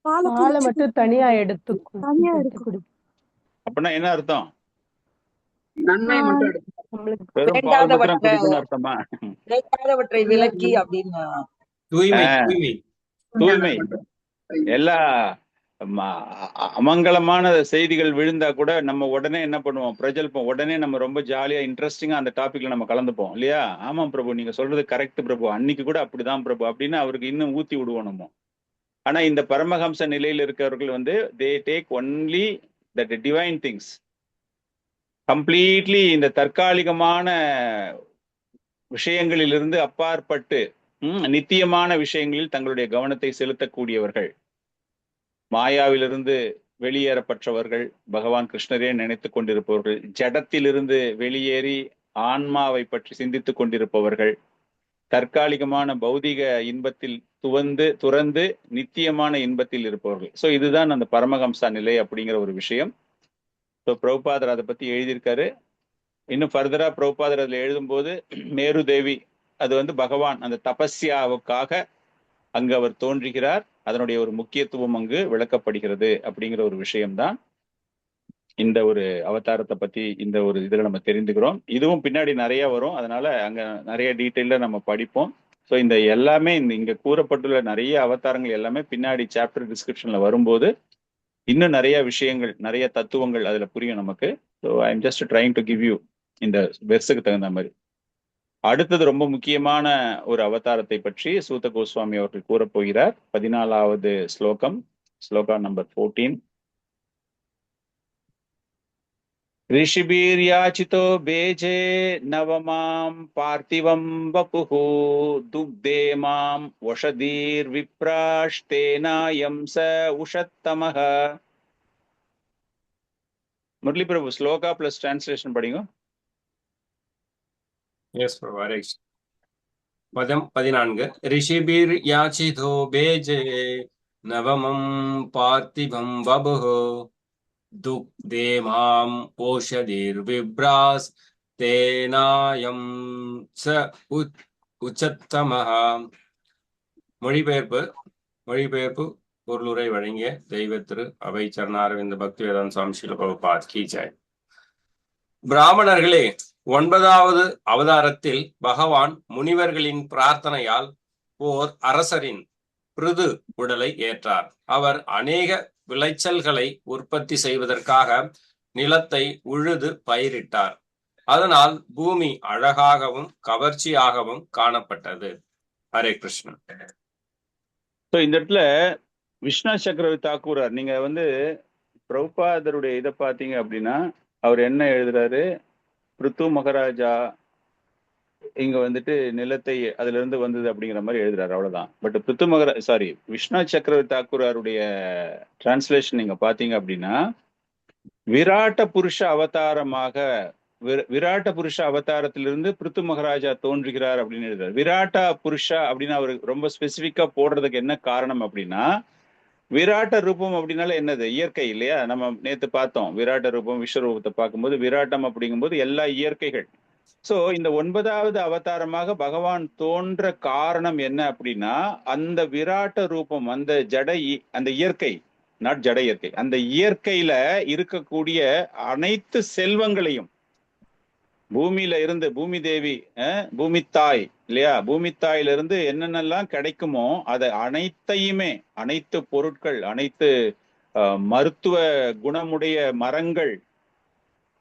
பாலை மட்டும் தனியா எடுத்து அப்படின்னா என்ன அர்த்தம்? நன்மை மட்டும் வெறும் பால் மாத்திரம் குடிக்கணும்னு அர்த்தமா? விலக்கி அப்படின்னு தூய்மை. எல்லா அமங்கலமான செய்திகள் விழுந்தா கூட நம்ம உடனே என்ன பண்ணுவோம், பிரஜல்பம். உடனே நம்ம ரொம்ப ஜாலியா இன்ட்ரெஸ்டிங்கா அந்த டாபிக்ல நம்ம கலந்துப்போம் இல்லையா? ஆமாம் பிரபு, நீங்க சொல்றது கரெக்ட் பிரபு, அன்னைக்கு கூட அப்படிதான் பிரபு அப்படின்னு அவருக்கு இன்னும் ஊத்தி விடுவோம் நம்ம. ஆனா இந்த பரமஹம்ச நிலையில் இருக்கிறவர்கள் வந்து they take only that divine things. Completely இந்த தற்காலிகமான விஷயங்களிலிருந்து அப்பாற்பட்டு நித்தியமான விஷயங்களில் தங்களுடைய கவனத்தை செலுத்தக்கூடியவர்கள். மாயாவிலிருந்து வெளியேறப்பட்டவர்கள், பகவான் கிருஷ்ணரே நினைத்து கொண்டிருப்பவர்கள், ஜடத்திலிருந்து வெளியேறி ஆன்மாவை பற்றி சிந்தித்துக் கொண்டிருப்பவர்கள், தற்காலிகமான பௌதிக இன்பத்தில் துறந்து நித்தியமான இன்பத்தில் இருப்பவர்கள். ஸோ இதுதான் அந்த பரமஹம்சா நிலை அப்படிங்கிற ஒரு விஷயம். ஸோ பிரபுபாதர் அதை பத்தி எழுதியிருக்காரு. இன்னும் ஃபர்தரா பிரபுபாதர் அதில் எழுதும்போது மேரு தேவி அது பகவான் அந்த தபஸ்யாவுக்காக அங்கு அவர் தோன்றுகிறார், அதனுடைய ஒரு முக்கியத்துவம் அங்கு விளக்கப்படுகிறது அப்படிங்கிற ஒரு விஷயம்தான் இந்த ஒரு அவதாரத்தை பத்தி இந்த ஒரு இதுல நம்ம தெரிந்துக்கிறோம். இதுவும் பின்னாடி நிறைய வரும், அதனால அங்க நிறைய டீட்டெயில நம்ம படிப்போம். ஸோ இந்த எல்லாமே இங்க கூறப்பட்டுள்ள நிறைய அவதாரங்கள் எல்லாமே பின்னாடி சாப்டர் டிஸ்கிரிப்ஷன்ல வரும்போது இன்னும் நிறைய விஷயங்கள், நிறைய தத்துவங்கள் அதுல புரியும் நமக்கு. So I am just trying to give you இந்த வெர்ஸுக்கு தகுந்த மாதிரி. அடுத்தது ரொம்ப முக்கியமான ஒரு அவதாரத்தை பற்றி சூத கோஸ்வாமி அவர்கள் கூறப்போகிறார். 14வது ஸ்லோகம், ஸ்லோகா நம்பர் 14. ரிஷிபீர்யாச்சிதோ பேஜே நவமாம் பார்த்திவம் வபுஹு துக்தே மாம் வஷதீர் விப்ராஷ்டேனாயம் ச உஷத்தமஹ. முரளி பிரபு, ஸ்லோகா பிளஸ் டிரான்ஸ்லேஷன் படிங்க. எஸ் பிரபு, ஹரே கிருஷ்ணா. பதம் 14. ரிஷிபிர் யாச்சிதோ பேஜே நவமம் பார்த்திவம் வபுஹு துக்தே மாம் ஓஷதீர் விப்ராஸ் தேனாயம் ச உச்சத்தமஹ. மொழிபெயர்ப்பு பொருளுரை வழங்கிய தெய்வ திரு அவை சரணாரவிந்த பக்தி வேதாந்த சுவாமி ஸ்ரீல பிரபுபாத் கி ஜெய். பிராமணர்களே, 9வது அவதாரத்தில் பகவான் முனிவர்களின் பிரார்த்தனையால் ஓர் அரசரின் பிருது உடலை ஏற்றார். அவர் அநேக விளைச்சல்களை உற்பத்தி செய்வதற்காக நிலத்தை உழுது பயிரிட்டார். அதனால் பூமி அழகாகவும் கவர்ச்சியாகவும் காணப்பட்டது. ஹரே கிருஷ்ணன். இந்த இடத்துல விஸ்வநாத சக்கரவர்த்தி தாக்கூரார், நீங்க பிரபுபாதருடைய இதை பார்த்தீங்க அப்படின்னா அவர் என்ன எழுதுறாரு, பிருத்து மகாராஜா இங்க நிலத்தை அதுல இருந்து வந்தது அப்படிங்கிற மாதிரி எழுதுறாரு, அவ்வளவுதான். பட் விஸ்வநாத் சக்கரவர்த்தி தாக்கூராருடைய டிரான்ஸ்லேஷன் நீங்க பாத்தீங்க அப்படின்னா விராட்ட புருஷ அவதாரத்திலிருந்து பிருத்து மகாராஜா தோன்றுகிறார் அப்படின்னு எழுதுறாரு. விராட்ட புருஷா அப்படின்னு அவர் ரொம்ப ஸ்பெசிபிக்கா போடுறதுக்கு என்ன காரணம் அப்படின்னா, விராட்ட ரூபம் அப்படின்னால என்னது, இயற்கை இல்லையா? நம்ம நேத்து பார்த்தோம் விராட்ட ரூபம் விஸ்வரூபத்தை பார்க்கும்போது விராட்டம் அப்படிங்கும்போது எல்லா இயற்கைகள். சோ இந்த 9வது அவதாரமாக பகவான் தோன்ற காரணம் என்ன அப்படின்னா, அந்த விராட்ட ரூபம், அந்த இயற்கை, நாட் ஜட இயற்கை, அந்த இயற்கையில இருக்கக்கூடிய அனைத்து செல்வங்களையும் பூமியில இருந்து, பூமி தேவி, பூமி தாய் இல்லையா, பூமி தாயில இருந்து என்னென்னலாம் கிடைக்குமோ அதை அனைத்தையுமே, அனைத்து பொருட்கள், அனைத்து மருத்துவ குணமுடைய மரங்கள்,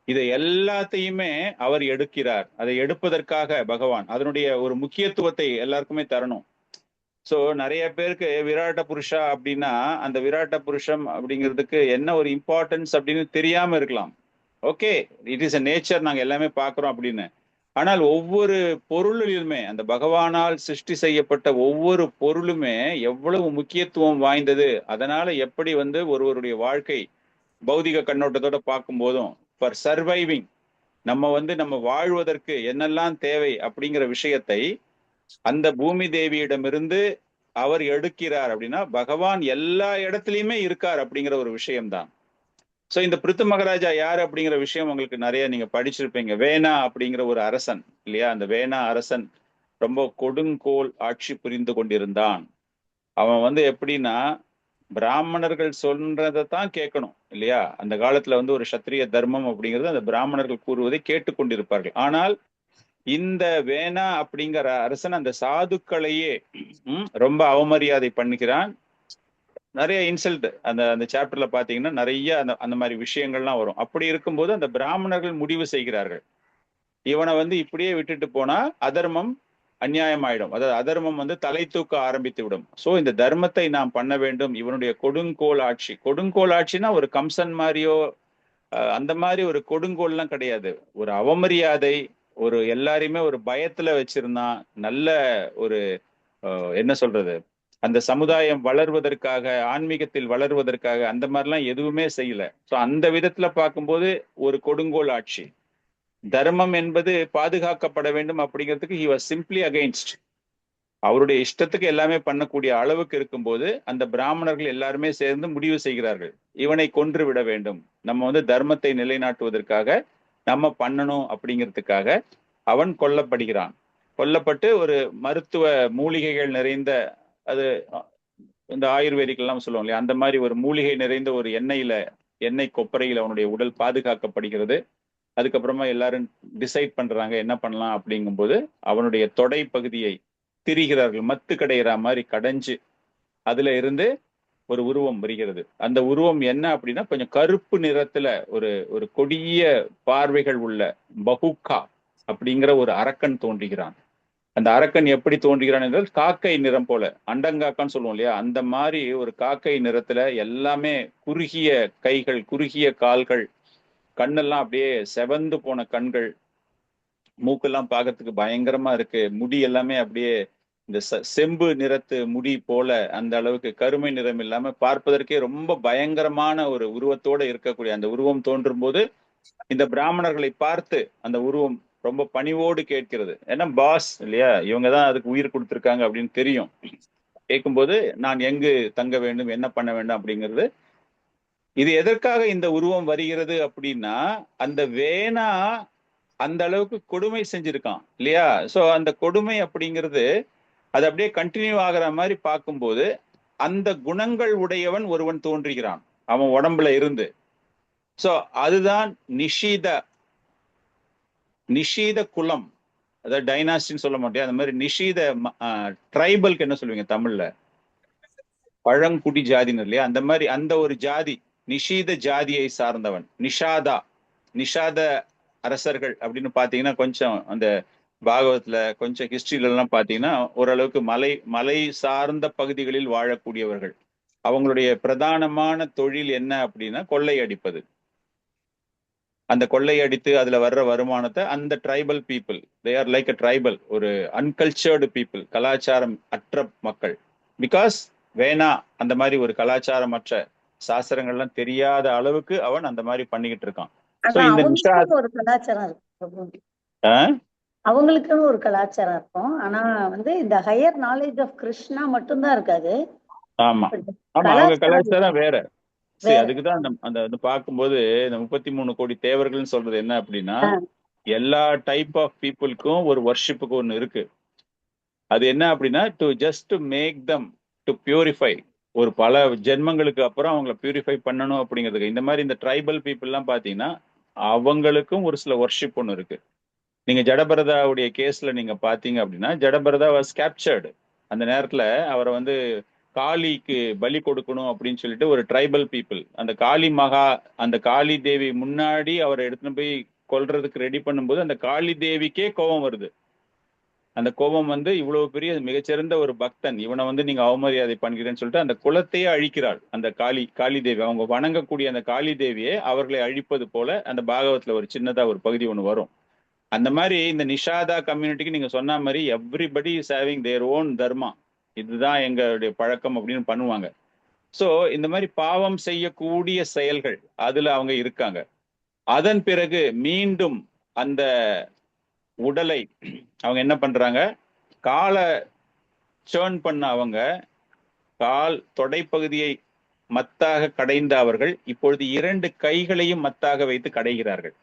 இதை எல்லாத்தையுமே அவர் எடுக்கிறார். அதை எடுப்பதற்காக பகவான் அதனுடைய ஒரு முக்கியத்துவத்தை எல்லாருக்குமே தரணும். சோ நிறைய பேருக்கு விராட்ட புருஷா அப்படின்னா அந்த விராட்ட புருஷம் அப்படிங்கிறதுக்கு என்ன ஒரு இம்பார்ட்டன்ஸ் அப்படின்னு தெரியாம இருக்கலாம். Okay, it is a nature, நாங்க எல்லாமே பாக்குறோம் அப்படின்னு. ஆனால் ஒவ்வொரு பொருளிலுமே, அந்த பகவானால் சிருஷ்டி செய்யப்பட்ட ஒவ்வொரு பொருளுமே எவ்வளவு முக்கியத்துவம் வாய்ந்தது. அதனால எப்படி ஒருவருடைய வாழ்க்கை பௌதிக கண்ணோட்டத்தோட பார்க்கும் போதும் ஃபார் சர்வைவிங், நம்ம வாழ்வதற்கு என்னெல்லாம் தேவை அப்படிங்கிற விஷயத்தை அந்த பூமி தேவியிடமிருந்து அவர் எடுக்கிறார். அப்படின்னா பகவான் எல்லா இடத்துலயுமே இருக்கார் அப்படிங்கிற ஒரு விஷயம்தான். சோ இந்த பிருத்து மகாராஜா யாரு அப்படிங்கிற விஷயம் உங்களுக்கு நிறைய நீங்க படிச்சிருப்பீங்க. வேணா அப்படிங்கிற ஒரு அரசன் இல்லையா? அந்த வேணா அரசன் ரொம்ப கொடுங்கோல் ஆட்சி புரிந்து கொண்டிருந்தான். அவன் எப்படின்னா, பிராமணர்கள் சொல்றதை தான் கேட்கணும் இல்லையா? அந்த காலத்துல ஒரு சத்திரிய தர்மம் அப்படிங்கிறது அந்த பிராமணர்கள் கூறுவதை கேட்டுக்கொண்டிருப்பார்கள். ஆனால் இந்த வேணா அப்படிங்கிற அரசன் அந்த சாதுக்களையே ரொம்ப அவமரியாதை பண்ணுகிறான். நிறைய இன்சல்ட் அந்த சாப்டர்ல பாத்தீங்கன்னா நிறைய அந்த மாதிரி விஷயங்கள்லாம் வரும். அப்படி இருக்கும்போது அந்த பிராமணர்கள் முடிவு செய்கிறார்கள், இவனை இப்படியே விட்டுட்டு போனா அதர்மம் அநியாயமாயிடும், அதாவது அதர்மம் தலை தூக்க ஆரம்பித்து விடும். சோ இந்த தர்மத்தை நாம் பண்ண வேண்டும். இவனுடைய கொடுங்கோல் ஆட்சினா ஒரு கம்சன் மாதிரியோ அந்த மாதிரி ஒரு கொடுங்கோல்லாம் கிடையாது. ஒரு அவமரியாதை, ஒரு எல்லாரையுமே ஒரு பயத்துல வச்சிருந்தான். நல்ல ஒரு என்ன சொல்றது, அந்த சமுதாயம் வளர்வதற்காக, ஆன்மீகத்தில் வளர்வதற்காக அந்த மாதிரிலாம் எதுவுமே செய்யல. ஸோ அந்த விதத்துல பார்க்கும்போது ஒரு கொடுங்கோல் ஆட்சி. தர்மம் என்பது பாதுகாக்கப்பட வேண்டும் அப்படிங்கிறதுக்கு he was simply against. அவருடைய இஷ்டத்துக்கு எல்லாமே பண்ணக்கூடிய அளவுக்கு இருக்கும்போது அந்த பிராமணர்கள் எல்லாருமே சேர்ந்து முடிவு செய்கிறார்கள், இவனை கொன்று விட வேண்டும், நம்ம வந்து தர்மத்தை நிலைநாட்டுவதற்காக நம்ம பண்ணணும் அப்படிங்கிறதுக்காக அவன் கொல்லப்படுகிறான். கொல்லப்பட்டு ஒரு மருத்துவ மூலிகைகள் நிறைந்த, அது இந்த ஆயுர்வேதிக் எல்லாம் சொல்லுவோம் இல்லையா, அந்த மாதிரி ஒரு மூலிகை நிறைந்த ஒரு எண்ணெய் கொப்பரையில் அவனுடைய உடல் பாதுகாக்கப்படுகிறது. அதுக்கப்புறமா எல்லாரும் டிசைட் பண்றாங்க என்ன பண்ணலாம் அப்படிங்கும்போது அவனுடைய தொடை பகுதியை திரிகிறார்கள், மத்து கடையிற மாதிரி கடைஞ்சு அதுல இருந்து ஒரு உருவம் வருகிறது. அந்த உருவம் என்ன அப்படின்னா கொஞ்சம் கருப்பு நிறத்துல ஒரு கொடிய பார்வைகள் உள்ள பஹுக்கா அப்படிங்கிற ஒரு அரக்கன் தோன்றுகிறான். அந்த அரக்கன் எப்படி தோன்றுகிறான் என்றால் காக்கை நிறம் போல, அண்டங்காக்கான்னு சொல்லுவோம் இல்லையா, அந்த மாதிரி ஒரு காக்கை நிறத்துல, எல்லாமே குறுகிய கைகள், குறுகிய கால்கள், கண்ணெல்லாம் அப்படியே செவந்து போன கண்கள், மூக்கெல்லாம் பார்க்கறதுக்கு பயங்கரமா இருக்கு, முடி எல்லாமே அப்படியே இந்த செம்பு நிறத்து முடி போல, அந்த அளவுக்கு கருமை நிறம் இல்லாம பார்ப்பதற்கே ரொம்ப பயங்கரமான ஒரு உருவத்தோட இருக்கக்கூடிய அந்த உருவம் தோன்றும் போது இந்த பிராமணர்களை பார்த்து அந்த உருவம் ரொம்ப பணிவோடு கேட்கிறது. ஏன்னா பாஸ் இல்லையா, இவங்கதான் அதுக்கு உயிர் கொடுத்திருக்காங்க அப்படின்னு தெரியும். கேட்கும்போது நான் எங்கு தங்க வேண்டும், என்ன பண்ண வேண்டும் அப்படிங்கிறது. இது எதற்காக இந்த உருவம் வருகிறது அப்படின்னா, அந்த வேணா அந்த அளவுக்கு கொடுமை செஞ்சிருக்கான் இல்லையா. சோ அந்த கொடுமை அப்படிங்கிறது அது அப்படியே கண்டினியூ ஆகிற மாதிரி பார்க்கும்போது அந்த குணங்கள் உடையவன் ஒருவன் தோன்றுகிறான் அவன் உடம்புல இருந்து. சோ அதுதான் நிஷீத குலம், அதாவது டைனாஸ்டின்னு சொல்ல மாட்டேன், அந்த மாதிரி நிஷீத ட்ரைபல்க்கு என்ன சொல்லுவீங்க தமிழ்ல, பழங்குடி ஜாதின்னு இல்லையா, அந்த மாதிரி அந்த ஒரு ஜாதி, நிஷீத ஜாதியை சார்ந்தவன். நிஷாத அரசர்கள் அப்படின்னு பாத்தீங்கன்னா கொஞ்சம் அந்த பாகவத்துல கொஞ்சம் ஹிஸ்டரியில எல்லாம் பாத்தீங்கன்னா ஓரளவுக்கு மலை சார்ந்த பகுதிகளில் வாழக்கூடியவர்கள். அவங்களுடைய பிரதானமான தொழில் என்ன அப்படின்னா கொள்ளையடிப்பது. அந்த கொள்ளையடித்து அதுல வர்ற வருமானத்தை அந்த tribal people, they are like a tribal, ஒரு அன்கல்ச்சர்டு பீப்புள், கலாச்சாரம் அற்ற மக்கள். பிகாஸ் வேணா அந்த மாதிரி ஒரு கலாச்சாரமற்ற சாஸ்திரங்கள்லாம் தெரியாத அளவுக்கு அவன் அந்த மாதிரி பண்ணிக்கிட்டு இருக்கான். ஒரு கலாச்சாரம் இருக்கு, அவங்களுக்குன்னு ஒரு கலாச்சாரம் இருக்கும். ஆனா வந்து இந்த ஹையர் நாலேஜ் ஆஃப் கிருஷ்ணா மட்டும்தான் இருக்காது. ஆமா ஆமா, அவங்க கலாச்சாரம் வேற. சரி, அதுக்குதான் அந்த பார்க்கும்போது இந்த 33 கோடி தேவர்கள்னு சொல்றது என்ன அப்படின்னா, எல்லா டைப் ஆஃப் பீப்புளுக்கும் ஒரு வர்ஷிப்புக்கு ஒண்ணு இருக்கு. அது என்ன அப்படின்னா to just make them to purify, ஒரு பல ஜென்மங்களுக்கு அப்புறம் அவங்களை பியூரிஃபை பண்ணணும் அப்படிங்கிறதுக்கு. இந்த மாதிரி இந்த ட்ரைபல் பீப்புள் எல்லாம் பாத்தீங்கன்னா அவங்களுக்கும் ஒரு சில வர்ஷிப் ஒன்று இருக்கு. நீங்க ஜடபரதாவுடைய கேஸ்ல நீங்க பாத்தீங்க அப்படின்னா, ஜடபரதா வாஸ் கேப்சர்டு. அந்த நேரத்துல அவரை வந்து காளிக்கு பலி கொடுக்கணும் அப்படின்னு சொல்லிட்டு ஒரு ட்ரைபல் பீப்புள் அந்த அந்த காளி தேவி முன்னாடி அவரை எடுத்துன்னு போய் கொல்றதுக்கு ரெடி பண்ணும்போது அந்த காளி தேவிக்கே கோபம் வருது. அந்த கோபம் வந்து இவ்வளவு பெரிய மிகச்சிறந்த ஒரு பக்தன், இவனை வந்து நீங்க அவமரியாதை பண்ணுகிறேன்னு சொல்லிட்டு அந்த குலத்தையே அழிக்கிறாள். அந்த காளி தேவி, அவங்க வணங்கக்கூடிய அந்த காளி தேவியே அவர்களை அழிப்பது போல அந்த பாகவத்துல ஒரு சின்னதா ஒரு பகுதி ஒண்ணு வரும். அந்த மாதிரி இந்த நிஷாதா கம்யூனிட்டிக்கு நீங்க சொன்ன மாதிரி everybody is having their own dharma, இதுதான் எங்களுடைய பழக்கம் அப்படின்னு பண்ணுவாங்க. சோ இந்த மாதிரி பாவம் செய்யக்கூடிய செயல்கள் அதுல அவங்க இருக்காங்க. அதன் பிறகு மீண்டும் அந்த உடலை அவங்க என்ன பண்றாங்க, காலை சேர்ன் பண்ண அவங்க கால் தொடைப்பகுதியை மத்தாக கடைந்த அவர்கள் இப்பொழுது 2 கைகளையும் மத்தாக வைத்து கடைகிறார்கள்.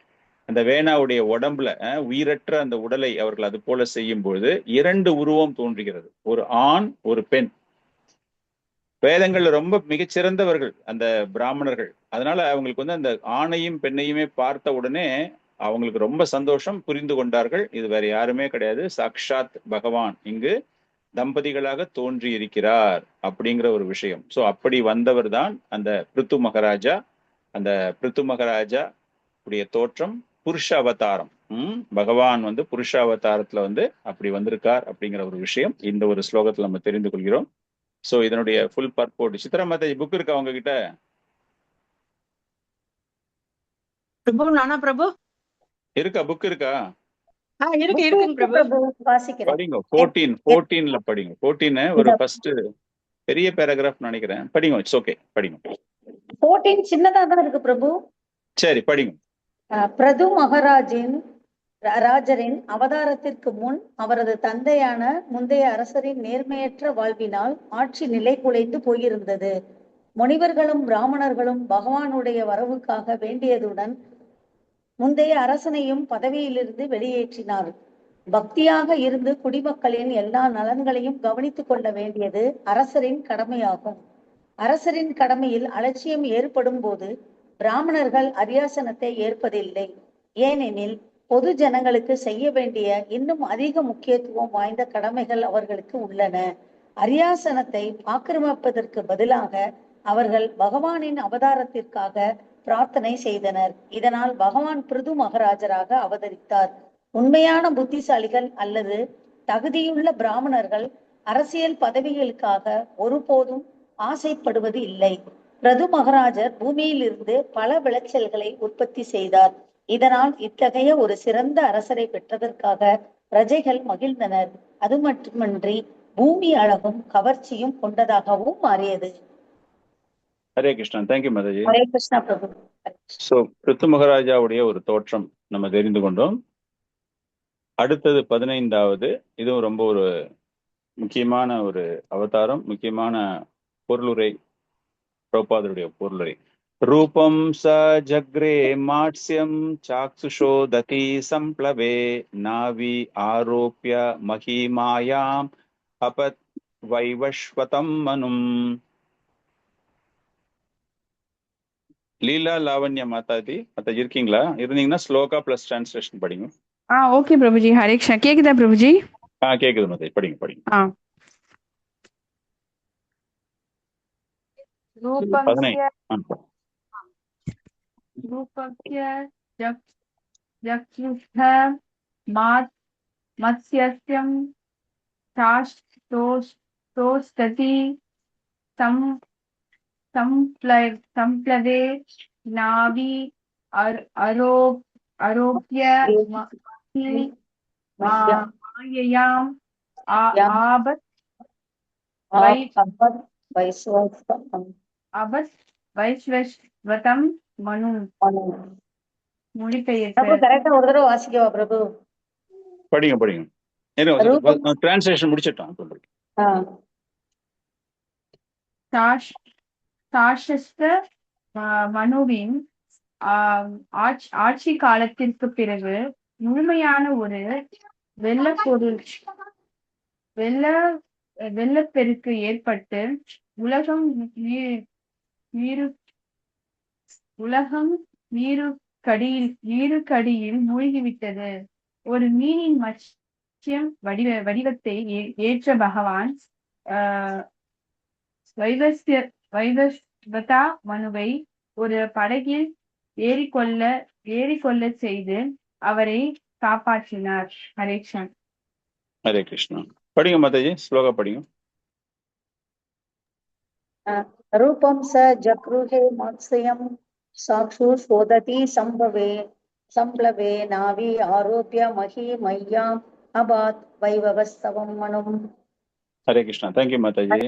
அந்த வேணாவுடைய உடம்புல உயிரற்ற அந்த உடலை அவர்கள் அது போல செய்யும் பொழுது 2 உருவம் தோன்றுகிறது, ஒரு ஆண் ஒரு பெண். வேதங்கள்ல ரொம்ப மிகச்சிறந்தவர்கள் அந்த பிராமணர்கள். அதனால அவங்களுக்கு வந்து அந்த ஆணையும் பெண்ணையுமே பார்த்த உடனே அவங்களுக்கு ரொம்ப சந்தோஷம், புரிந்து கொண்டார்கள் இது வேற யாருமே கிடையாது, சாக்ஷாத் பகவான் இங்கு தம்பதிகளாக தோன்றி இருக்கிறார் அப்படிங்கிற ஒரு விஷயம். சோ அப்படி வந்தவர் தான் அந்த பிருத்து மகாராஜா. அந்த பிருத்து மகாராஜா உடைய தோற்றம் புருஷ அவதாரம். பகவான் வந்து புருஷ அவதாரத்துல வந்து அப்படி வந்திருக்கார் அப்படிங்கிற ஒரு விஷயம் இந்த ஒரு ஸ்லோகத்துல நம்ம தெரிந்து கொள்கிறோம். சோ இதனுடைய full purport. Chitra Mataji book இருக்கா அவங்க கிட்ட? பிரபு நானா பிரபு இருக்கா, புக் இருக்கா? இருக்குங்க பிரபு, படிங்க. 14ல படிங்க. 14 ஒரு ஃபர்ஸ்ட் பெரிய பேராகிராஃப் நினைக்கிறேன். படிங்க. இட்ஸ் ஓகே, படிங்க. 14 சின்னதா தான் இருக்கு பிரபு. சரி, படிங்க. பிரது ராஜரின் அவதாரத்திற்கு முன் அவரது தந்தையான முந்தைய அரசரின் நேர்மையற்ற வாழ்வினால் ஆட்சி நிலை குலைந்து போயிருந்தது. முனிவர்களும் பிராமணர்களும் பகவானுடைய வரவுக்காக வேண்டியதுடன் முந்தைய அரசனையும் பதவியிலிருந்து வெளியேற்றினார். பக்தியாக இருந்து குடிமக்களின் எல்லா நலன்களையும் கவனித்துக் கொள்ள வேண்டியது அரசரின் கடமையாகும். அரசரின் கடமையில் அலட்சியம் ஏற்படும் போது பிராமணர்கள் அரியாசனத்தை ஏற்பதில்லை. ஏனெனில் பொது ஜனங்களுக்கு செய்ய வேண்டிய இன்னும் அதிக முக்கியத்துவம் வாய்ந்த கடமைகள் அவர்களுக்கு உள்ளன. அரியாசனத்தை ஆக்கிரமிப்பதற்கு பதிலாக அவர்கள் பகவானின் அவதாரத்திற்காக பிரார்த்தனை செய்தனர். இதனால் பகவான் பிருது மகாராஜராக அவதரித்தார். உண்மையான புத்திசாலிகள் அல்லது தகுதியுள்ள பிராமணர்கள் அரசியல் பதவிகளுக்காக ஒருபோதும் ஆசைப்படுவது இல்லை. பிரது மகாராஜர் பூமியிலிருந்து பல விளைச்சல்களை உற்பத்தி செய்தார். இதனால் இத்தகைய ஒரு சிறந்த அரசரை பெற்றதற்காக பிரஜைகள் மகிழ்ந்தனர். அது மட்டுமின்றி பூமி அழகும் கவர்ச்சியும் கொண்டதாகவும் மாறியது. ஹரே கிருஷ்ணா. தேங்க்யூ மாதாஜி. ஹரே கிருஷ்ணா பிரபு. சோ பிருத்து மகாராஜாவுடைய ஒரு தோற்றம் நம்ம தெரிந்து கொண்டோம். அடுத்தது 15வது. இதுவும் ரொம்ப ஒரு முக்கியமான ஒரு அவதாரம், முக்கியமான பொருளுரை, பிரபுபாதருடைய பொருளுரை. ரூபம் ச ஜக்ரே மாட்ஸ்யம் சாக்ஷுஷோ ததி சம்ப்ளவே நாவி ஆரோப்ய மகிமாயாம் அபத் வைவஸ்வதம் மனும். லீலா லாவண்யா மாதாஜி இருக்கீங்களா? இருந்தீங்கன்னா ஸ்லோகா பிளஸ் டிரான்ஸ்லேஷன் படிங்க. ஓகே பிரபுஜி. ஹரே கிருஷ்ணா. கேக்குதா பிரபுஜி? கேக்குது மாதாஜி. படிங்க. ரூபஸ்ய ஜக்ஷுஷ மத்ஸ்யஸ்யம் சாஷ்டோஸ்ததி சம்ப்ளவே நாவி ஆரோப்ய மாயயாம் ஆபத் வைஸ்வதம் மனு. மொழிபெயர்ப்பு கரெக்டா ஒரு தடவை வாசிக்கவா பிரபு? படிங்க. டிரான்ஸ்லேஷன் முடிச்சிட்டோம். சாஸ்திர மனுவின் ஆட்சி காலத்திற்கு பிறகு முழுமையான ஒரு வெள்ளப்பெருக்கு ஏற்பட்டு உலகம் நீருக்கடியில் மூழ்கிவிட்டது. ஒரு மீனின் மத்ஸ்யம் வடிவத்தை ஏற்ற பகவான் வைவஸ்வதா மனுவை ஒரு படகில் ஏறிக்கொள்ள செய்து அவரை காப்பாற்றினார். ஹரே கிருஷ்ணா. ஹரே கிருஷ்ணா. படிங்க மாதாஜி, ஸ்லோகா படிங்க. ரூபம் ச ஜக்ருஹே மத்ஸ்யம் சாக்ஷு சோததி சம்ப்ளவே நாவி ஆரோப்ய மகிமையாம் அபாத் வைவஸ்வதம் மனும். ஹரே கிருஷ்ணா. தேங்க்யூ மாதாஜி.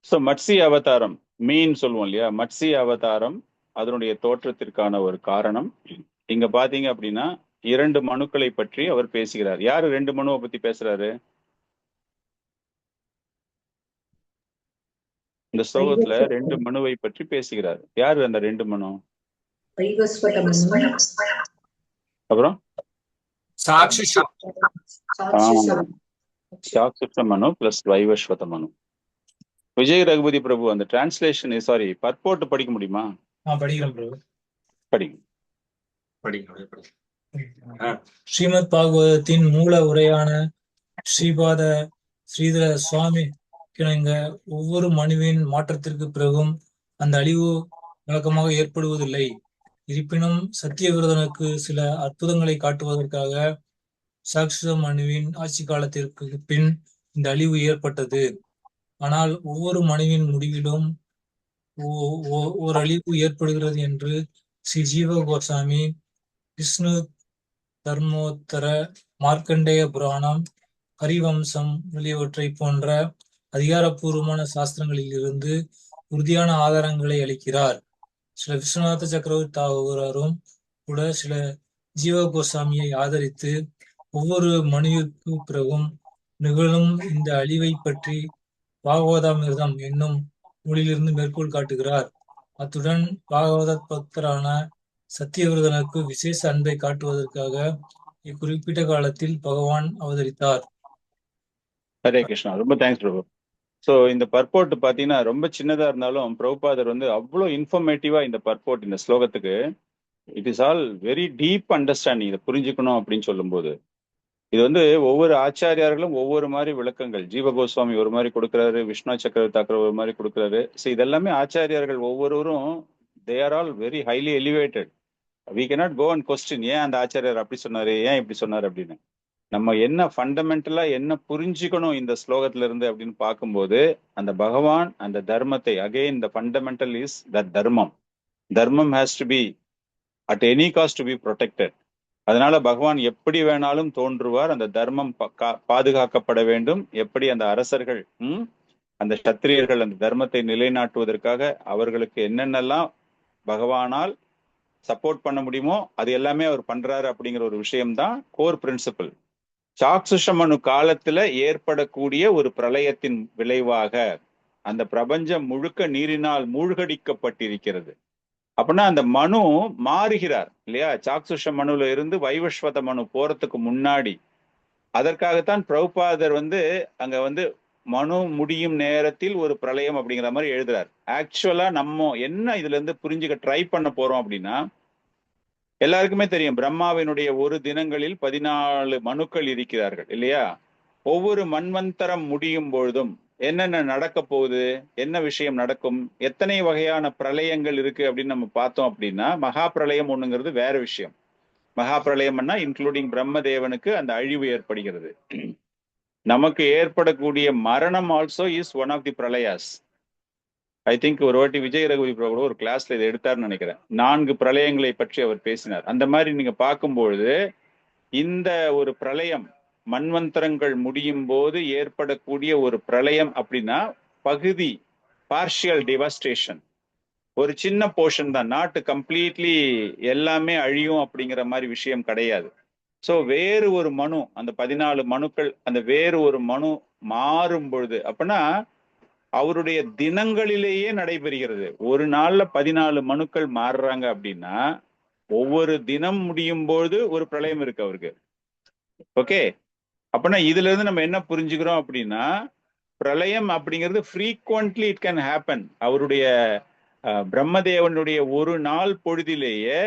சோ மட்சி அவதாரம், மீன் சொல்லுவோம் இல்லையா, மட்சி அவதாரம் அதனுடைய தோற்றத்திற்கான ஒரு காரணம். இங்க பாத்தீங்க அப்படின்னா 2 மனுக்களை பற்றி அவர் பேசுகிறார். யாரு 2 மனுவை பத்தி பேசுறாரு இந்த ஸ்லோகத்துல? 2 மனுவை பற்றி பேசுகிறார். யாரு அந்த 2 மனு? அப்புறம் சாக்ஷுஷ மனு பிளஸ் வைவஸ்வத மனு. விஜய் ரகுபதி பிரபு அந்த டிரான்ஸ்லேஷன் பர்போர்ட் படிக்க முடியுமா? படிக்கிறேன் பிரபு. படிங்க. ஸ்ரீமத் பாகவதத்தின் மூல உரையான ஸ்ரீபாத ஸ்ரீதர சுவாமி கிணங்க ஒவ்வொரு மனுவின் மாற்றத்திற்கு பிறகும் அந்த அழிவு வழக்கமாக ஏற்படுவதில்லை. இருப்பினும் சத்தியவிரதனுக்கு சில அற்புதங்களை காட்டுவதற்காக சாக்ஷுஷ மனுவின் ஆட்சி காலத்திற்கு பின் இந்த அழிவு ஏற்பட்டது. ஆனால் ஒவ்வொரு மனுவின் முடிவிலும் ஓர் அழிவு ஏற்படுகிறது என்று ஸ்ரீ ஜீவ கோசாமி, விஷ்ணு தர்மோத்தர, மார்க்கண்டேய புராணம், ஹரிவம்சம் முதலியவற்றை போன்ற அதிகாரப்பூர்வமான சாஸ்திரங்களில் இருந்து உறுதியான ஆதாரங்களை அளிக்கிறார். சில விஸ்வநாத சக்கரவர்த்தி தாகூராரும் கூட சில ஜீவ கோஸ்வாமியை ஆதரித்து ஒவ்வொரு மனுவிற்கு பிறகும் நிகழும் இந்த அழிவை பற்றி பாகவதாமிர்தம் என்னும் நூலிலிருந்து மேற்கோள் காட்டுகிறார். அத்துடன் பாகவத பக்தரான சத்தியவிரதனுக்கு விசேஷ அன்பை காட்டுவதற்காக இக்குறிப்பிட்ட காலத்தில் பகவான் அவதரித்தார். ஹரே கிருஷ்ணா. ரொம்ப தேங்க்ஸ் பிரபு. ஸோ இந்த பர்போர்ட் பார்த்தீங்கன்னா ரொம்ப சின்னதா இருந்தாலும் பிரபுபாதர் வந்து அவ்வளோ இன்ஃபர்மேட்டிவா இந்த பர்போர்ட் இந்த ஸ்லோகத்துக்கு it is all very deep understanding. இதை புரிஞ்சுக்கணும் அப்படின்னு சொல்லும்போது இது வந்து ஒவ்வொரு ஆச்சாரியார்களும் ஒவ்வொரு மாதிரி விளக்கங்கள், ஜீவ கோஸ்வாமி ஒரு மாதிரி கொடுக்குறாரு, விஷ்ணு சக்கரவர்த்தி தாக்கர் ஒரு மாதிரி கொடுக்குறாரு. ஸோ இதெல்லாமே ஆச்சாரியார்கள் ஒவ்வொருவரும் they are all very highly elevated. We cannot go and question ஏன் அந்த ஆச்சாரியார் அப்படி சொன்னாரு, ஏன் இப்படி சொன்னார் அப்படின்னு. நம்ம என்ன ஃபண்டமெண்டலா என்ன புரிஞ்சுக்கணும் இந்த ஸ்லோகத்துல இருந்து அப்படின்னு பார்க்கும்போது அந்த பகவான் அந்த தர்மத்தை, again the fundamental is that dharmam has to be at any cost to be protected. அதனால பகவான் எப்படி வேணாலும் தோன்றுவார். அந்த தர்மம் பாதுகாக்கப்பட வேண்டும். எப்படி அந்த அரசர்கள் அந்த சத்திரியர்கள் அந்த தர்மத்தை நிலைநாட்டுவதற்காக அவர்களுக்கு என்னென்னலாம் பகவானால் சப்போர்ட் பண்ண முடியுமோ அது எல்லாமே அவர் பண்றாரு அப்படிங்கிற ஒரு விஷயம்தான் கோர் பிரின்சிபல். சாக்சுஷமனு காலத்துல ஏற்படக்கூடிய ஒரு பிரளயத்தின் விளைவாக அந்த பிரபஞ்சம் முழுக்க நீரினால் மூழ்கடிக்கப்பட்டிருக்கிறது. அப்படின்னா அந்த மனு மாறுகிறார் இல்லையா? சாக்சுஷ மனுல இருந்து வைவஸ்வத மனு போறதுக்கு முன்னாடி அதற்காகத்தான் பிரபுபாதர் வந்து அங்க வந்து மனு முடியும் நேரத்தில் ஒரு பிரளயம் அப்படிங்கிற மாதிரி எழுதுறார். ஆக்சுவலா நம்ம என்ன இதுல இருந்து புரிஞ்சுக்க ட்ரை பண்ண போறோம் அப்படின்னா, எல்லாருக்குமே தெரியும் பிரம்மாவினுடைய ஒரு தினங்களில் 14 மனுக்கள் இருக்கிறார்கள் இல்லையா? ஒவ்வொரு மன்வந்தரம் முடியும் பொழுதும் என்னென்ன நடக்க போகுது, என்ன விஷயம் நடக்கும், எத்தனை வகையான பிரளயங்கள் இருக்கு அப்படின்னு நம்ம பார்த்தோம் அப்படின்னா, மகா பிரளயம் ஒண்ணுங்கிறது வேற விஷயம். மகா பிரளயம்னா இன்க்ளூடிங் பிரம்மதேவனுக்கு அந்த அழிவு ஏற்படுகிறது. நமக்கு ஏற்படக்கூடிய மரணம் also is one of the பிரளயாஸ். ஐ திங்க் ஒரு வாட்டி விஜய் ரகுவி பிரபு ஒரு கிளாஸ்ல இதை எடுத்தாருன்னு நினைக்கிறேன். 4 பிரளயங்களை பற்றி அவர் பேசினார். அந்த மாதிரி நீங்க பார்க்கும்பொழுது இந்த ஒரு பிரளயம் மன்வந்தரங்கள் முடியும் போது ஏற்படக்கூடிய ஒரு பிரளயம் அப்படின்னா பகுதி பார்ஷியல் டிவாஸ்டேஷன், ஒரு சின்ன போர்ஷன் தான், நாட் கம்ப்ளீட்லி எல்லாமே அழியும் அப்படிங்கிற மாதிரி விஷயம் கிடையாது. ஸோ வேறு ஒரு மனு, அந்த 14 மனுக்கள், அந்த வேறு ஒரு மனு மாறும் பொழுது அப்படின்னா அவருடைய தினங்களிலேயே நடைபெறுகிறது. ஒரு நாள்ல 14 மனுக்கள் மாறுறாங்க அப்படின்னா ஒவ்வொரு தினம் முடியும் போது ஒரு பிரளயம் இருக்கு அவருக்கு. ஓகே, அப்படின்னா இதுல இருந்து நம்ம என்ன புரிஞ்சுக்கிறோம் அப்படின்னா, பிரளயம் அப்படிங்கிறது ஃப்ரீக்வென்ட்லி இட் கேன் ஹேப்பன். அவருடைய பிரம்மதேவனுடைய ஒரு நாள் பொழுதிலேயே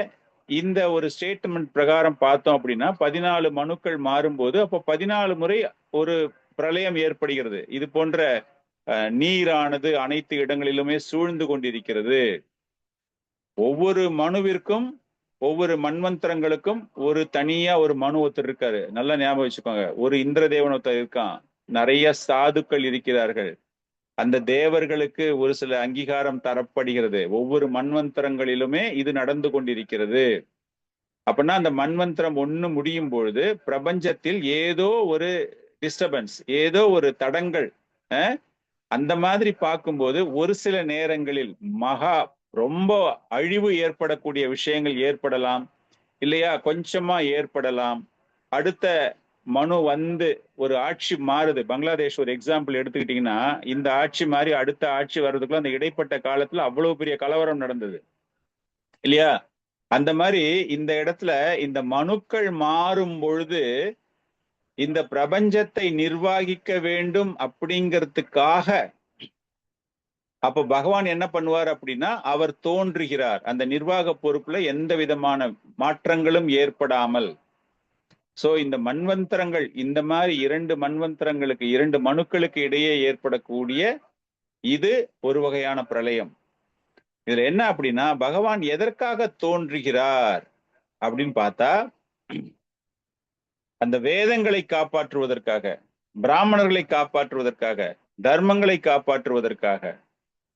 இந்த ஒரு ஸ்டேட்மெண்ட் பிரகாரம் பார்த்தோம் அப்படின்னா 14 மனுக்கள் மாறும்போது அப்போ 14 முறை ஒரு பிரளயம் ஏற்படுகிறது. இது போன்ற நீரானது அனைத்து இடங்களிலுமே சூழ்ந்து கொண்டிருக்கிறது. ஒவ்வொரு மனுவிற்கும் ஒவ்வொரு மன்வந்தரங்களுக்கும் ஒரு தனியா ஒரு மனு ஒருத்தர் இருக்காரு. நல்லா ஞாபகம் வச்சுக்கோங்க. ஒரு இந்திரதேவன் ஒருத்தர் இருக்கான், நிறைய சாதுக்கள் இருக்கிறார்கள். அந்த தேவர்களுக்கு ஒரு சில அங்கீகாரம் தரப்படுகிறது. ஒவ்வொரு மன்வந்தரங்களிலுமே இது நடந்து கொண்டிருக்கிறது. அப்படின்னா அந்த மன்வந்தரம் ஒண்ணு முடியும் பொழுது பிரபஞ்சத்தில் ஏதோ ஒரு டிஸ்டர்பன்ஸ், ஏதோ ஒரு தடங்கள், அந்த மாதிரி பார்க்கும்போது ஒரு சில நேரங்களில் ரொம்ப அழிவு ஏற்படக்கூடிய விஷயங்கள் ஏற்படலாம் இல்லையா, கொஞ்சமா ஏற்படலாம். அடுத்த மனு வந்து ஒரு ஆட்சி மாறுது. பங்களாதேஷ் ஒரு எக்ஸாம்பிள் எடுத்துக்கிட்டீங்கன்னா, இந்த ஆட்சி மாறி அடுத்த ஆட்சி வர்றதுக்குள்ள அந்த இடைப்பட்ட காலத்துல அவ்வளவு பெரிய கலவரம் நடந்தது இல்லையா? அந்த மாதிரி இந்த இடத்துல இந்த மனுக்கள் மாறும் பொழுது இந்த பிரபஞ்சத்தை நிர்வாகிக்க வேண்டும் அப்படிங்கிறதுக்காக அப்ப பகவான் என்ன பண்ணுவார் அப்படின்னா, அவர் தோன்றுகிறார் அந்த நிர்வாக பொறுப்புல எந்த விதமான மாற்றங்களும் ஏற்படாமல். சோ இந்த மன்வந்தரங்கள், இந்த மாதிரி 2 மன்வந்தரங்களுக்கு 2 மனுக்களுக்கு இடையே ஏற்படக்கூடிய இது ஒரு வகையான பிரளயம். இதுல என்ன அப்படின்னா, பகவான் எதற்காக தோன்றுகிறார் அப்படின்னு பார்த்தா, அந்த வேதங்களை காப்பாற்றுவதற்காக, பிராமணர்களை காப்பாற்றுவதற்காக, தர்மங்களை காப்பாற்றுவதற்காக.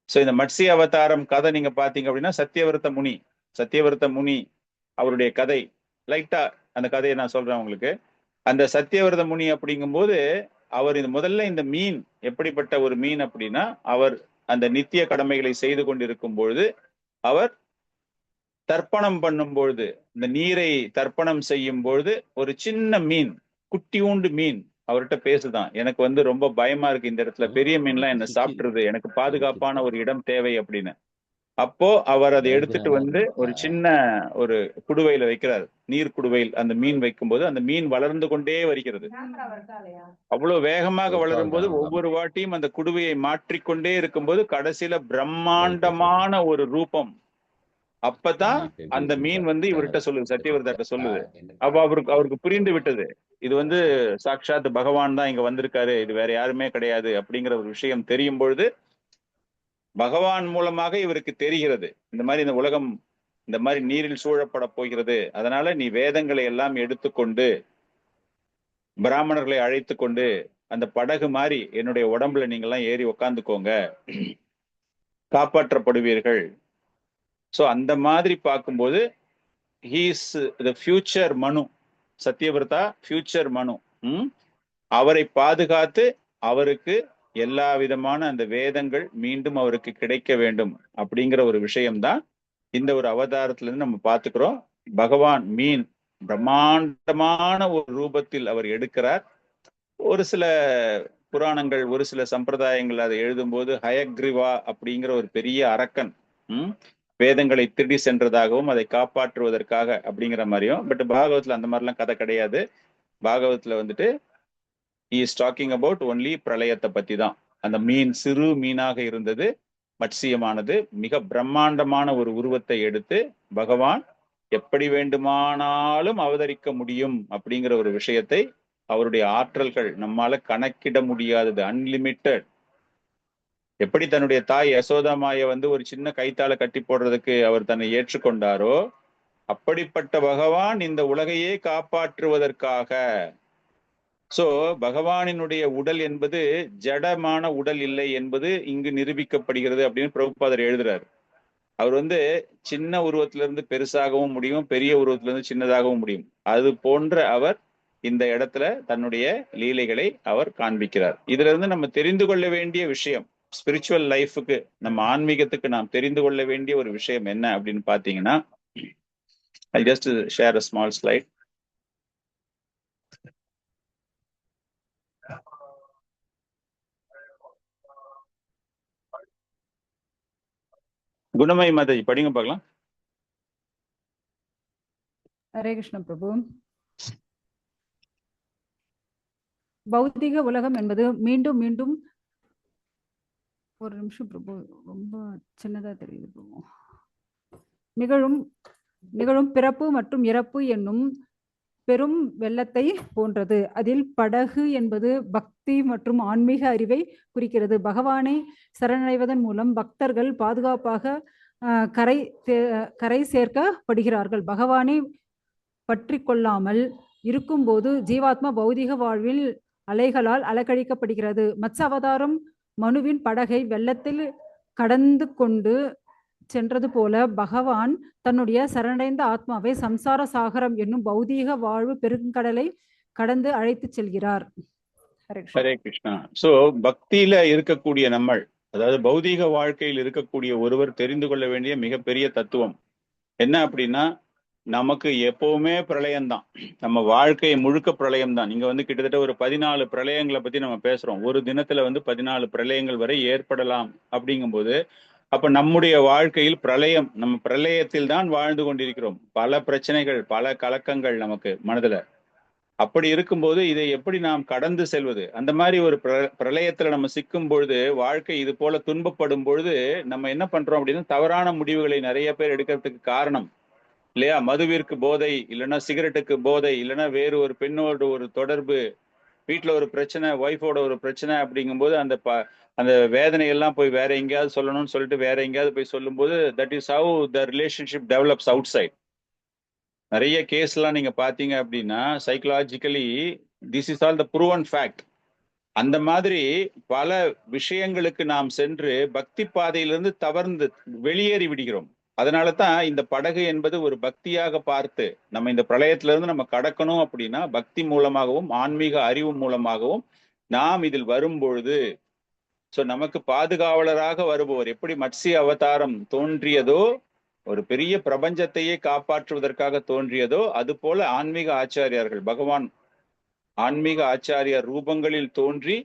சோ இந்த மத்ஸ்ய அவதாரம் கதை நீங்க பாத்தீங்க அப்படின்னா, சத்தியவர்த்த முனி அவருடைய கதை, லைட்டா அந்த கதையை நான் சொல்றேன் உங்களுக்கு. அந்த சத்தியவர்த்த முனி அப்படிங்கும்போது அவர் முதல்ல இந்த மீன் எப்படிப்பட்ட ஒரு மீன் அப்படின்னா, அவர் அந்த நித்திய கடமைகளை செய்து கொண்டிருக்கும் பொழுது, அவர் தர்ப்பணம் பண்ணும் பொழுது, இந்த நீரை தர்ப்பணம் செய்யும் பொழுது ஒரு சின்ன மீன், குட்டியூண்டு மீன் அவர்கிட்ட பேசுதான், எனக்கு ரொம்ப பயமா இருக்கு, இந்த இடத்துல பெரிய மீன்லாம் என்ன சாப்பிட்டுருது, எனக்கு பாதுகாப்பான ஒரு இடம் தேவை அப்படின்னு. அப்போ அவர் அதை எடுத்துட்டு ஒரு சின்ன ஒரு குடுவையில வைக்கிறார், நீர் குடுவையில் அந்த மீன் வைக்கும்போது அந்த மீன் வளர்ந்து கொண்டே வருகிறது. அவ்வளவு வேகமாக வளரும் போது ஒவ்வொரு வாட்டியும் அந்த குடுவையை மாற்றிக்கொண்டே இருக்கும்போது கடைசியில பிரம்மாண்டமான ஒரு ரூபம். அப்பதான் அந்த மீன் இவர்கிட்ட சொல்லுது, சத்தியவர்தாட்ட சொல்லுது. அப்ப அவருக்கு புரிந்து விட்டது, இது சாட்சாத் பகவான் தான் இங்க வந்திருக்காரு, இது வேற யாருமே கிடையாது அப்படிங்கிற ஒரு விஷயம் தெரியும் பொழுது பகவான் மூலமாக இவருக்கு தெரிகிறது, இந்த மாதிரி இந்த உலகம் இந்த மாதிரி நீரில் சூழப்பட போகிறது, அதனால நீ வேதங்களை எல்லாம் எடுத்துக்கொண்டு பிராமணர்களை அழைத்து கொண்டு அந்த படகு மாதிரி என்னுடைய உடம்புல நீங்கெல்லாம் ஏறி உக்காந்துக்கோங்க, காப்பாற்றப்படுவீர்கள். சோ அந்த மாதிரி பார்க்கும்போது ஹீஸ் த ஃபியூச்சர் மனு, சத்யவிரதா ஃபியூச்சர் மனு. அவரை பாதுகாத்து அவருக்கு எல்லா விதமான அந்த வேதங்கள் மீண்டும் அவருக்கு கிடைக்க வேண்டும் அப்படிங்கிற ஒரு விஷயம்தான் இந்த ஒரு அவதாரத்துல இருந்து நம்ம பார்த்துக்கிறோம். பகவான் மீன் பிரம்மாண்டமான ஒரு ரூபத்தில் அவர் எடுக்கிறார். ஒரு சில புராணங்கள், ஒரு சில சம்பிரதாயங்கள் அதை எழுதும்போது ஹயக்ரிவா அப்படிங்கிற ஒரு பெரிய அரக்கன் வேதங்களை திருடி சென்றதாகவும் அதை காப்பாற்றுவதற்காக அப்படிங்கிற மாதிரியும். பட் பாகவத்துல அந்த மாதிரிலாம் கதை கிடையாது. பாகவத்துல he is talking about only பிரளயத்தை பத்தி தான். அந்த மீன் சிறு மீனாக இருந்தது, மத்சியமானது மிக பிரம்மாண்டமான ஒரு உருவத்தை எடுத்து பகவான் எப்படி வேண்டுமானாலும் அவதரிக்க முடியும் அப்படிங்கிற ஒரு விஷயத்தை, அவருடைய ஆற்றல்கள் நம்மால கணக்கிட முடியாதது, அன்லிமிட்டெட். எப்படி தன்னுடைய தாய் யசோதாமாய ஒரு சின்ன கைத்தால கட்டி போடுறதுக்கு அவர் தன்னை ஏற்றுக்கொண்டாரோ, அப்படிப்பட்ட பகவான் இந்த உலகையே காப்பாற்றுவதற்காக. சோ பகவானினுடைய உடல் என்பது ஜடமான உடல் இல்லை என்பது இங்கு நிரூபிக்கப்படுகிறது அப்படின்னு பிரபுபாதர் எழுதுறாரு. அவர் சின்ன உருவத்திலிருந்து பெருசாகவும் முடியும், பெரிய உருவத்திலிருந்து சின்னதாகவும் முடியும். அது போன்ற அவர் இந்த இடத்துல தன்னுடைய லீலைகளை அவர் காண்பிக்கிறார். இதுல இருந்து நம்ம தெரிந்து கொள்ள வேண்டிய விஷயம், ஸ்பிரிச்சுவல் லைஃபுக்கு, நம்ம ஆன்மீகத்துக்கு நாம் தெரிந்து கொள்ள வேண்டிய ஒரு விஷயம் என்ன அப்படின்னு பாத்தீங்கன்னா, I'll just share a small slide. குணமயி Mataji படிங்க பார்க்கலாம். ஹரே கிருஷ்ண பிரபு. பௌத்திக உலகம் என்பது மீண்டும் மீண்டும், ஒரு நிமிஷம் பிரபு, ரொம்ப சின்னதா தெரியுது பிரபு. நிகழும் பிறப்பு மற்றும் இறப்பு என்னும் பெரும் வெள்ளத்தை போன்றது. அதில் படகு என்பது பக்தி மற்றும் ஆன்மீக அறிவை குறிக்கிறது. பகவானை சரணடைவதன் மூலம் பக்தர்கள் பாதுகாப்பாக கரை சேர்க்கப்படுகிறார்கள். பகவானை பற்றி கொள்ளாமல் இருக்கும்போது ஜீவாத்மா பௌதிக வாழ்வில் அலைகளால் அலக்கழிக்கப்படுகிறது. மத்ஸ்ய அவதாரம் மனுவின் படகை வெள்ளத்தில் கடந்து கொண்டு சென்றது போல பகவான் தன்னுடைய சரணடைந்த ஆத்மாவை சம்சார சாகரம் என்னும் பௌதீக வாழ்வு பெருங்கடலை கடந்து அழைத்து செல்கிறார். ஹரே கிருஷ்ணா. சோ பக்தியில இருக்கக்கூடிய நம்ம, அதாவது பௌதீக வாழ்க்கையில் இருக்கக்கூடிய ஒருவர் தெரிந்து கொள்ள வேண்டிய மிகப்பெரிய தத்துவம் என்ன அப்படின்னா, நமக்கு எப்பவுமே பிரளயம்தான், நம்ம வாழ்க்கை முழுக்க பிரளயம் தான். நீங்க கிட்டத்தட்ட ஒரு 14 பிரளயங்களை பத்தி நம்ம பேசுறோம். ஒரு தினத்துல 14 பிரளயங்கள் வரை ஏற்படலாம். அப்படிங்கும்போது அப்ப நம்முடைய வாழ்க்கையில் பிரளயம், நம்ம பிரளயத்தில் தான் வாழ்ந்து கொண்டிருக்கிறோம். பல பிரச்சனைகள், பல கலக்கங்கள் நமக்கு மனதுல. அப்படி இருக்கும்போது இதை எப்படி நாம் கடந்து செல்வது? அந்த மாதிரி ஒரு பிரளயத்துல நம்ம சிக்கும் பொழுது, வாழ்க்கை இது போல துன்பப்படும் பொழுது நம்ம என்ன பண்றோம் அப்படின்னா, தவறான முடிவுகளை நிறைய பேர் எடுக்கிறதுக்கு காரணம் இல்லையா? மதுவிற்கு போதை, இல்லைன்னா சிகரெட்டுக்கு போதை, இல்லைன்னா வேறு ஒரு பெண்ணோட ஒரு தொடர்பு, வீட்டுல ஒரு பிரச்சனை, ஒய்ஃபோட ஒரு பிரச்சனை அப்படிங்கும்போது அந்த வேதனை எல்லாம் போய் வேற எங்கேயாவது சொல்லணும்னு சொல்லிட்டு வேற எங்கேயாவது போய் சொல்லும்போது, that is how the relationship develops outside. நிறைய கேஸ் எல்லாம் நீங்க பாத்தீங்க அப்படின்னா, psychologically this is all the proven fact. அந்த மாதிரி பல விஷயங்களுக்கு நாம் சென்று பக்தி பாதையிலிருந்து தவறுந்து வெளியேறி விடுகிறோம். அதனால தான் இந்த படகு என்பது ஒரு பக்தியாக பார்த்து, நம்ம இந்த பிரளயத்திலிருந்து நம்ம கடக்கணும் அப்படின்னா பக்தி மூலமாகவும் ஆன்மீக அறிவு மூலமாகவும் நாம் இதில் வரும்பொழுது நமக்கு பாதுகாவலராக வருபவர் எப்படி மத்ஸ்ய அவதாரம் தோன்றியதோ, ஒரு பெரிய பிரபஞ்சத்தையே காப்பாற்றுவதற்காக தோன்றியதோ, அது போல ஆன்மீக ஆச்சாரியார்கள், பகவான் ஆன்மீக ஆச்சாரியார் ரூபங்களில் தோன்றி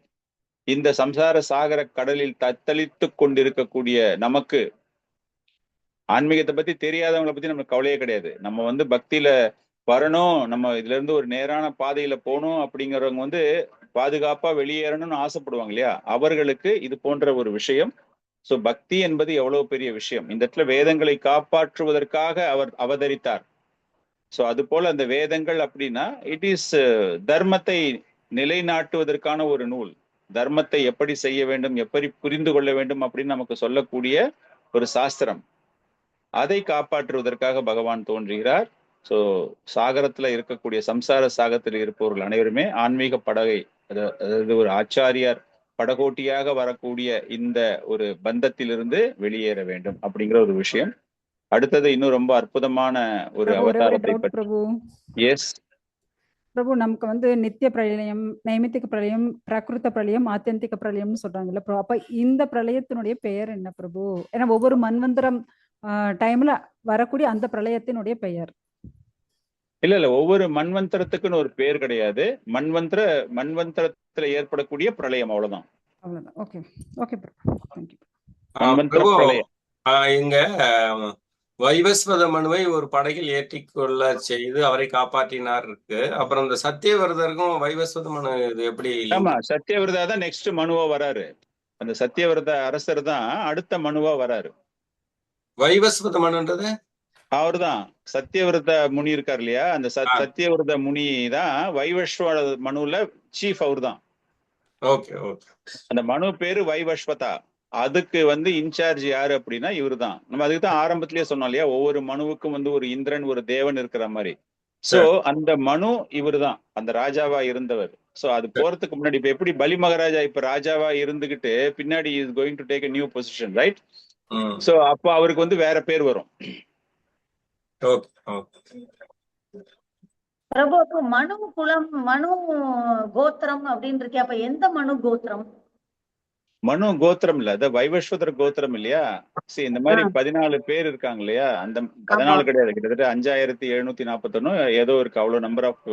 இந்த சம்சார சாகர கடலில் தத்தளித்து கொண்டிருக்கக்கூடிய நமக்கு, ஆன்மீகத்தை பத்தி தெரியாதவங்களை பத்தி நமக்கு கவலையே கிடையாது. நம்ம பக்தியில வரணும், நம்ம இதுல இருந்து ஒரு நேரான பாதையில போகணும் அப்படிங்கிறவங்க பாதுகாப்பா வெளியேறணும்னு ஆசைப்படுவாங்க இல்லையா, அவர்களுக்கு இது போன்ற ஒரு விஷயம். பக்தி என்பது எவ்வளவு பெரிய விஷயம். இந்த இடத்துல வேதங்களை காப்பாற்றுவதற்காக அவர் அவதரித்தார். அது போல அந்த வேதங்கள் அப்படின்னா இட் இஸ் தர்மத்தை நிலைநாட்டுவதற்கான ஒரு நூல். தர்மத்தை எப்படி செய்ய வேண்டும், எப்படி புரிந்து கொள்ள வேண்டும் அப்படின்னு நமக்கு சொல்லக்கூடிய ஒரு சாஸ்திரம். அதை காப்பாற்றுவதற்காக பகவான் தோன்றுகிறார். சாகரத்துல இருக்கக்கூடிய சம்சார சாகரத்தில் இருப்பவர்கள் அனைவருமே ஆன்மீக படகை, அதாவது ஒரு ஆச்சாரியார் படகோட்டியாக வரக்கூடிய இந்த ஒரு பந்தத்திலிருந்து வெளியேற வேண்டும் அப்படிங்கிற ஒரு விஷயம். அடுத்தது இன்னும் ரொம்ப அற்புதமான ஒரு அவதாரத்தை பற்றி. எஸ் பிரபு, நமக்கு நித்திய பிரளயம், நைமித்திக பிரளயம், பிரகிருத பிரளயம், ஆத்தியந்திக பிரளயம்னு சொல்றாங்கல்ல பிரபு. அப்ப இந்த பிரளயத்தினுடைய பெயர் என்ன பிரபு? ஏன்னா ஒவ்வொரு மன்வந்தரம் டைம்ல வரக்கூடிய அந்த பிரளயத்தினுடைய பெயர். இல்ல ஒவ்வொரு மன்வந்தரத்துக்குன்னு ஒரு பேர் கிடையாது. மன்வந்தரத்துல ஏற்படக்கூடிய பிரளயம், அவ்வளவுதான். ஓகே ஓகே இங்க வைவஸ்வத மனுவை ஒரு படகில் ஏற்றிக்கொள்ள செய்து அவரை காப்பாற்றினார் இருக்கு. அப்புறம் இந்த சத்தியவிரதருக்கும் வைவஸ்வத மனு இது எப்படி? ஆமா, சத்தியவிரதா தான் நெக்ஸ்ட் மனுவா வராரு. அந்த சத்தியவிரத அரசர் தான் அடுத்த மனுவா வராரு. வைவஸ்வத மனுன்றது அவர் தான். சத்தியவிரத முனி இருக்கார் இல்லையா, அந்த சத்தியவிரத முனி தான் வைவஸ்வத மனுல சீஃப். அவர் தான். Okay okay. அந்த மனு பேரு வைவஸ்வதா. அதுக்கு இன்சார்ஜ் யாரு அப்படின்னா இவரு தான். நம்ம அதுக்கு தான் ஆரம்பத்திலேயே சொன்னோம் இல்லையா, ஒவ்வொரு மனுவுக்கும் ஒரு இந்திரன், ஒரு தேவன் இருக்கிற மாதிரி. அந்த மனு இவரு தான், அந்த ராஜாவா இருந்தவர். அது போறதுக்கு முன்னாடி இப்ப எப்படி பலி மகாராஜா இப்ப ராஜாவா இருந்துகிட்டு பின்னாடி is going to take a new position, right? அப்ப அவருக்கு வேற பேர் வரும். பிரபு, அப்போ மனு குலம், மனு கோத்திரம் அப்படின்னு இருக்கே, அப்ப எந்த மனு கோத்திரம்? மனு கோத்திரம் இல்ல, அது வைவஸ்வதர் கோத்திரம் இல்லையா. இந்த மாதிரி 14 பேர் இருக்காங்க இல்லையா, அந்த 14 கிடையாது, கிட்டத்தட்ட 5741 ஏதோ இருக்கு, அவ்வளவு நம்பர் ஆஃப்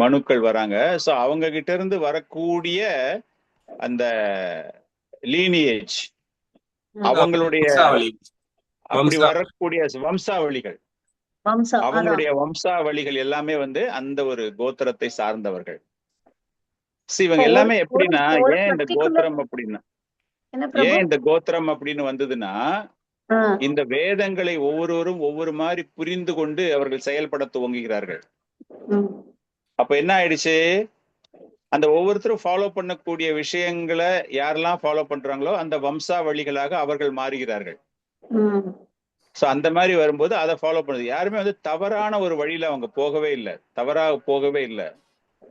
மனுக்கள் வராங்க. அவங்க கிட்ட இருந்து வரக்கூடிய அந்த லீனியேஜ், அவங்களுடைய அப்படி வரக்கூடிய வம்சாவளிகள், அவங்களுடைய வம்சாவளிகள் எல்லாமே அந்த ஒரு கோத்திரத்தை சார்ந்தவர்கள். இவங்க எல்லாமே எப்படின்னா, ஏன் இந்த கோத்திரம் அப்படின்னா, ஏன் இந்த கோத்திரம் அப்படின்னு வந்ததுன்னா, இந்த வேதங்களை ஒவ்வொருவரும் ஒவ்வொரு மாதிரி புரிந்து கொண்டு அவர்கள் செயல்பட துவங்குகிறார்கள். அப்ப என்ன ஆயிடுச்சு, அந்த ஒவ்வொருத்தரும் ஃபாலோ பண்ணக்கூடிய விஷயங்களை யாரெல்லாம் ஃபாலோ பண்றாங்களோ அந்த வம்சாவளிகளாக அவர்கள் மாறுகிறார்கள். அந்த மாதிரி வரும்போது அதை ஃபாலோ பண்ணுது. யாருமே தவறான ஒரு வழியில அவங்க போகவே இல்லை, தவறாக போகவே இல்லை.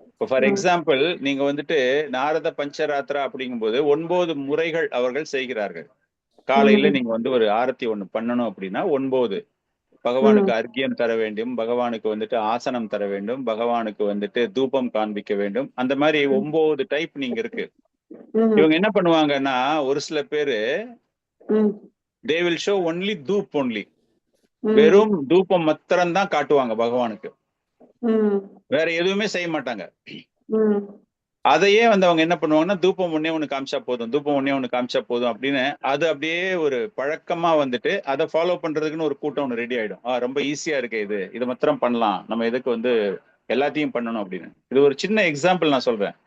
இப்போ ஃபார் எக்ஸாம்பிள், நீங்க நாரத பஞ்சராத்திரா அப்படிங்கும்போது 9 முறைகள் அவர்கள் செய்கிறார்கள். காலையில நீங்க ஒரு ஆரத்தி ஒண்ணு பண்ணணும் அப்படின்னா 9 பகவானுக்கு அர்க்கியம் தர வேண்டும், பகவானுக்கு ஆசனம் தர வேண்டும், பகவானுக்கு தூபம் காண்பிக்க வேண்டும். அந்த மாதிரி 9 டைப் நீங்க இருக்கு. இவங்க என்ன பண்ணுவாங்கன்னா, ஒரு சில பேரு they will show only தூப் only, வெறும் தூபம் மாத்திரம் தான் காட்டுவாங்க பகவானுக்கு, வேற எதுவுமே செய்ய மாட்டாங்க. அதையே அவங்க என்ன பண்ணுவாங்கன்னா, தூபம் ஒண்ணு காமிச்சா போதும், தூபம் ஒண்ணு காமிச்சா போதும் அப்படின்னு அது அப்படியே ஒரு பழக்கமா அதை ஃபாலோ பண்றதுக்குன்னு ஒரு கூட்டம் ஒண்ணு ரெடி ஆயிடும். ரொம்ப ஈஸியா இருக்கு, இது மாத்திரம் பண்ணலாம், நம்ம எதுக்கு எல்லாத்தையும் பண்ணணும் அப்படின்னு. இது ஒரு சின்ன எக்ஸாம்பிள் நான் சொல்றேன்.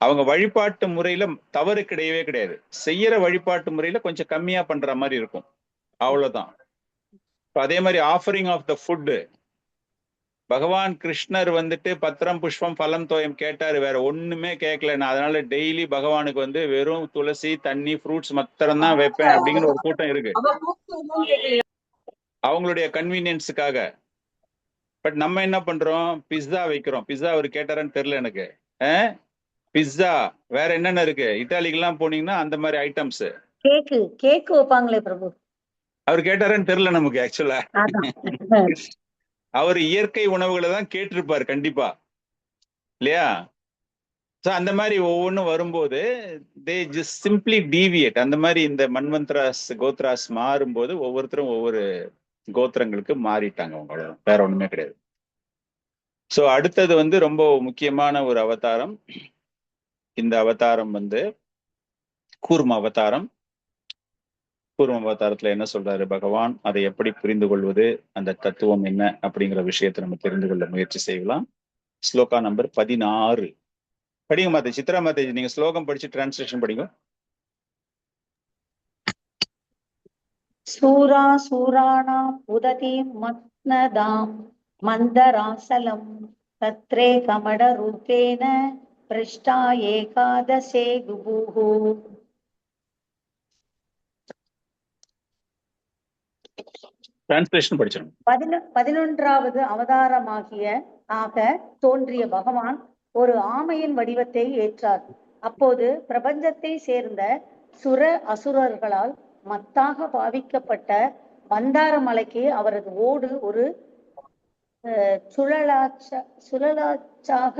அவங்க வழிபாட்டு முறையில தவறு கிடையவே கிடையாது, செய்யற வழிபாட்டு முறையில கொஞ்சம் கம்மியா பண்ற மாதிரி இருக்கும், அவ்வளவுதான். அதே மாதிரி ஆஃபரிங் ஆஃப் த ஃபுட், பகவான் கிருஷ்ணர் பத்திரம் புஷ்பம் பலம் தோயம் கேட்டாரு, வேற ஒண்ணுமே கேட்கல. நான் அதனால டெய்லி பகவானுக்கு வெறும் துளசி தண்ணி ஃப்ரூட்ஸ் மாத்திரம் தான் வைப்பேன் அப்படிங்கிற ஒரு கூட்டம் இருக்கு, அவங்களுடைய கன்வீனியன்ஸுக்காக. பட் நம்ம என்ன பண்றோம், பிஸ்ஸா வைக்கிறோம். பிஸ்ஸா அவர் கேட்டாரான்னு தெரியல எனக்கு. பிஸ்ஸா வேற என்னென்ன இருக்கு, இட்டாலிக்கு எல்லாம் போனீங்கன்னா அந்த மாதிரி ஐட்டம்ஸ், கேக் வைப்பாங்களே பிரபு, அவர் கேட்டாரான்னு தெரியல நமக்கு. ஆக்சுவலா அவர் இயற்கை உணவுகளை தான் கேட்டிருப்பாரு கண்டிப்பா, இல்லையா? ஸோ அந்த மாதிரி ஒவ்வொன்றும் வரும்போது தே ஜஸ்ட் சிம்பிளி டீவியேட். அந்த மாதிரி இந்த மன்வந்தராஸ் கோத்ராஸ் மாறும்போது ஒவ்வொருத்தரும் ஒவ்வொரு கோத்திரங்களுக்கு மாறிட்டாங்க. அவங்களோட வேற ஒண்ணுமே கிடையாது. ஸோ அடுத்தது வந்து ரொம்ப முக்கியமான ஒரு அவதாரம். இந்த அவதாரம் வந்து கூர்ம அவதாரம். கூர்ம அவதாரத்துல என்ன சொல்றாரு பகவான், அதை எப்படி புரிந்து கொள்வது, அந்த தத்துவம் என்ன அப்படிங்கிற விஷயத்தை நம்ம தெரிந்து கொள்ள முயற்சி செய்யலாம். ஸ்லோகா நம்பர் 16 படிங்க மாதேஜி. சித்ரா மாதேஜி, நீங்க ஸ்லோகம் படிச்சு டிரான்ஸ்லேஷன் படிங்க. சூரா சூராணாம் உததீம் மக்னதாம் மந்தராசலம் தத்ரே கமட ரூபேன பிருஷ்டா ஏகாதசே குபுஹு. டிரான்ஸ்லேஷன் படிச்சிடும். 11வது அவதாரமாகிய தோன்றிய பகவான் ஒரு ஆமையின் வடிவத்தை ஏற்றார். அப்போது பிரபஞ்சத்தை சேர்ந்த சுர அசுரர்களால் மத்தாக பாவிக்கப்பட்ட மந்தார மலைக்கு அவரது ஓடு ஒரு சுழலச்சாக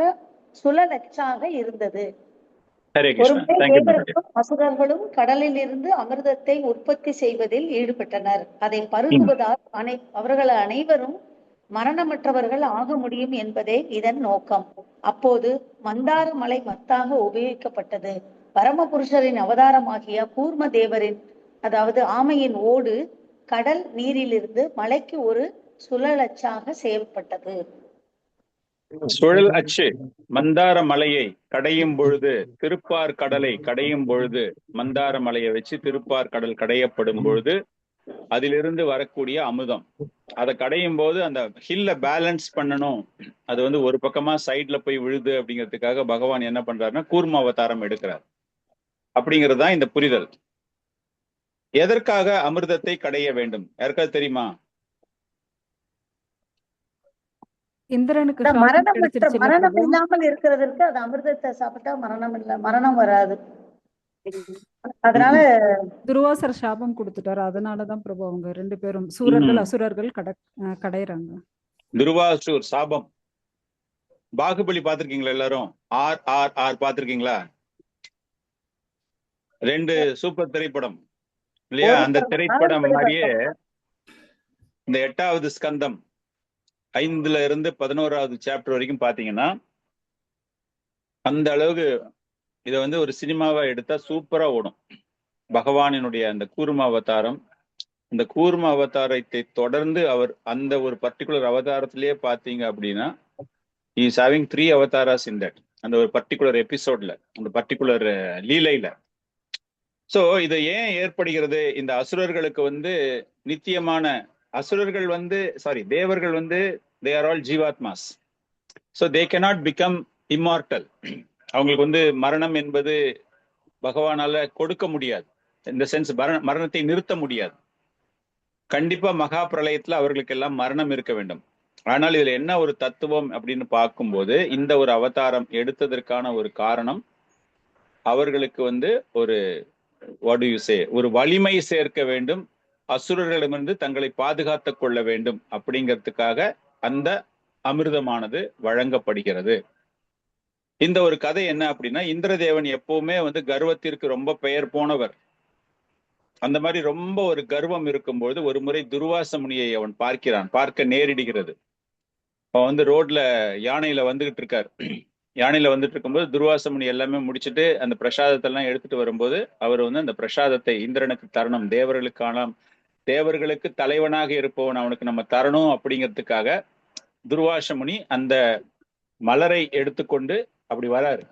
இருந்தது. தேவர்களும் அசுரர்களும் கடலில் இருந்து அமிர்தத்தை உற்பத்தி செய்வதில் ஈடுபட்டனர். அதை பருகுவதால் அவர்கள் அனைவரும் மரணமற்றவர்கள் ஆக முடியும் என்பதே இதன் நோக்கம். அப்போது மந்தார மலை மத்தாக உபயோகிக்கப்பட்டது. பரமபுருஷரின் அவதாரமாகிய கூர்ம தேவரின் அதாவது ஆமையின் ஓடு கடல் நீரிலிருந்து மலைக்கு ஒரு சுழலச்சாக செயல்பட்டது. சுழல் அச்சு மந்தார மலையை கடையும் பொழுது, திருப்பார் கடலை கடையும் பொழுது, மந்தார மலையை வச்சு திருப்பார் கடல் கடையப்படும் பொழுது அதிலிருந்து வரக்கூடிய அமுதம், அதை கடையும் போது அந்த ஹில்ல பேலன்ஸ் பண்ணணும். அது வந்து ஒரு பக்கமா சைட்ல போய் விழுது அப்படிங்கிறதுக்காக பகவான் என்ன பண்றாருன்னா கூர்ம அவதாரம் எடுக்கிறார். அப்படிங்கிறது தான் இந்த புரிதல். எதற்காக அமிர்தத்தை கடைய வேண்டும் யாருக்காவது தெரியுமா? இந்திரனுக்கு மரணம் இல்லாமல் இருக்கிறதுக்கு அது அமிர்தத்தை சாப்பிட்டா மரணம் வராது. அதனால துர்வாசர் சாபம் கொடுத்துட்டாரு. அதனாலதான் பிரபு அவங்க 2 பேரும் சூரர்கள் அசுரர்கள் கடையறாங்க. துர்வாசூர் சாபம். பாகுபலி பாத்திருக்கீங்களா எல்லாரும்? ஆர் பாத்திருக்கீங்களா? 2 சூப்பர் திரைப்படம் இல்லையா? அந்த திரைப்படம் மாதிரியே இந்த 8வது ஸ்கந்தம் 5ல இருந்து 11வது சாப்டர் வரைக்கும் பாத்தீங்கன்னா அந்த அளவுக்கு இதை வந்து ஒரு சினிமாவா எடுத்தா சூப்பரா ஓடும். பகவானினுடைய அந்த கூர்ம அவதாரம், அந்த கூர்ம அவதாரத்தை தொடர்ந்து அவர் அந்த ஒரு பர்டிகுலர் அவதாரத்திலேயே பாத்தீங்க அப்படின்னா இஸ் ஹேவிங் 3 அவதாராஸ் இன் தட், அந்த ஒரு பர்டிகுலர் எபிசோட்ல, அந்த பர்டிகுலர் லீலையில. சோ இது ஏன் ஏற்படுகிறது? இந்த அசுரர்களுக்கு வந்து நித்தியமான அசுரர்கள் வந்து தேவர்கள் வந்து they are all ஜீவாத்மாஸ். so they cannot become immortal. அவங்களுக்கு வந்து மரணம் என்பது பகவானால கொடுக்க முடியாது. இந்த சென்ஸ் மரணத்தை நிறுத்த முடியாது. கண்டிப்பா மகா பிரளயத்துல அவர்களுக்கு எல்லாம் மரணம் இருக்க வேண்டும். ஆனால் இதுல என்ன ஒரு தத்துவம் அப்படின்னு பார்க்கும்போது இந்த ஒரு அவதாரம் எடுத்ததற்கான ஒரு காரணம் அவர்களுக்கு வந்து ஒரு ஒரு வலிமை சேர்க்க வேண்டும், அசுரர்களிடமிருந்து தங்களை பாதுகாத்துக் கொள்ள வேண்டும் அப்படிங்கிறதுக்காக அந்த அமிர்தமானது வழங்கப்படுகிறது. இந்த ஒரு கதை என்ன அப்படின்னா, இந்திரதேவன் எப்பவுமே வந்து கர்வத்திற்கு ரொம்ப பெயர் போனவர். அந்த மாதிரி ரொம்ப ஒரு கர்வம் இருக்கும்போது ஒரு முறை துர்வாச முனியை அவன் பார்க்க நேரிடுகிறது. அவன் வந்து ரோட்ல யானையில வந்துகிட்டு இருக்கார். யானையில வந்துட்டு இருக்கும்போது துர்வாச முனி எல்லாமே முடிச்சுட்டு அந்த பிரசாதத்தை எல்லாம் எடுத்துட்டு வரும்போது அவர் வந்து அந்த பிரசாதத்தை இந்திரனுக்கு தரணும், தேவர்களுக்கு தலைவனாக இருப்பவன் அவனுக்கு நம்ம தரணும் அப்படிங்கிறதுக்காக துர்வாச முனி அந்த மலரை எடுத்துக்கொண்டு அப்படி வராரு.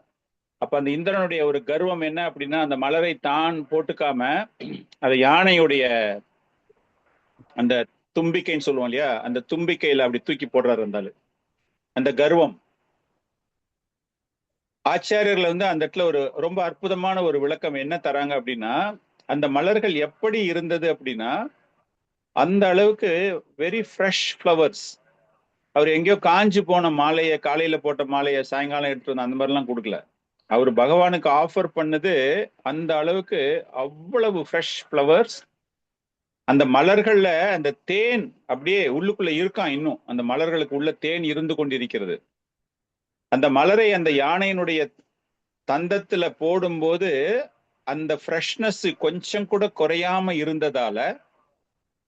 அப்ப அந்த இந்திரனுடைய ஒரு கர்வம் என்ன அப்படின்னா, அந்த மலரை தான் போட்டுக்காம அந்த யானையுடைய அந்த தும்பிக்கைன்னு சொல்லுவோம் இல்லையா, அந்த தும்பிக்கையில அப்படி தூக்கி போடுறாரு. இருந்தாலும் அந்த கர்வம். ஆச்சாரியர்கள் வந்து அந்த இடத்துல ஒரு ரொம்ப அற்புதமான ஒரு விளக்கம் என்ன தராங்க அப்படின்னா, அந்த மலர்கள் எப்படி இருந்தது அப்படின்னா அந்த அளவுக்கு வெரி ஃப்ரெஷ் ஃப்ளவர்ஸ். அவர் எங்கேயோ காஞ்சி போன மாலையை, காலையில போட்ட மாலையை சாயங்காலம் எடுத்து வந்து அந்த மாதிரிலாம் கொடுக்கல. அவர் பகவானுக்கு ஆஃபர் பண்ணது அந்த அளவுக்கு அவ்வளவு ஃப்ரெஷ் ஃப்ளவர்ஸ். அந்த மலர்கள்ல அந்த தேன் அப்படியே உள்ளுக்குள்ள இருக்கான். இன்னும் அந்த மலர்களுக்கு உள்ள தேன் இருந்து கொண்டிருக்கிறது. அந்த மலரை அந்த யானையினுடைய தந்தத்துல போடும்போது அந்த ஃப்ரெஷ்னஸ் கொஞ்சம் கூட குறையாம இருந்ததால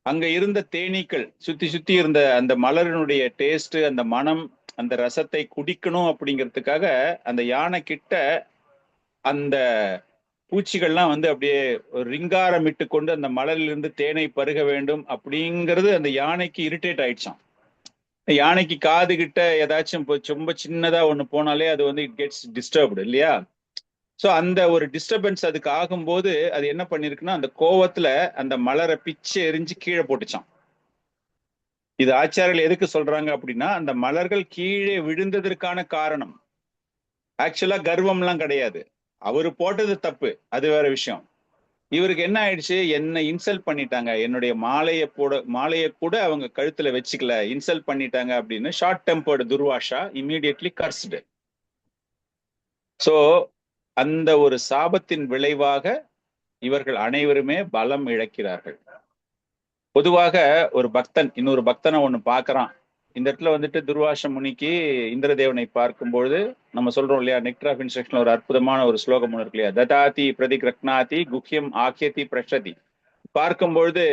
அங்க இருந்த தேனீக்கள் சுத்தி சுத்தி இருந்த அந்த மலரினுடைய டேஸ்ட், அந்த மனம், அந்த ரசத்தை குடிக்கணும் அப்படிங்கிறதுக்காக அந்த யானை கிட்ட அந்த பூச்சிகள்லாம் வந்து அப்படியே ஒரு ரிங்காரமிட்டு கொண்டு அந்த மலரிலிருந்து தேனை பருக வேண்டும் அப்படிங்கிறது அந்த யானைக்கு இரிட்டேட் ஆயிடுச்சான். யானைக்கு காது கிட்ட ஏதாச்சும் ரொம்ப சின்னதா ஒண்ணு போனாலே அது வந்து இட் கெட்ஸ் டிஸ்டர்ப்டு இல்லையா? ஸோ அந்த ஒரு டிஸ்டர்பன்ஸ் அதுக்கு ஆகும்போது அது என்ன பண்ணிருக்குன்னா அந்த கோவத்துல அந்த மலரை பிச்சு எரிஞ்சு கீழே போட்டுச்சான். இது ஆச்சாரியர்கள் எதுக்கு சொல்றாங்க அப்படின்னா, அந்த மலர்கள் கீழே விழுந்ததற்கான காரணம் ஆக்சுவலா கர்வம்லாம் கிடையாது. அவரு போட்டது தப்பு, அது வேற விஷயம். இவருக்கு என்ன ஆயிடுச்சு, என்ன இன்சல்ட் பண்ணிட்டாங்க, என்னுடைய மாலையை கூட அவங்க கழுத்துல வச்சுக்கல, இன்சல்ட் பண்ணிட்டாங்க அப்படின்னு short tempered Durvasa immediately cursed. So அந்த ஒரு சாபத்தின் விளைவாக இவர்கள் அனைவருமே பலம் இழக்கிறார்கள். பொதுவாக ஒரு பக்தன் இன்னொரு பக்தனை ஒண்ணு பாக்குறான். இந்த இடத்துல வந்துட்டு துர்வாச முனிக்கு இந்திரதேவனை பார்க்கும்பொழுது நம்ம சொல்றோம் இல்லையா, நெக்டர் ஆஃப் இன்ஸ்ட்ரக்ஷன் ஒரு அற்புதமான ஒரு ஸ்லோகம் ஒன்று இருக்கு இல்லையா, ததாதி பிரதிகிரக்னாதி குஹ்யம் ஆக்கியதி பிரஷதி. பார்க்கும்பொழுது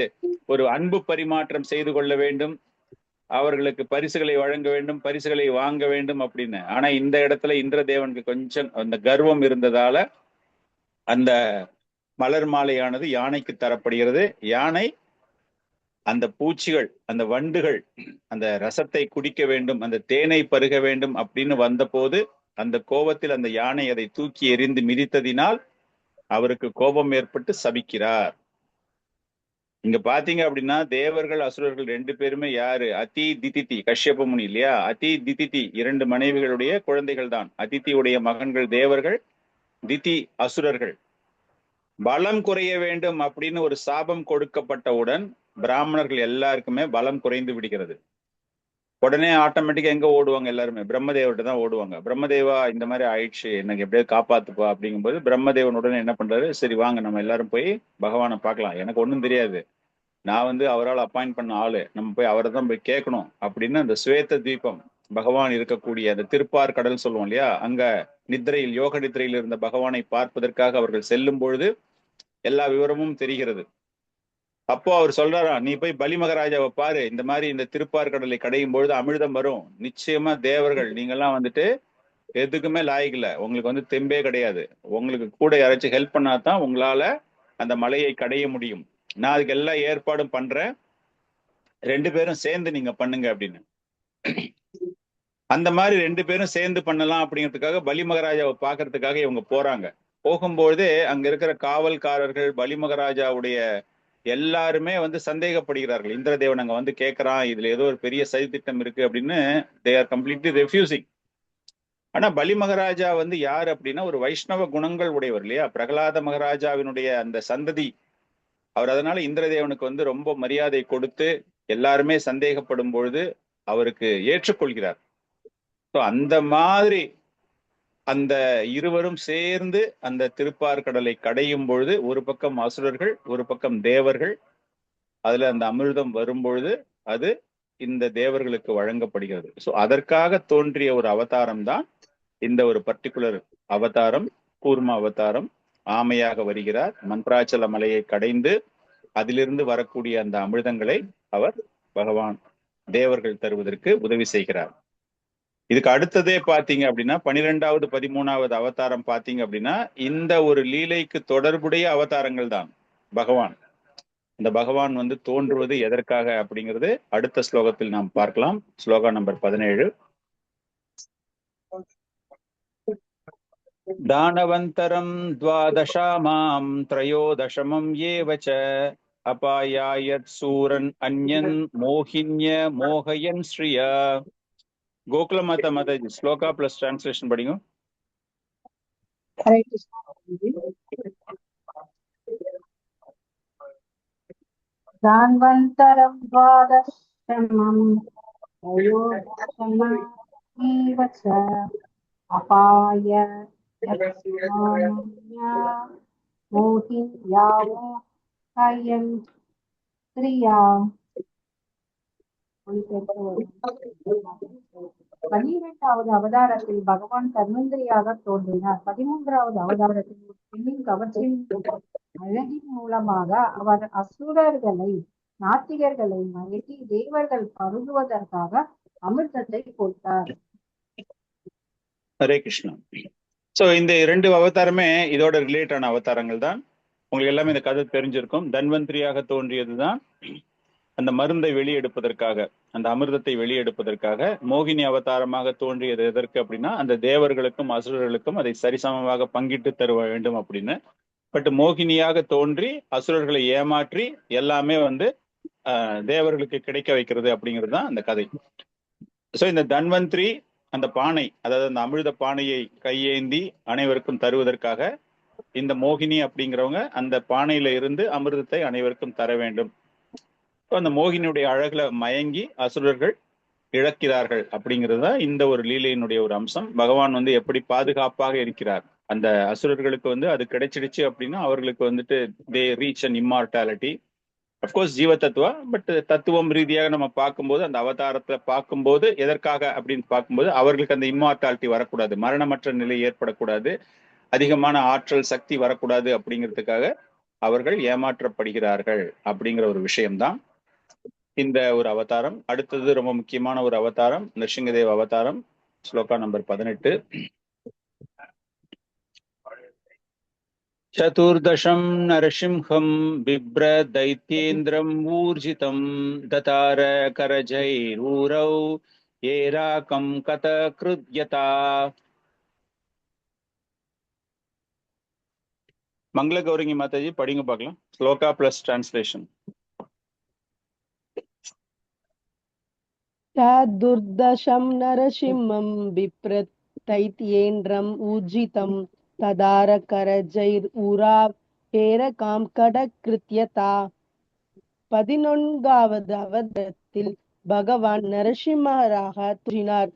ஒரு அன்பு பரிமாற்றம் செய்து கொள்ள வேண்டும், அவர்களுக்கு பரிசுகளை வழங்க வேண்டும், பரிசுகளை வாங்க வேண்டும் அப்படின்னு. ஆனா இந்த இடத்துல இந்திரதேவனுக்கு கொஞ்சம் அந்த கர்வம் இருந்ததால அந்த மலர் மாலையானது யானைக்கு தரப்படுகிறது. யானை அந்த பூச்சிகள், அந்த வண்டுகள் அந்த ரசத்தை குடிக்க வேண்டும், அந்த தேனை பருக வேண்டும் அப்படின்னு வந்த போது அந்த கோபத்தில் அந்த யானை அதை தூக்கி எறிந்து மிதித்ததினால் அவருக்கு கோபம் ஏற்பட்டு சபிக்கிறார். இங்க பாத்தீங்க அப்படின்னா தேவர்கள் அசுரர்கள் ரெண்டு பேருமே யாரு, அதி திதிதி கஷ்யப முனி இல்லையா, அதி திதிதி இரண்டு மனைவிகளுடைய குழந்தைகள் தான். அதிதியுடைய மகன்கள் தேவர்கள், திதி அசுரர்கள். பலம் குறைய வேண்டும் அப்படின்னு ஒரு சாபம் கொடுக்கப்பட்டவுடன் பிராமணர்கள் எல்லாருக்குமே பலம் குறைந்து விடுகிறது. உடனே ஆட்டோமேட்டிக்கா எங்க ஓடுவாங்க, எல்லாருமே பிரம்மதேவர்கிட்ட தான் ஓடுவாங்க. பிரம்மதேவா இந்த மாதிரி ஆயிடுச்சு, எனக்கு எப்படியாவது காப்பாத்துப்பா அப்படிங்கும்போது பிரம்மதேவன் உடனே என்ன பண்றாரு, சரி வாங்க நம்ம எல்லாரும் போய் பகவானை பார்க்கலாம், எனக்கு ஒண்ணும் தெரியாது, நான் வந்து அவரால் அப்பாயிண்ட் பண்ண ஆளு, நம்ம போய் அவரை தான் போய் கேட்கணும் அப்படின்னு அந்த ஸ்வேத தீபம் பகவான் இருக்கக்கூடிய அந்த திருப்பார் கடல் சொல்லுவோம் இல்லையா, அங்க நித்திரையில் யோக நித்திரையில் இருந்த பகவானை பார்ப்பதற்காக அவர்கள் செல்லும் பொழுது எல்லா விவரமும் தெரிகிறது. அப்போ அவர் சொல்றாரா, நீ போய் பலி மகாராஜாவை பாரு, இந்த மாதிரி இந்த திருப்பார் கடலை கடையும் பொழுது அமிர்தம் வரும், நிச்சயமா தேவர்கள் நீங்கெல்லாம் வந்துட்டு எதுக்குமே லாய்க்கல, உங்களுக்கு வந்து தெம்பே கிடையாது, உங்களுக்கு கூட யாராச்சும் ஹெல்ப் பண்ணாதான் உங்களால அந்த மலையை கடைய முடியும், நான் அதுக்கு எல்லா ஏற்பாடும் பண்றேன், ரெண்டு பேரும் சேர்ந்து நீங்க பண்ணுங்க அப்படின்னு. அந்த மாதிரி ரெண்டு பேரும் சேர்ந்து பண்ணலாம் அப்படிங்கிறதுக்காக பலி மகாராஜாவை பாக்குறதுக்காக இவங்க போறாங்க. போகும்போதே அங்க இருக்கிற காவல்காரர்கள் பலி மகாராஜாவுடைய எல்லாருமே வந்து சந்தேகப்படுகிறார்கள். இந்திரதேவன் அங்க வந்து கேட்கறான், இதுல ஏதோ ஒரு பெரிய சதித்திட்டம் இருக்கு அப்படின்னு. They are completely refusing. ஆனா பலி மகாராஜா வந்து யார் அப்படின்னா ஒரு வைஷ்ணவ குணங்கள் உடையவர் இல்லையா, பிரகலாத மகாராஜாவினுடைய அந்த சந்ததி அவர். அதனால இந்திரதேவனுக்கு வந்து ரொம்ப மரியாதை கொடுத்து எல்லாருமே சந்தேகப்படும் பொழுது அவருக்கு ஏற்றுக்கொள்கிறார். ஸோ அந்த மாதிரி அந்த இருவரும் சேர்ந்து அந்த திருப்பார் கடலை கடையும் பொழுது ஒரு பக்கம் அசுரர்கள் ஒரு பக்கம் தேவர்கள், அதுல அந்த அமிர்தம் வரும்பொழுது அது இந்த தேவர்களுக்கு வழங்கப்படுகிறது. ஸோ அதற்காக தோன்றிய ஒரு அவதாரம் தான் இந்த ஒரு பர்டிகுலர் அவதாரம், கூர்ம அவதாரம். ஆமையாக வருகிறார், மந்த்ராச்சல மலையை கடைந்து அதிலிருந்து வரக்கூடிய அந்த அமிர்தங்களை அவர் பகவான் தேவர்கள் தருவதற்கு உதவி செய்கிறார். இதுக்கு அடுத்ததே பாத்தீங்க அப்படின்னா 12வது 13வது அவதாரம் பாத்தீங்க அப்படின்னா இந்த ஒரு லீலைக்கு தொடர்புடைய அவதாரங்கள் தான் பகவான். இந்த பகவான் வந்து தோன்றுவது எதற்காக அப்படிங்கிறது அடுத்த ஸ்லோகத்தில் நாம் பார்க்கலாம். ஸ்லோகா நம்பர் 17. தானவந்தரம் துவாதசாமாம் த்ரயோதசமம் ஏவச்ச அபாயாயத் சூரன் அன்யன் மோகின்ய மோகயன் ஸ்ரீயா. கோகுல மாதா மாதாஜி ஸ்லோகா பிளஸ் டிரான்ஸ்லேஷன் படிங்க. தான்வந்தரம் துவாதசமம் அபாய மோகின்யாமோகயன் ஸ்ரீயா. 12 12வது அவதாரத்தில் பகவான் தன்வந்திரியாக தோன்றினார். 13வது அவதாரத்தில் ஒரு பெண்ணின் கவர்ச்சியின் அழகின் மூலமாக அவர் அசுரர்களை நாத்திகர்களை மயக்கி தேவர்கள் பருகுவதற்காக அமிர்தத்தை கொடுத்தார். ஹரே கிருஷ்ணா. சோ இந்த 2 அவதாரமே இதோட ரிலேட்டான அவதாரங்கள் தான். உங்களுக்கு எல்லாமே இந்த கதை தெரிஞ்சிருக்கும். தன்வந்திரியாக தோன்றியதுதான் அந்த மருந்தை வெளியெடுப்பதற்காக, அந்த அமிர்தத்தை வெளியெடுப்பதற்காக. மோகினி அவதாரமாக தோன்றியது எதற்கு அப்படின்னா, அந்த தேவர்களுக்கும் அசுரர்களுக்கும் அதை சரிசமமாக பங்கிட்டு தர வேண்டும் அப்படின்னு. பட் மோகினியாக தோன்றி அசுரர்களை ஏமாற்றி எல்லாமே தேவர்களுக்கு கிடைக்க வைக்கிறது அப்படிங்கிறது தான் அந்த கதை. சோ இந்த தன்வந்திரி அந்த பானை, அதாவது அந்த அமிர்த பானையை கையேந்தி அனைவருக்கும் தருவதற்காக இந்த மோகினி அப்படிங்கிறவங்க அந்த பானையில இருந்து அமிர்தத்தை அனைவருக்கும் தர வேண்டும். அந்த மோகினியுடைய அழகுல மயங்கி அசுரர்கள் இழக்கிறார்கள் அப்படிங்கிறது தான் இந்த ஒரு லீலையினுடைய ஒரு அம்சம். பகவான் எப்படி பாதுகாப்பாக இருக்கிறார். அந்த அசுரர்களுக்கு அது கிடைச்சிடுச்சு அப்படின்னா அவர்களுக்கு தே ரீச் அன் இம்மார்டாலிட்டி. அப்கோர்ஸ் ஜீவ தத்துவா, பட் தத்துவம் ரீதியாக நம்ம பார்க்கும்போது அந்த அவதாரத்துல பார்க்கும்போது எதற்காக அப்படின்னு பார்க்கும்போது அவர்களுக்கு அந்த இம்மார்டாலிட்டி வரக்கூடாது, மரணமற்ற நிலை ஏற்படக்கூடாது, அதிகமான ஆற்றல் சக்தி வரக்கூடாது அப்படிங்கிறதுக்காக அவர்கள் ஏமாற்றப்படுகிறார்கள் அப்படிங்கிற ஒரு விஷயம்தான் இந்த ஒரு அவதாரம். அடுத்தது ரொம்ப முக்கியமான ஒரு அவதாரம் நிருசிங்கதேவ அவதாரம். ஸ்லோகா நம்பர் 18. சதுர்தசம் நரசிம்ஹம் பிப்ர தைத்யேந்திரம் ஊர்ஜிதம் ததார கரஜைரூரௌ ஏராகம் கத கிருத்யதா. மங்கள கௌரிங்கி மாதாஜி படிங்க பார்க்கலாம். Sloka plus translation. ததுர்தசம் நரசிம்மம் பிப்ர தைத்யேந்திரம் ஊர்ஜிதம் ததார கரஜைர் ஊராவ் ஏரகாம் கடக்ருத்யதா. 11வது அவதாரத்தில் பகவான் நரசிம்மராக தோன்றினார்.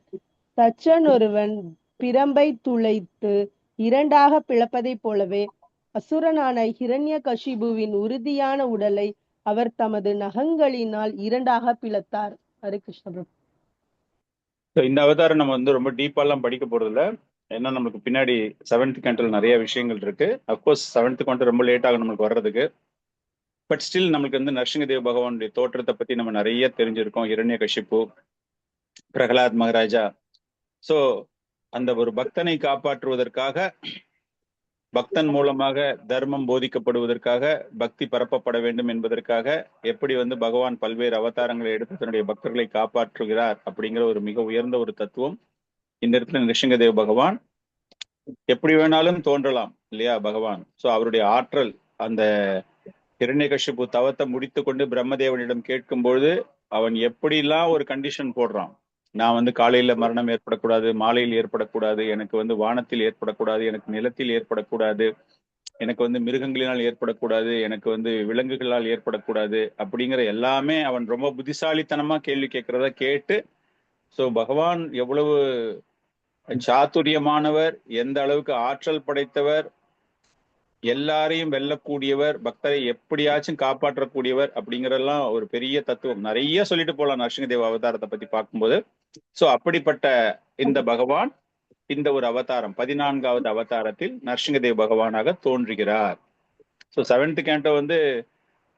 தச்சன் ஒருவன் பிரம்பை துளைத்து 2ஆக பிளப்பதைப் போலவே அசுரனான ஹிரண்யகசிபுவின் உறுதியான உடலை அவர் தமது நகங்களினால் 2ஆக பிளத்தார். ஹரே கிருஷ்ண பிரபு. இந்த அவதாரம் நம்ம ரொம்ப டீப்பாலாம் படிக்க போறது இல்லை. ஏன்னா நம்மளுக்கு பின்னாடி 7th canto நிறைய விஷயங்கள் இருக்கு. அப்கோர்ஸ் 7th canto ரொம்ப லேட் ஆகும் நம்மளுக்கு வர்றதுக்கு. பட் ஸ்டில் நம்மளுக்கு நரசிங்கதேவ பகவானுடைய தோற்றத்தை பத்தி நம்ம நிறைய தெரிஞ்சிருக்கோம். ஹிரண்யகசிபு, பிரகலாத் மகாராஜா. சோ அந்த ஒரு பக்தனை காப்பாற்றுவதற்காக, பக்தன் மூலமாக தர்மம் போதிக்கப்படுவதற்காக, பக்தி பரப்பப்பட வேண்டும் என்பதற்காக எப்படி பகவான் பல்வேறு அவதாரங்களை எடுத்து தன்னுடைய பக்தர்களை காப்பாற்றுகிறார் அப்படிங்கிற ஒரு மிக உயர்ந்த ஒரு தத்துவம் இந்த இடத்துல நிருசிங்கதேவ பகவான். எப்படி வேணாலும் தோன்றலாம் இல்லையா பகவான். சோ அவருடைய ஆற்றல், அந்த ஹிரண்யகசிபு தவத்தை முடித்து கொண்டு பிரம்மதேவனிடம் கேட்கும்பொழுது அவன் எப்படிலாம் ஒரு கண்டிஷன் போடுறான். நான் காலையில மரணம் ஏற்படக்கூடாது, மாலையில் ஏற்படக்கூடாது, எனக்கு வானத்தில் ஏற்படக்கூடாது, எனக்கு நிலத்தில் ஏற்படக்கூடாது, எனக்கு மிருகங்களினால் ஏற்படக்கூடாது, எனக்கு விலங்குகளால் ஏற்படக்கூடாது அப்படிங்கிற எல்லாமே அவன் ரொம்ப புத்திசாலித்தனமா கேள்வி கேட்கிறத கேட்டு, சோ பகவான் எவ்வளவு சாதுரியமானவர், எந்த அளவுக்கு ஆற்றல் படைத்தவர், எல்லாரையும் வெல்லக்கூடியவர், பக்தரை எப்படியாச்சும் காப்பாற்றக்கூடியவர் அப்படிங்கறதெல்லாம் ஒரு பெரிய தத்துவம். நிறைய சொல்லிட்டு போலாம் நரசிங்கதேவ அவதாரத்தை பத்தி பார்க்கும்போது. சோ அப்படிப்பட்ட இந்த பகவான் இந்த ஒரு அவதாரம் 14வது அவதாரத்தில் நரசிங்கதேவ பகவானாக தோன்றுகிறார். So 7th canto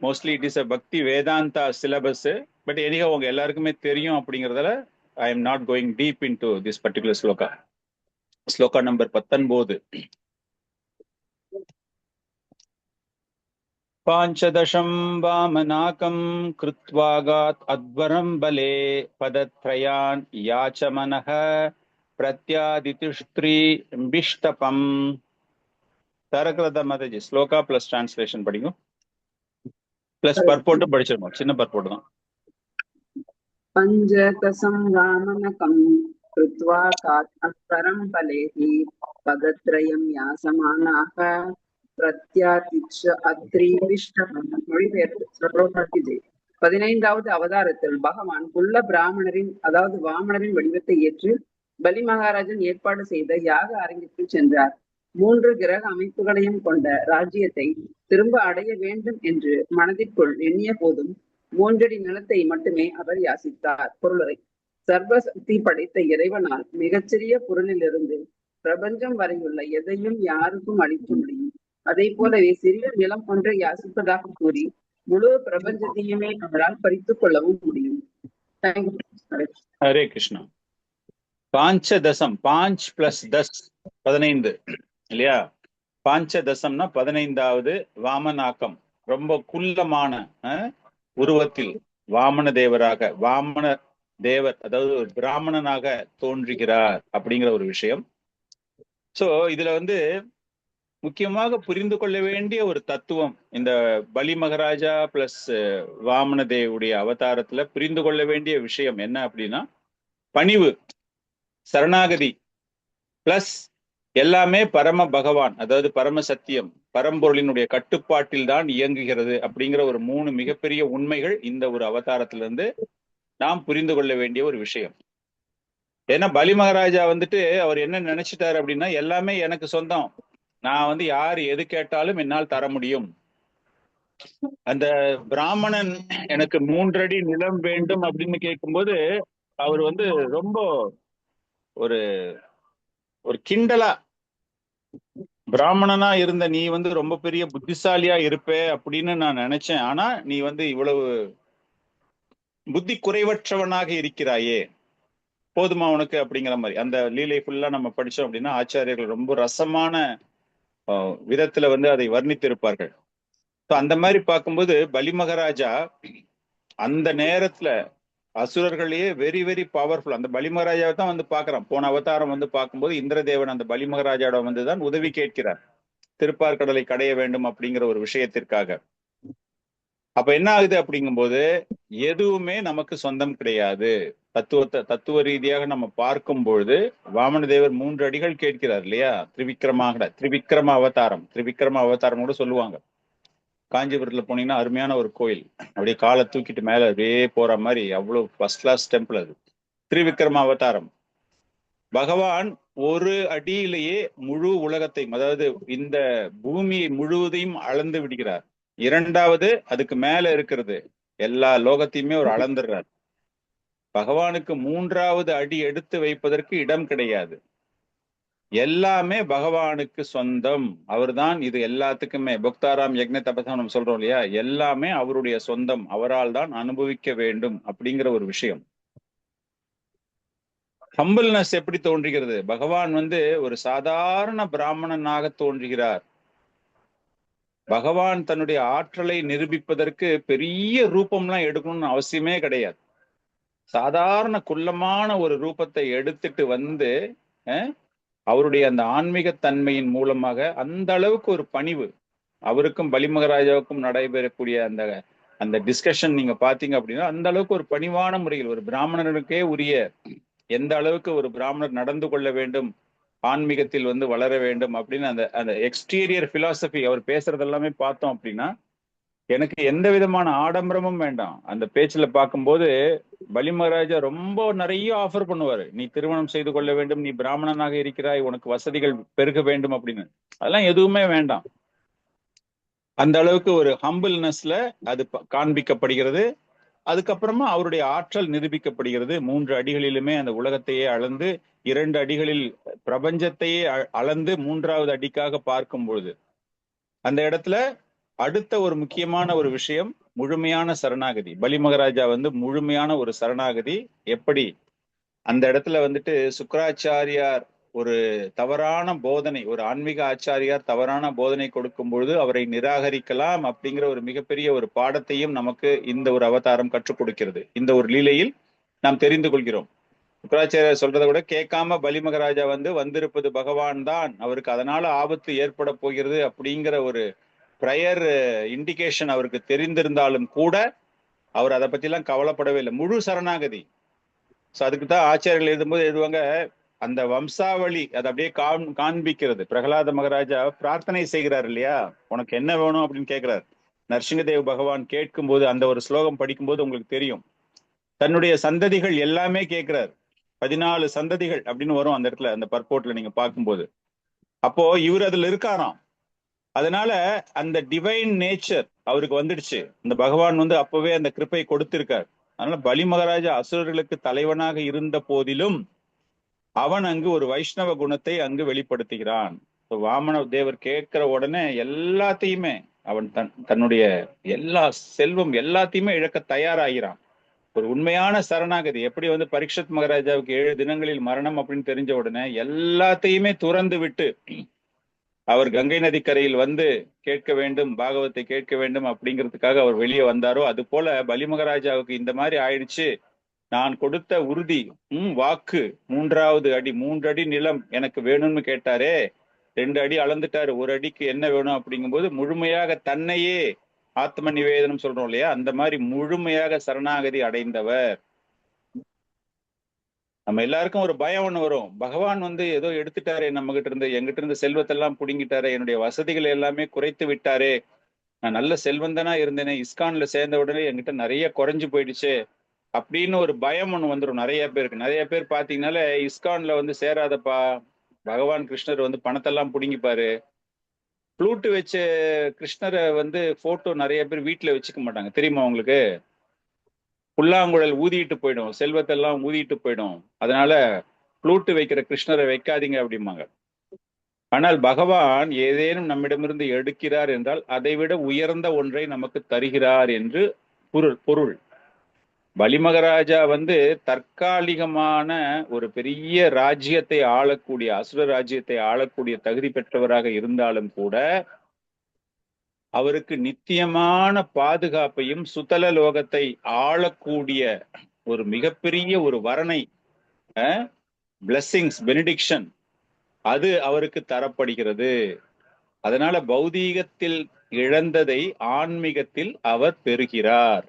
mostly it is a bhakti Vedanta syllabus. But எனிகா உங்க எல்லாருக்குமே தெரியும் அப்படிங்கிறதால I am not going deep into this particular sloka. Sloka number 19. பாஞ்சதசம் வாமநாகம் கிருத்வாகாத் அத்வரம் பலே பதத்ரயான் யாச்சமனஹ பிரத்யாதிதிஷ்ட்ரி பிஷ்டபம். தரகரத மாதாஜி ஸ்லோகா பிளஸ் டிரான்ஸ்லேஷன் படிக்கும். பிளஸ் பர்போட்டு படிச்சிருக்கோம், சின்ன பர்போட்டு தான். பஞ்சதசம் வாமனகம் கிருத்வாகாத் அத்வரம் பலேஹி பதத்ரயம் யாசமானாக மொழிபெயர்ப்பு 15வது அவதாரத்தில் பகவான் குள்ள பிராமணரின், அதாவது வாமனரின் வடிவத்தை ஏற்று பலி மகாராஜன் ஏற்பாடு செய்த யாக அரங்கிற்கு சென்றார். 3 கிரக அமைப்புகளையும் கொண்ட ராஜ்யத்தை திரும்ப அடைய வேண்டும் என்று மனதிற்குள் எண்ணிய போதும் 3 அடி நிலத்தை மட்டுமே அவர் யாசித்தார். பொருளுரை: சர்வசக்தி படைத்த இறைவனால் மிகச்சிறிய பொருளிலிருந்து பிரபஞ்சம் வரையுள்ள எதையும் யாருக்கும் அளிக்க முடியும். அதே போலவே சிறிய நிலம் ஒன்றை யாசிப்பதாக கூறி முழு பிரபஞ்சத்தையுமே அவரால் பறித்துக் கொள்ளவும் முடியும். ஹரே கிருஷ்ணா. பாஞ்சதசம், பாஞ்ச் பிளஸ் தஸ் 15 இல்லையா? பாஞ்சதசம்னா 15வது வாமனாக்கம். ரொம்ப குள்ளமான உருவத்தில் வாமன தேவராக, வாமன தேவர் அதாவது ஒரு பிராமணனாக தோன்றுகிறார் அப்படிங்கிற ஒரு விஷயம். சோ இதுல முக்கியமாக புரிந்து கொள்ள வேண்டிய ஒரு தத்துவம், இந்த பலி மகாராஜா பிளஸ் வாமன தேவுடைய அவதாரத்துல புரிந்து கொள்ள வேண்டிய விஷயம் என்ன அப்படின்னா, பணிவு, சரணாகதி பிளஸ் எல்லாமே பரம பகவான், அதாவது பரம சத்தியம், பரம்பொருளினுடைய கட்டுப்பாட்டில் தான் இயங்குகிறது அப்படிங்கிற ஒரு 3 மிகப்பெரிய உண்மைகள் இந்த ஒரு அவதாரத்திலிருந்து நாம் புரிந்து கொள்ள வேண்டிய ஒரு விஷயம். ஏன்னா பலி மகாராஜா அவர் என்ன நினைச்சிட்டாரு அப்படின்னா, எல்லாமே எனக்கு சொந்தம், நான் யார் எது கேட்டாலும் என்னால் தர முடியும். அந்த பிராமணன் எனக்கு 3 அடி நிலம் வேண்டும் அப்படின்னு கேட்கும்போது அவர் ரொம்ப ஒரு ஒரு கிண்டலா, பிராமணனா இருந்த நீ ரொம்ப பெரிய புத்திசாலியா இருப்ப அப்படின்னு நான் நினைச்சேன், ஆனா நீ இவ்வளவு புத்தி குறைவற்றவனாக இருக்கிறாயே, போதுமா உனக்கு அப்படிங்கிற மாதிரி அந்த லீலை ஃபுல்லா நம்ம படிச்சோம் அப்படின்னா ஆச்சாரியர்கள் ரொம்ப ரசமான விதத்துல அதை வர்ணித்திருப்பார்கள். அந்த மாதிரி பார்க்கும்போது பலி மகாராஜா அந்த நேரத்துல அசுரர்களையே வெரி வெரி பவர்ஃபுல் அந்த பலி மகாராஜாவை தான் பாக்குறான். போன அவதாரம் பார்க்கும்போது இந்திரதேவன் அந்த பலி மகாராஜாவோட தான் உதவி கேட்கிறார், திருப்பார்கடலை கடைய வேண்டும் அப்படிங்கிற ஒரு விஷயத்திற்காக. அப்ப என்ன ஆகுது அப்படிங்கும்போது, எதுவுமே நமக்கு சொந்தம் கிடையாது. தத்துவ ரீதியாக நம்ம பார்க்கும் பொழுது வாமன தேவர் 3 அடிகள் கேட்கிறார் இல்லையா? திரிவிக்ரம அவதாரம் கூட சொல்லுவாங்க. காஞ்சிபுரத்துல போனீங்கன்னா அருமையான ஒரு கோயில், அப்படியே காலை தூக்கிட்டு மேல அப்படியே போற மாதிரி அவ்வளவு ஃபர்ஸ்ட் கிளாஸ் டெம்பிள் அது. திரிவிக்ரம அவதாரம். பகவான் ஒரு அடியிலேயே முழு உலகத்தையும், அதாவது இந்த பூமியை முழுவதையும் அளந்து விடுகிறார். 2வது அதுக்கு மேல இருக்கிறது எல்லா லோகத்தையுமே ஒரு அளந்துடுறார். பகவானுக்கு 3வது அடி எடுத்து வைப்பதற்கு இடம் கிடையாது. எல்லாமே பகவானுக்கு சொந்தம். அவர்தான் இது எல்லாத்துக்குமே. புக்தாராம் யக்ஞ தபசம் நம்ம சொல்றோம் இல்லையா? எல்லாமே அவருடைய சொந்தம், அவரால் தான் அனுபவிக்க வேண்டும் அப்படிங்கிற ஒரு விஷயம். ஹம்பிள்னஸ் எப்படி தோன்றுகிறது? பகவான் ஒரு சாதாரண பிராமணனாக தோன்றுகிறார். பகவான் தன்னுடைய ஆற்றலை நிரூபிப்பதற்கு பெரிய ரூபம்லாம் எடுக்கணும்னு அவசியமே கிடையாது. சாதாரண குள்ளமான ஒரு ரூபத்தை எடுத்துட்டு அவருடைய அந்த ஆன்மீக தன்மையின் மூலமாக அந்த அளவுக்கு ஒரு பணிவு, அவருக்கும் பலி மகாராஜாவுக்கும் நடைபெறக்கூடிய அந்த டிஸ்கஷன் நீங்க பாத்தீங்க அப்படின்னா அந்த அளவுக்கு ஒரு பணிவான முறையில் ஒரு பிராமணனுக்கே உரிய எந்த அளவுக்கு ஒரு பிராமணர் நடந்து கொள்ள வேண்டும், ஆன்மீகத்தில் வளர வேண்டும் அப்படின்னு அந்த எக்ஸ்டீரியர் பிலாசபி அவர் பேசுறது எல்லாமே பார்த்தோம் அப்படின்னா எனக்கு எந்த விதமான ஆடம்பரமும் வேண்டாம். அந்த பேச்சுல பார்க்கும்போது பலி மகாராஜா ரொம்ப நிறைய ஆஃபர் பண்ணுவாரு. நீ திருமணம் செய்து கொள்ள வேண்டும், நீ பிராமணனாக இருக்கிறாய், உனக்கு வசதிகள் பெருக வேண்டும் அப்படின்னு. அதெல்லாம் எதுவுமே வேண்டாம். அந்த அளவுக்கு ஒரு ஹம்பிள்னஸ்ல அது காண்பிக்கப்படுகிறது. அதுக்கப்புறமா அவருடைய ஆற்றல் நிரூபிக்கப்படுகிறது. 3 அடிகளிலுமே அந்த உலகத்தையே அளந்து, 2 அடிகளில் பிரபஞ்சத்தையே அளந்து 3வது அடிக்காக பார்க்கும் பொழுது அந்த இடத்துல அடுத்த ஒரு முக்கியமான ஒரு விஷயம் முழுமையான சரணாகதி. பலி மகாராஜா முழுமையான ஒரு சரணாகதி. எப்படி அந்த இடத்துல சுக்கராச்சாரியார் ஒரு தவறான போதனை, ஒரு ஆன்மீக ஆச்சாரியார் தவறான போதனை கொடுக்கும் பொழுது அவரை நிராகரிக்கலாம் அப்படிங்கிற ஒரு மிகப்பெரிய ஒரு பாடத்தையும் நமக்கு இந்த ஒரு அவதாரம் கற்றுக் கொடுக்கிறது. இந்த ஒரு லீலையில் நாம் தெரிந்து கொள்கிறோம். சுக்கராச்சாரியார் சொல்றதை கூட கேட்காம பலி மகாராஜா வந்திருப்பது பகவான் தான், அவருக்கு அதனால ஆபத்து ஏற்பட போகிறது அப்படிங்கிற ஒரு ப்ரையர் இண்டிகேஷன் அவருக்கு தெரிந்திருந்தாலும் கூட அவர் அதை பத்தி எல்லாம் கவலைப்படவே இல்லை. முழு சரணாகதி. ஸோ அதுக்கு தான் ஆச்சாரியர்கள் எழுதும்போது எழுதுவாங்க, அந்த வம்சாவளி அதை அப்படியே காண்பிக்கிறது. பிரகலாத மகாராஜா பிரார்த்தனை செய்கிறார் இல்லையா, உனக்கு என்ன வேணும் அப்படின்னு கேட்கிறார். நரசிங்கதேவ் பகவான் கேட்கும் போது அந்த ஒரு ஸ்லோகம் படிக்கும்போது உங்களுக்கு தெரியும், தன்னுடைய சந்ததிகள் எல்லாமே கேட்கிறார். 14 சந்ததிகள் அப்படின்னு வரும் அந்த இடத்துல, அந்த பர்போர்ட்ல நீங்க பார்க்கும்போது. அப்போ இவர் அதுல இருக்காராம். அதனால அந்த டிவைன் நேச்சர் அவருக்கு வந்துடுச்சு. இந்த பகவான் அப்பவே அந்த கிருப்பை கொடுத்திருக்கார். அதனால பலி மகாராஜா அசுரர்களுக்கு தலைவனாக இருந்த போதிலும் அவன் அங்கு ஒரு வைஷ்ணவ குணத்தை அங்கு வெளிப்படுத்துகிறான். வாமன தேவர் கேட்கிற உடனே எல்லாத்தையுமே அவன் தன்னுடைய எல்லா செல்வம் எல்லாத்தையுமே இழக்க தயாராகிறான். ஒரு உண்மையான சரணாகதி. எப்படி பரீட்சத் மகாராஜாவுக்கு 7 தினங்களில் மரணம் அப்படின்னு தெரிஞ்ச உடனே எல்லாத்தையுமே துறந்து விட்டு அவர் கங்கை நதிக்கரையில் கேட்க வேண்டும், பாகவத்தை கேட்க வேண்டும் அப்படிங்கிறதுக்காக அவர் வெளியே வந்தாரோ, அது போல பலி மகாராஜாவுக்கு இந்த மாதிரி ஆயிடுச்சு. நான் கொடுத்த உறுதி வாக்கு 3 அடி நிலம் எனக்கு வேணும்னு கேட்டாரே, 2 அடி அளந்துட்டாரு, 1 அடிக்கு என்ன வேணும் அப்படிங்கும்போது முழுமையாக தன்னையே ஆத்ம நிவேதனம் சொல்றோம் இல்லையா, அந்த மாதிரி முழுமையாக சரணாகதி அடைந்தவர். நம்ம எல்லாருக்கும் ஒரு பயம் ஒண்ணு வரும். பகவான் ஏதோ எடுத்துட்டாரே நம்ம கிட்ட இருந்து, எங்கிட்ட இருந்து செல்வத்தெல்லாம் புடுங்கிட்டாரே, என்னுடைய வசதிகள் எல்லாமே குறைத்து விட்டாரே, நான் நல்ல செல்வந்தனா இருந்தேனே, இஸ்கான்ல சேர்ந்த உடனே என்கிட்ட நிறைய குறைஞ்சு போயிடுச்சு அப்படின்னு ஒரு பயம் ஒண்ணு வந்துடும் நிறைய பேருக்கு. நிறைய பேர் பாத்தீங்கன்னால இஸ்கான்ல சேராதப்பா, பகவான் கிருஷ்ணர் பணத்தெல்லாம் புடுங்கிப்பாரு. ஃப்ளூட்டு வச்ச கிருஷ்ணரை போட்டோ நிறைய பேர் வீட்டுல வச்சுக்க மாட்டாங்க, தெரியுமா உங்களுக்கு? புல்லாங்குழல் ஊதிட்டு போயிடும், செல்வத்தெல்லாம் ஊதிட்டு போயிடும். அதனால ஃப்ளூட்டு வைக்கிற கிருஷ்ணரை வைக்காதீங்க அப்படிம்பாங்க. ஆனால் பகவான் ஏதேனும் நம்மிடமிருந்து எடுக்கிறார் என்றால் அதை விட உயர்ந்த ஒன்றை நமக்கு தருகிறார் என்று பொருள். பலி மகாராஜா தற்காலிகமான ஒரு பெரிய ராஜ்யத்தை ஆளக்கூடிய, அசுர ராஜ்யத்தை ஆளக்கூடிய தகுதி பெற்றவராக இருந்தாலும் கூட அவருக்கு நித்தியமான பாதுகாப்பையும் சுதல லோகத்தை ஆளக்கூடிய ஒரு மிகப்பெரிய ஒரு வரணை, பிளெஸிங்ஸ், பெனிடிக்ஷன், அது அவருக்கு தரப்படுகிறது. அதனால பௌதீகத்தில் இழந்ததை ஆன்மீகத்தில் அவர் பெறுகிறார்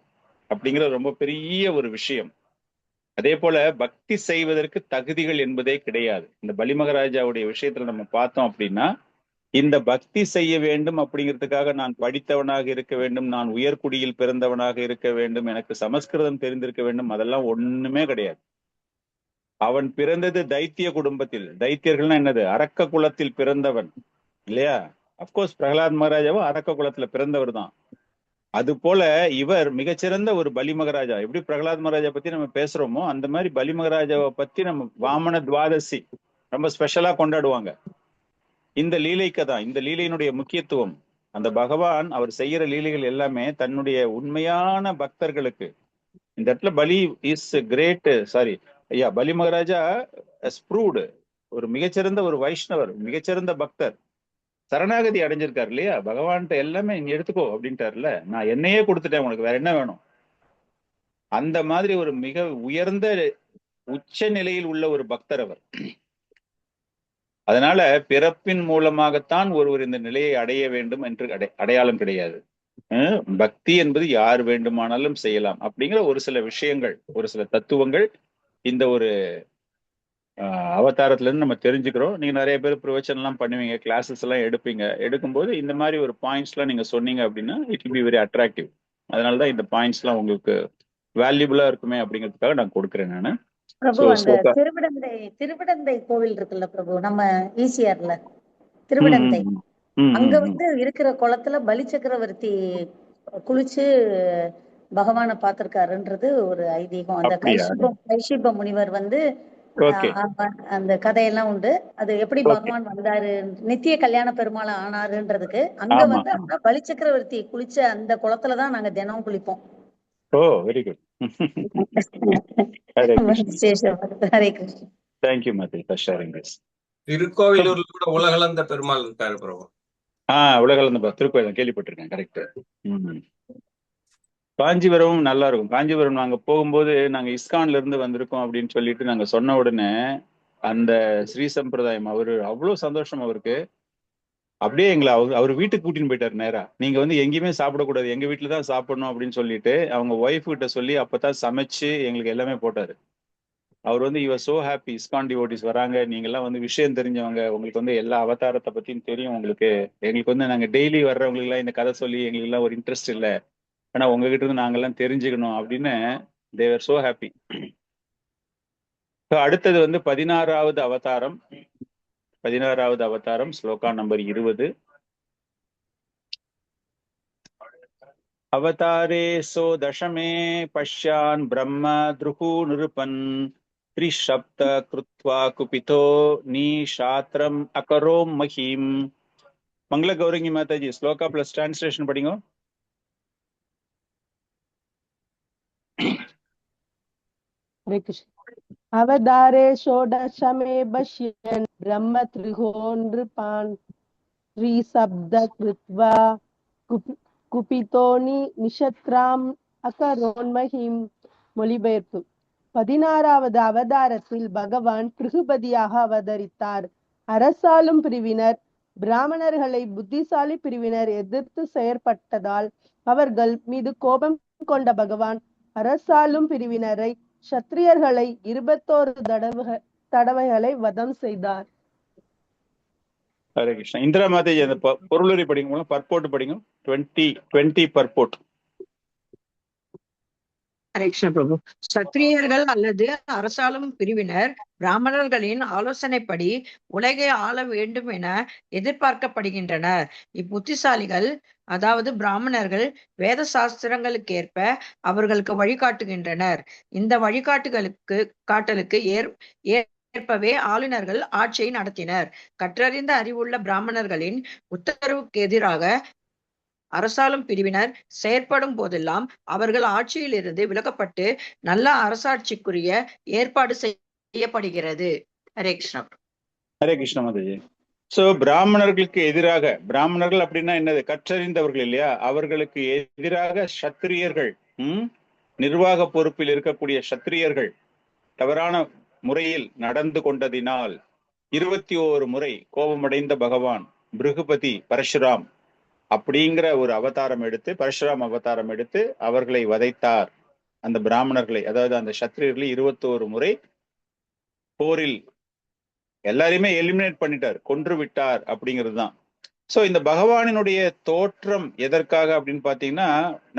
அப்படிங்கிற ரொம்ப பெரிய ஒரு விஷயம். அதே போல பக்தி செய்வதற்கு தகுதிகள் என்பதே கிடையாது. இந்த பலி மகாராஜாவுடைய விஷயத்துல நம்ம பார்த்தோம் அப்படின்னா, இந்த பக்தி செய்ய வேண்டும் அப்படிங்கிறதுக்காக நான் படித்தவனாக இருக்க வேண்டும், நான் உயர்குடியில் பிறந்தவனாக இருக்க வேண்டும், எனக்கு சமஸ்கிருதம் தெரிந்திருக்க வேண்டும், அதெல்லாம் ஒண்ணுமே கிடையாது. அவன் பிறந்தது தைத்திய குடும்பத்தில். தைத்தியர்கள்னா என்னது? அரக்க குலத்தில் பிறந்தவன் இல்லையா? அப்கோர்ஸ் பிரகலாத் மகாராஜாவும் அரக்க குலத்துல பிறந்தவர் தான். அது போல இவர் மிகச்சிறந்த ஒரு பலி மகாராஜா. எப்படி பிரகலாத் மகாராஜா பத்தி நம்ம பேசுறோமோ அந்த மாதிரி பலி மகாராஜாவை பத்தி நம்ம வாமன துவாதசி ரொம்ப ஸ்பெஷலா கொண்டாடுவாங்க. இந்த லீலைக்கு தான், இந்த லீலையினுடைய முக்கியத்துவம். அந்த பகவான் அவர் செய்யற லீலைகள் எல்லாமே தன்னுடைய உண்மையான பக்தர்களுக்கு. இந்த இடத்துல பலி இஸ் கிரேட், பலி மகாராஜா ப்ரூவ்டு ஒரு மிகச்சிறந்த ஒரு வைஷ்ணவர், மிகச்சிறந்த பக்தர், சரணாகதி அடைஞ்சிருக்காரு இல்லையா? பகவான்கிட்ட எல்லாமே நீ எடுத்துக்கோ அப்படின்ட்டார்ல, நான் என்னையே கொடுத்துட்டேன், உனக்கு வேற என்ன வேணும்? அந்த மாதிரி ஒரு மிக உயர்ந்த உச்ச நிலையில் உள்ள ஒரு பக்தர் அவர். அதனால பிறப்பின் மூலமாகத்தான் ஒருவர் இந்த நிலையை அடைய வேண்டும் என்று அடையாளம் கிடையாது. பக்தி என்பது யார் வேண்டுமானாலும் செய்யலாம் அப்படிங்கிற ஒரு சில விஷயங்கள், ஒரு சில தத்துவங்கள் இந்த ஒரு அவதாரத்துல இருந்து நம்ம தெரிஞ்சுக்கிறோம். நீங்க நிறைய பேர் பிரவச்சனம் எல்லாம் பண்ணுவீங்க, கிளாஸஸ் எல்லாம் எடுப்பீங்க. எடுக்கும்போது இந்த மாதிரி ஒரு பாயிண்ட்ஸ் எல்லாம் நீங்க சொன்னீங்க அப்படின்னா it will be very attractive. அதனாலதான் இந்த பாயிண்ட்ஸ் எல்லாம் உங்களுக்கு வேல்யூபிளா இருக்குமே அப்படிங்கிறதுக்காக நான் கொடுக்குறேன் நானு. பிரபு, அந்த திருவிடந்தை கோவில் இருக்குல்ல பிரபு, நம்ம ஈசிஆர்ல திருவிடந்தை, அங்க இருக்கிற குளத்துல பலி சக்கரவர்த்தி குளிச்சு பகவானை பார்த்திருக்காருன்றது ஒரு ஐதீகம். அந்த கைஷிப முனிவர் அந்த கதையெல்லாம் உண்டு. அது எப்படி பகவான் வந்தாரு, நித்திய கல்யாண பெருமாள் ஆனாருன்றதுக்கு அங்க பலி சக்கரவர்த்தி குளிச்ச அந்த குளத்துலதான் நாங்க தினம் குளிப்போம். Oh, very good. Thank you, Madhu, for sharing this. திருக்கோவிலூர்ல கூட உலகளந்த பெருமாள் இருக்காரு பிரபு. உலகளந்த திருக்கோயில் கேள்விப்பட்டிருக்கேன். கரெக்ட். காஞ்சிபுரமும் நல்லா இருக்கும். காஞ்சிபுரம் நாங்க போகும்போது, நாங்க இஸ்கான்ல இருந்து வந்திருக்கோம் அப்படின்னு சொல்லிட்டு நாங்க சொன்ன உடனே அந்த ஸ்ரீ சம்பிரதாயம் அவரு அவ்வளவு சந்தோஷம். அவருக்கு அப்படியே எங்களை அவர் வீட்டுக்கு கூட்டின்னு போயிட்டாரு நேரா. நீங்க எங்கேயுமே சாப்பிடக்கூடாது, எங்க வீட்டுலதான் சாப்பிடணும் அப்படின்னு சொல்லிட்டு அவங்க ஒய்ஃப் கிட்ட சொல்லி அப்பதான் சமைச்சு எங்களுக்கு எல்லாமே போட்டாரு. அவர் your so happy, ISKCON devotees வராங்க, நீங்க எல்லாம் விஷயம் தெரிஞ்சவங்க, உங்களுக்கு எல்லா அவதாரத்தை பத்தியும் தெரியும் உங்களுக்கு. எங்களுக்கு நாங்க டெய்லி வர்றவங்களுக்கு எல்லாம் இந்த கதை சொல்லி எங்களுக்கு எல்லாம் ஒரு இன்ட்ரெஸ்ட் இல்லை, ஆனா உங்ககிட்ட இருந்து நாங்கெல்லாம் தெரிஞ்சுக்கணும் அப்படின்னு they were so happy. அடுத்தது 16வது அவதாரம். 16வது அவதாரம் ஸ்லோகா நம்பர் 20. அவதாரே சோ தசமே பஷ்யான் பிரம்ம துருகு நிருபன் த்ரிஷப்த கிருத்வா குபிதோ நீஷாத்ரம் அகரோம் மஹீம். மங்கள கௌரங்கி மாதாஜி ஸ்லோகா பிளஸ் டிரான்ஸ்லேஷன் படிங்க. ஹரே கிருஷ்ண. அவதாரே ஷோடசமே பஷ்யன் பிரம்ம த்ரிகோன் நிருபான் த்ரிசப்த கிருத்வா குபிதோனி நிஷத்ராம் அகரோன்மஹிம். மொழிபெயர்ப்பு. 16வது அவதாரத்தில் பகவான் பிருகுபதியாக அவதரித்தார். அரசாளும் பிரிவினர் பிராமணர்களை புத்திசாலி பிரிவினர் எதிர்த்து செயற்பட்டதால் அவர்கள் மீது கோபம் கொண்ட பகவான் அரசாளும் பிரிவினரை சத்திரியர்களை 21 தடவைகளை வதம் செய்தார். ஹரே கிருஷ்ணா. இந்திரா மாதேஜி அந்த பொருளுரை படிங்க, பர்போட்டு படிங்க. 20 பர்போட். ஹரே கிருஷ்ண பிரபு. சத்திரியர்கள் அல்லது அரசாளும் பிரிவினர் பிராமணர்களின் ஆலோசனைப்படி உலகை ஆள வேண்டும் என எதிர்பார்க்கப்படுகின்றனர். இப்புத்திசாலிகள் அதாவது பிராமணர்கள் வேத சாஸ்திரங்களுக்கேற்ப அவர்களுக்கு வழிகாட்டுகின்றனர். இந்த வழிகாட்டுதலுக்கு ஏற்பவே ஆளுநர்கள் ஆட்சியை நடத்தினர். கற்றறிந்த அறிவுள்ள பிராமணர்களின் உத்தரவுக்கு எதிராக அரசாளும் பிரிவினர் செயற்படும் போதெல்லாம் அவர்கள் ஆட்சியிலிருந்து விலக்கப்பட்டு நல்ல அரசாட்சிக்குரிய ஏற்பாடு செய்யப்படுகிறது. ஹரே கிருஷ்ணா. ஹரே கிருஷ்ண மாதாஜி. சோ பிராமணர்களுக்கு எதிராக, பிராமணர்கள் அப்படின்னா என்னது? கற்றறிந்தவர்கள் இல்லையா? அவர்களுக்கு எதிராக சத்திரியர்கள், நிர்வாக பொறுப்பில் இருக்கக்கூடிய சத்திரியர்கள் தவறான முறையில் நடந்து கொண்டதினால் 21 முறை கோபமடைந்த பகவான் பிருகுபதி பரசுராம் அப்படிங்கிற ஒரு அவதாரம் எடுத்து, பரசுராம் அவதாரம் எடுத்து அவர்களை வதைத்தார். அந்த பிராமணர்களை, அதாவது அந்த சத்திரியர்களை 21 முறை போரில் எல்லாரையுமே எலிமினேட் பண்ணிட்டார், கொன்று விட்டார் அப்படிங்கிறது தான். சோ இந்த பகவானினுடைய தோற்றம் எதற்காக அப்படின்னு பாத்தீங்கன்னா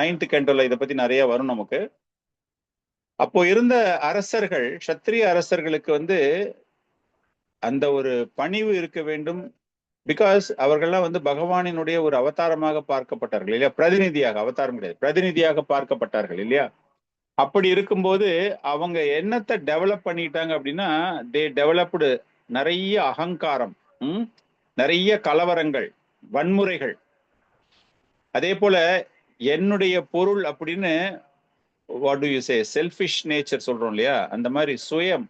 9th கேண்டோல இதை பத்தி நிறைய வரும் நமக்கு. அப்போ இருந்த அரசர்கள், சத்திரிய அரசர்களுக்கு அந்த ஒரு பணிவு இருக்க வேண்டும். பிகாஸ் அவர்கள்லாம் பகவானினுடைய ஒரு அவதாரமாக பார்க்கப்பட்டார்கள் இல்லையா? பிரதிநிதியாக, அவதாரம் கிடையாது, பிரதிநிதியாக பார்க்கப்பட்டார்கள் இல்லையா? அப்படி இருக்கும்போது அவங்க என்னத்தை டெவலப் பண்ணிட்டாங்க அப்படின்னா, தே டெவலப்டு நிறைய அகங்காரம், நிறைய கலவரங்கள், வன்முறைகள். அதே போல என்னுடைய பொருள் அப்படின்னு what to you say, selfish nature சொல்றோம் இல்லையா? அந்த மாதிரி சுயம்,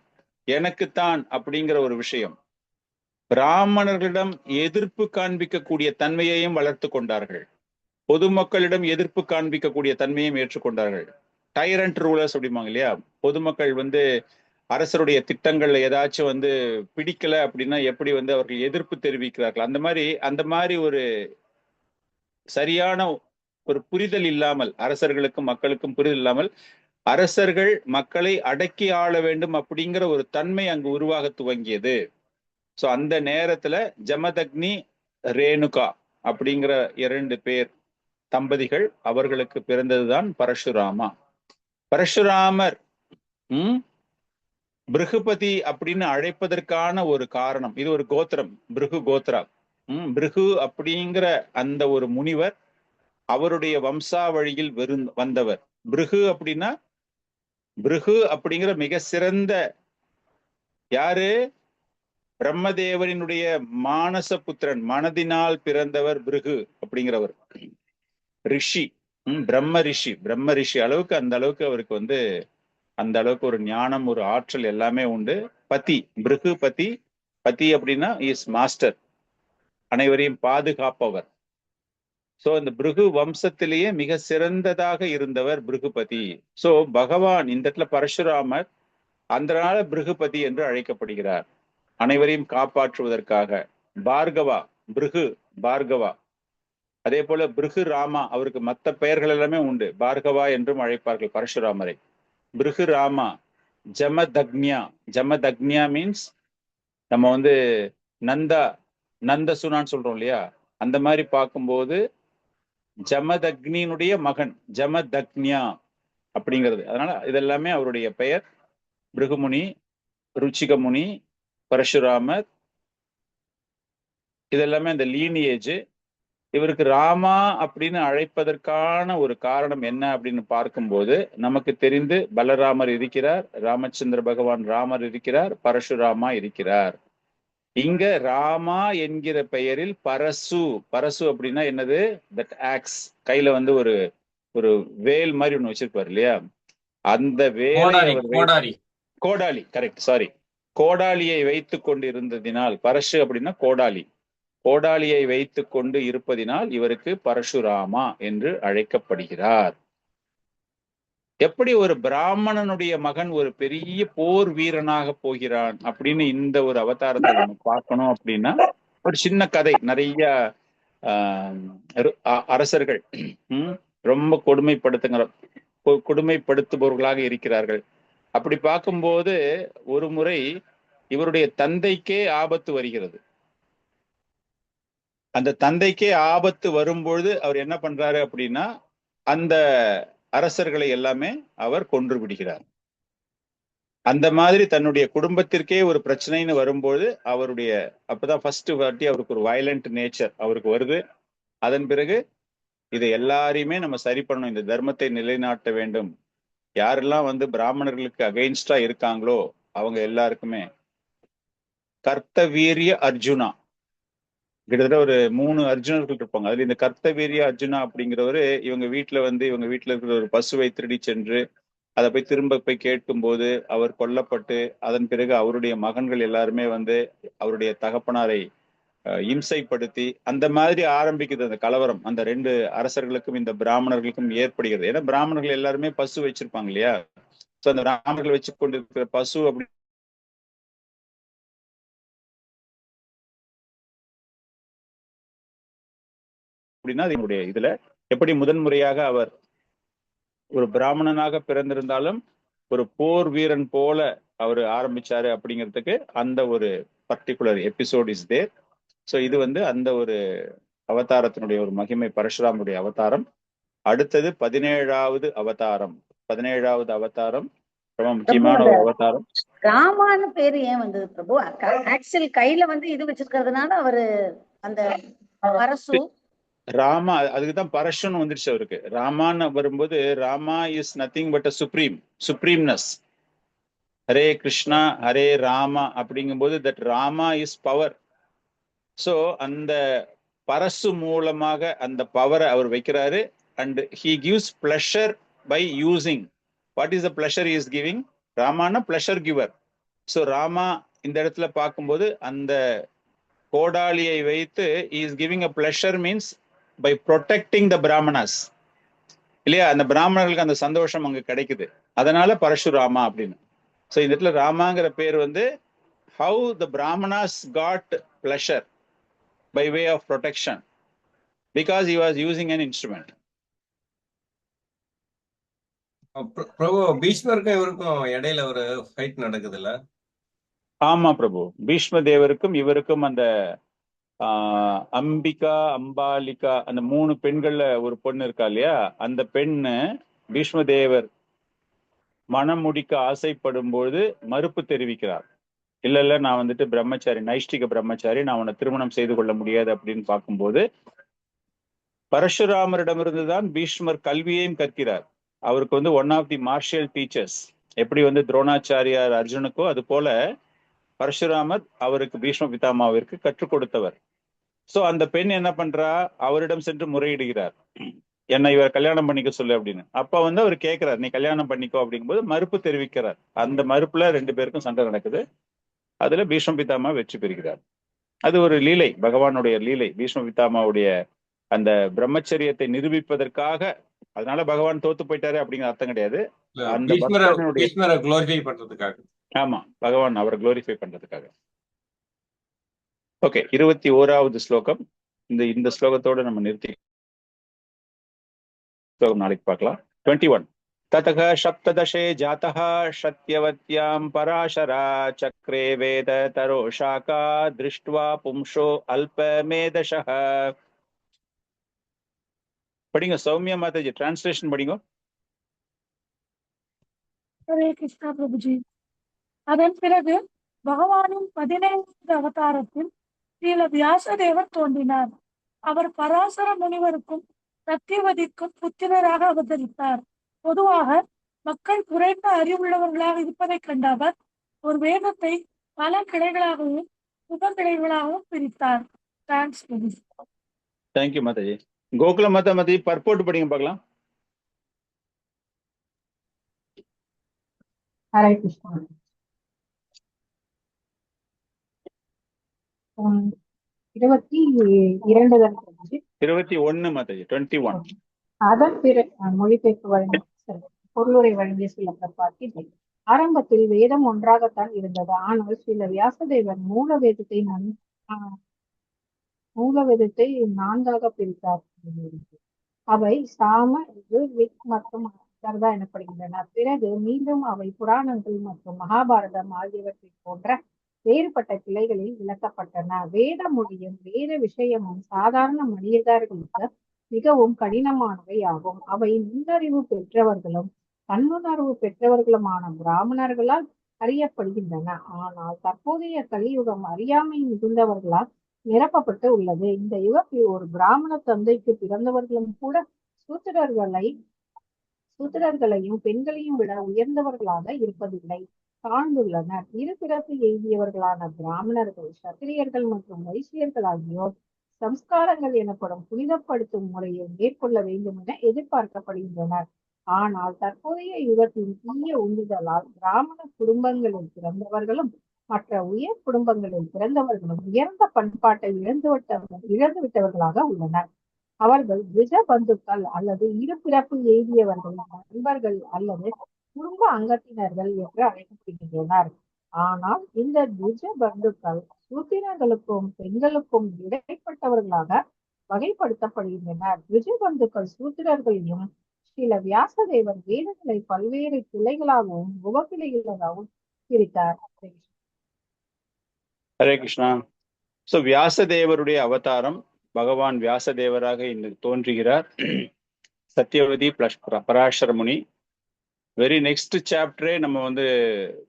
எனக்குத்தான் அப்படிங்கிற ஒரு விஷயம். பிராமணர்களிடம் எதிர்ப்பு காண்பிக்கக்கூடிய தன்மையையும் வளர்த்து கொண்டார்கள். பொதுமக்களிடம் எதிர்ப்பு காண்பிக்கக்கூடிய தன்மையையும் ஏற்றுக்கொண்டார்கள். டைரண்ட் ரூலர்ஸ் அப்படிம்பாங்க இல்லையா? பொதுமக்கள் அரசருடைய திட்டங்கள்ல ஏதாச்சும் பிடிக்கல அப்படின்னா எப்படி அவர்கள் எதிர்ப்பு தெரிவிக்கிறார்கள், அந்த மாதிரி ஒரு சரியான ஒரு புரிதல் இல்லாமல், அரசர்களுக்கும் மக்களுக்கும் புரிதல் இல்லாமல் அரசர்கள் மக்களை அடக்கி ஆள வேண்டும் அப்படிங்கிற ஒரு தன்மை அங்கு உருவாக துவங்கியது. சோ அந்த நேரத்துல ஜமதக்னி, ரேணுகா அப்படிங்கிற 2 பேர் தம்பதிகள், அவர்களுக்கு பிறந்ததுதான் பரசுராமா. பரசுராமர் பிருகுபதி அப்படின்னு அழைப்பதற்கான ஒரு காரணம், இது ஒரு கோத்திரம், பிருகு கோத்ரா. பிருகு அப்படிங்கிற அந்த ஒரு முனிவர் அவருடைய வம்சாவழியில் வந்தவர். பிருகு அப்படிங்கிற மிக சிறந்த யாரு? பிரம்மதேவரினுடைய மானச புத்திரன், மனதினால் பிறந்தவர் பிருகு அப்படிங்கிறவர். ரிஷி, பிரம்ம ரிஷி அளவுக்கு, அந்த அளவுக்கு அவருக்கு அந்த அளவுக்கு ஒரு ஞானம், ஒரு ஆற்றல் எல்லாமே உண்டு. பதி, பிருகு பதி. பதி அப்படின்னா இஸ் மாஸ்டர், அனைவரையும் பாதுகாப்பவர். சோ இந்த பிருகு வம்சத்திலேயே மிக சிறந்ததாக இருந்தவர் பிருகுபதி. சோ பகவான் இந்த இடத்துல பரசுராமர் அதனால பிருகுபதி என்று அழைக்கப்படுகிறார், அனைவரையும் காப்பாற்றுவதற்காக. பார்கவா, பிருகு பார்கவா. அதே போல பிருகு ராமா, அவருக்கு மற்ற பெயர்கள் எல்லாமே உண்டு. பார்கவா என்றும் அழைப்பார்கள் பரசுராமரை. பிருகு ராமா. ஜமதக்னியா மீன்ஸ் நம்ம நந்தசுனான்னு சொல்றோம் இல்லையா? அந்த மாதிரி பார்க்கும்போது ஜமதக்னியினுடைய மகன் ஜமதக்னியா அப்படிங்கிறது. அதனால இதெல்லாமே அவருடைய பெயர். பிருகுமுனி, ருச்சிகமுனி, பரசுராமர், இதெல்லாமே அந்த லீனியேஜ். இவருக்கு ராமா அப்படின்னு அழைப்பதற்கான ஒரு காரணம் என்ன அப்படின்னு பார்க்கும்போது நமக்கு தெரிந்து பலராமர் இருக்கிறார், ராமச்சந்திர பகவான் ராமர் இருக்கிறார், பரசுராமா இருக்கிறார். இங்க ராமா என்கிற பெயரில் பரசு, பரசு அப்படின்னா என்னது? தட் ஆக்ஸ், கையில வந்து ஒரு ஒரு வேல் மாதிரி ஒண்ணு வச்சிருப்பாரு இல்லையா, அந்த வேலை அவர் கோடாலி, கரெக்ட், சாரி, கோடாலியை வைத்து கொண்டு இருந்ததினால், பரசு அப்படின்னா கோடாலி, கோடாலியை வைத்து கொண்டு இருப்பதினால் இவருக்கு பரசுராமா என்று அழைக்கப்படுகிறார். எப்படி ஒரு பிராமணனுடைய மகன் ஒரு பெரிய போர் வீரனாக போகிறான் அப்படின்னு இந்த ஒரு அவதாரத்தை நம்ம பார்க்கணும் அப்படின்னா, ஒரு சின்ன கதை. நிறைய அரசர்கள் ரொம்ப கொடுமைப்படுத்துபவர்களாக இருக்கிறார்கள். அப்படி பார்க்கும்போது ஒரு முறை இவருடைய தந்தைக்கே ஆபத்து வருகிறது. அந்த தந்தைக்கே ஆபத்து வரும்பொழுது அவர் என்ன பண்றாரு அப்படின்னா, அந்த அரசர்களை எல்லாமே அவர் கொன்று விடுகிறார். அந்த மாதிரி தன்னுடைய குடும்பத்திற்கே ஒரு பிரச்சனைன்னு வரும்போது அவருடைய அப்பதான் ஃபர்ஸ்ட் வாட்டி அவருக்கு ஒரு வயலண்ட் நேச்சர் அவருக்கு வருது. அதன் பிறகு இதை எல்லாரையுமே நம்ம சரி பண்ணணும், இந்த தர்மத்தை நிலைநாட்ட வேண்டும், யாரெல்லாம் வந்து பிராமணர்களுக்கு அகைன்ஸ்டா இருக்காங்களோ அவங்க எல்லாருக்குமே கர்த்தவீரிய அர்ஜுனா, கிட்டத்தட்ட ஒரு 3 அர்ஜுனர்கள் இருப்பாங்க. அதுல இந்த கர்த்தவீரிய அர்ஜுனா அப்படிங்கிறவரு இவங்க வீட்டுல இருக்கிற ஒரு பசுவை திருடி சென்று அதை போய் திரும்ப போய் கேட்கும் போது அவர் கொல்லப்பட்டு, அதன் பிறகு அவருடைய மகன்கள் எல்லாருமே வந்து அவருடைய தகப்பனாரை இம்சைப்படுத்தி, அந்த மாதிரி ஆரம்பிக்குது அந்த கலவரம். அந்த 2 அரசர்களுக்கும் இந்த பிராமணர்களுக்கும் ஏற்படுகிறது. ஏன்னா பிராமணர்கள் எல்லாருமே பசு வச்சிருப்பாங்க இல்லையா, சோ அந்த பிராமணர்கள் வச்சு கொண்டிருக்கிற பசு அப்படின்னா அதனுடைய இதுல எப்படி முதன்முறையாக அவர் ஒரு பிராமணனாக பிறந்திருந்தாலும் ஒரு போர் வீரன் போல அவர் ஆரம்பிச்சாரு அப்படிங்கிறதுக்கு அந்த ஒரு particular episode is there. So இது வந்து அந்த ஒரு அவதாரத்தினுடைய ஒரு மகிமை, பரசுராமனுடைய அவதாரம். அடுத்தது 17வது அவதாரம். 17வது அவதாரம் ரொம்ப முக்கியமான ஒரு அவதாரம். ராமான்னு பேரு ஏன் வந்தது பிரபு? ஆக்சுவல் கையில வந்து இது வச்சிருக்கிறதுனால அவரு அந்த பரசு ராமா, அதுக்குதான் பரசுன்னு வந்துருச்சு அவருக்கு. ராமான்னு வரும்போது Rama is nothing but a supremeness. Hare Krishna Hare Rama அப்படிங்கும்போது that Rama is power. So அந்த பரசு மூலமாக அந்த பவரை அவர் வைக்கிறாரு. And he gives pleasure by using. What is the pleasure is giving? ராமானா பிளஷர் கிவர். ஸோ ராமா இந்த இடத்துல பார்க்கும்போது அந்த கோடாலியை வைத்து is giving a pleasure means by protecting the பிராமணாஸ் இல்லையா, அந்த பிராமணர்களுக்கு அந்த சந்தோஷம் அங்க கிடைக்குது, அதனால பரசுராமா அப்படின்னு. ஸோ இந்த இடத்துல ராமாங்கிற பேர் வந்து how the Brahmanas got pleasure by way of protection because he was using an instrument. பிரபு, பீஷ்மருக்கும் இவருக்கும் இடையில ஒரு ஃபைட் நடக்குதுல்ல? ஆமா பிரபு, பீஷ்ம தேவருக்கும் இவருக்கும் அந்த அம்பிகா அம்பாலிகா அந்த 3 பெண்கள்ல ஒரு பொண்ணு இருக்கா இல்லையா, அந்த பெண்ணு பீஷ்ம தேவர் மனம் முடிக்க ஆசைப்படும் பொழுது மறுப்பு தெரிவிக்கிறார். இல்ல நான் வந்துட்டு பிரம்மச்சாரி, நைஷ்டிக பிரம்மச்சாரி, நான் உன்னை திருமணம் செய்து கொள்ள முடியாது அப்படின்னு பார்க்கும்போது பரசுராமரிடமிருந்து தான் பீஷ்மர் கல்வியையும் கற்கிறார். அவருக்கு வந்து one of the martial teachers. எப்படி வந்து துரோணாச்சாரியார் அர்ஜுனுக்கோ அது போல பரசுராமர் அவருக்கு பீஷ்ம பிதாமாவிற்கு கற்றுக் கொடுத்தவர். சோ அந்த பெண் என்ன பண்றா, அவரிடம் சென்று முறையிடுகிறார், என்னை இவர் கல்யாணம் பண்ணிக்க சொல்லு அப்படின்னு. அப்ப வந்து அவர் கேட்கிறார், நீ கல்யாணம் பண்ணிக்கோ அப்படிங்கும்போது மறுப்பு தெரிவிக்கிறார். அந்த மறுப்புல 2 பேருக்கும் சண்டை நடக்குது. அதுல பீஷ்ம பிதாமா வெற்றி பெறுகிறார். அது ஒரு லீலை, பகவானுடைய லீலை. பீஷ்ம பிதாமாவுடைய அந்த பிரம்மச்சரியத்தை நிரூபிப்பதற்காக, அதனால பகவான் தோத்து போயிட்டாரு அப்படிங்கிற அர்த்தம் கிடையாது. அந்த குளோரிஃபை பண்றதுக்காக. ஆமா, பகவான் அவரை குளோரிஃபை பண்றதுக்காக. ஓகே, 21வது ஸ்லோகம். இந்த ஸ்லோகத்தோட நம்ம நிறுத்தி நாளைக்கு பார்க்கலாம். 21. ततः सप्तदशे जातः सत्यवत्यां पराशरा चक्रे वेद तरोशाका दृष्ट्वा पुंसो अल्पमेधशः. படிங்க சௌமியா மாதாஜி, டிரான்ஸ்லேஷன் படிங்க. ஹரே கிருஷ்ணா பிரபுஜி. அதன் பிறகு பகவானின் 15வது அவதாரத்தில் ஸ்ரீல வியாசதேவர் தோன்றினார். அவர் பராசர முனிவருக்கும் சத்தியவதிக்கும் புத்திரராக அவதரித்தார். பொதுவாக மக்கள் குறைந்த அறிவுள்ளவர்களாக இருப்பதை கண்ட அவர் ஒரு வேதத்தை பல கிளைகளாகவும் உபகிளைகளாகவும் பிரித்தார். Thanks. Thank you Mataji. Gokula Mataji purport படிங்க பார்க்கலாம். ஹரே கிருஷ்ணா. 21 மாதாஜி. 21. அதன் பிறகு மொழிபெயர்ப்பு வழங்கிய பொருளுரை வழங்கிய சில பிரபாத்தி. ஆரம்பத்தில் வேதம் ஒன்றாகத்தான் இருந்தது. ஆனால் சில வியாசதேவர் மூலவேதத்தை 4ஆக பிரித்தார். அவை சாம, ரிக் மற்றும் அதர்வா எனப்படுகின்றன. பிறகு மீண்டும் அவை புராணங்கள் மற்றும் மகாபாரதம் ஆகியவற்றை போன்ற வேறுபட்ட கிளைகளில் விளக்கப்பட்டன. வேத மொழியும் வேத விஷயமும் சாதாரண மனிதர்களுக்கு மிகவும் கடினமானவை ஆகும். அவை நுண்ணறிவு பெற்றவர்களும் கண்ணுணர்வு பெற்றவர்களுமான பிராமணர்களால் அறியப்படுகின்றன. ஆனால் தற்போதைய கலியுகம் அறியாமை மிகுந்தவர்களால் நிரப்பப்பட்டு உள்ளது. இந்த யுகத்தில் ஒரு பிராமண தந்தைக்கு பிறந்தவர்களும் கூட சூத்திரர்களையும் பெண்களையும் விட உயர்ந்தவர்களாக இருப்பதில்லை காண்ந்துள்ளனர். இருபிறப்பு எய்தியவர்களான பிராமணர்கள், சத்திரியர்கள் மற்றும் வைசியர்கள் ஆகியோர் சம்ஸ்காரங்கள் எனப்படும் புனிதப்படுத்தும் முறையை மேற்கொள்ள வேண்டும் என எதிர்பார்க்கப்படுகின்றனர். ஆனால் தற்போதைய யுகத்தின் தீய உந்துதலால் பிராமண குடும்பங்களில் பிறந்தவர்களும் மற்ற உயர் குடும்பங்களில் பிறந்தவர்களும் உயர்ந்த பண்பாட்டை இழந்துவிட்டவர்களாக உள்ளனர். அவர்கள் திஜ பந்துக்கள் அல்லது இருபிறப்பு எய்தியவர்கள், நண்பர்கள் அல்லது குடும்ப அங்கத்தினர்கள் என்று அழைக்கப்படுகின்றனர். ஆனால் இந்த திஜ பந்துக்கள் சூத்திரர்களுக்கும் பெண்களுக்கும் இடைப்பட்டவர்களாக வகைப்படுத்தப்படுகின்றனர். திஜ பந்துக்கள் சூத்திரர்களையும் சில வியாசதேவர் வேதங்களை பல்வேறு கிளைகளாகவும் உபகிளைகளாகவும் பிரித்தார். ஹரே கிருஷ்ணா. சோ வியாசதேவருடைய அவதாரம், பகவான் வியாசதேவராக இன்னைக்கு தோன்றுகிறார். சத்தியவதி பிளஸ் பராசர முனி. வெரி நெக்ஸ்ட் சாப்டரே நம்ம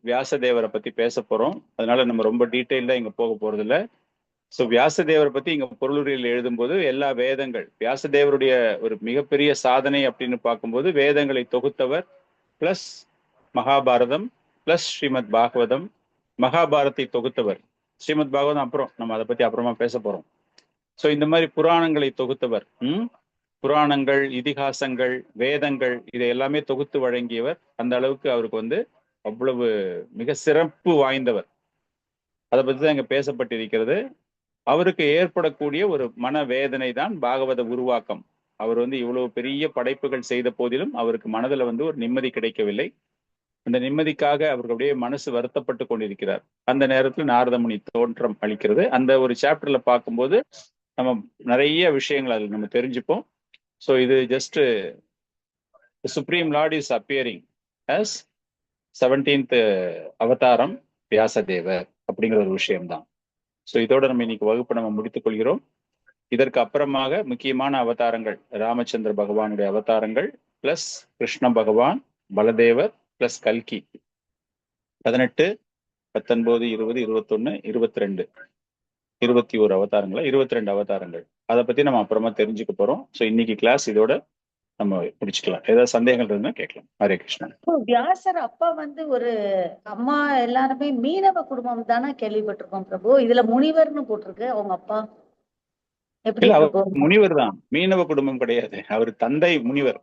வியாசதேவரை பத்தி பேச போறோம். அதனால நம்ம ரொம்ப டீட்டெயிலா இங்க போக போறது இல்லை. ஸோ வியாசதேவரை பத்தி இங்க பொருளுரையில் எழுதும்போது எல்லா வேதங்கள், வியாசதேவருடைய ஒரு மிகப்பெரிய சாதனை அப்படின்னு பார்க்கும்போது வேதங்களை தொகுத்தவர் பிளஸ் மகாபாரதம் பிளஸ் ஸ்ரீமத் பாகவதம். மகாபாரத்தை தொகுத்தவர், ஸ்ரீமத் பாகவதம் அப்புறம் நம்ம அதை பத்தி அப்புறமா பேச போறோம். ஸோ இந்த மாதிரி புராணங்களை தொகுத்தவர், புராணங்கள், இதிகாசங்கள், வேதங்கள் இதை எல்லாமே தொகுத்து வழங்கியவர். அந்த அளவுக்கு அவருக்கு அவ்வளவு மிக சிறப்பு வாய்ந்தவர். அதை பத்தி தான் இங்க பேசப்பட்டிருக்கிறது. அவருக்கு ஏற்படக்கூடிய ஒரு மனவேதனை தான் பாகவத உருவாக்கம். அவர் இவ்வளவு பெரிய படைப்புகள் செய்த போதிலும் அவருக்கு மனதுல ஒரு நிம்மதி கிடைக்கவில்லை. அந்த நிம்மதிக்காக அவருக்கு அப்படியே மனசு வருத்தப்பட்டு கொண்டிருக்கிறார். அந்த நேரத்தில் நாரதமுனி தோற்றம் அளிக்கிறது. அந்த ஒரு சாப்டர்ல பார்க்கும்போது நம்ம நிறைய விஷயங்கள் அதில் நம்ம தெரிஞ்சுப்போம். ஸோ இது just supreme Lord is appearing as 17th அவதாரம் வியாசதேவர் அப்படிங்கிற ஒரு விஷயம்தான். ஸோ இதோட நம்ம இன்னைக்கு வகுப்பு நம்ம முடித்துக் கொள்கிறோம். இதற்கு அப்புறமாக முக்கியமான அவதாரங்கள் ராமச்சந்திர பகவானுடைய அவதாரங்கள் பிளஸ் கிருஷ்ண பகவான், பலதேவர் பிளஸ் கல்கி. 18, 19, 20, 21, 22, 21 அவதாரங்களா, 22 அவதாரங்கள். அதை பத்தி நம்ம அப்புறமா தெரிஞ்சுக்க போறோம். ஸோ இன்னைக்கு கிளாஸ் இதோட நம்ம முடிச்சுக்கலாம். ஏதாவது சந்தேகங்கள் இருந்தா கேட்கலாம். ஹரே கிருஷ்ணன். வியாசர் அப்பா ஒரு அம்மா எல்லாருமே மீனவ குடும்பம் தானே கேள்விப்பட்டிருக்கோம் பிரபு. இதுல முனிவர்னு போட்டிருக்கு அவங்க அப்பா. எப்படி முனிவர் தான், மீனவ குடும்பம் கிடையாது. அவர் தந்தை முனிவர்.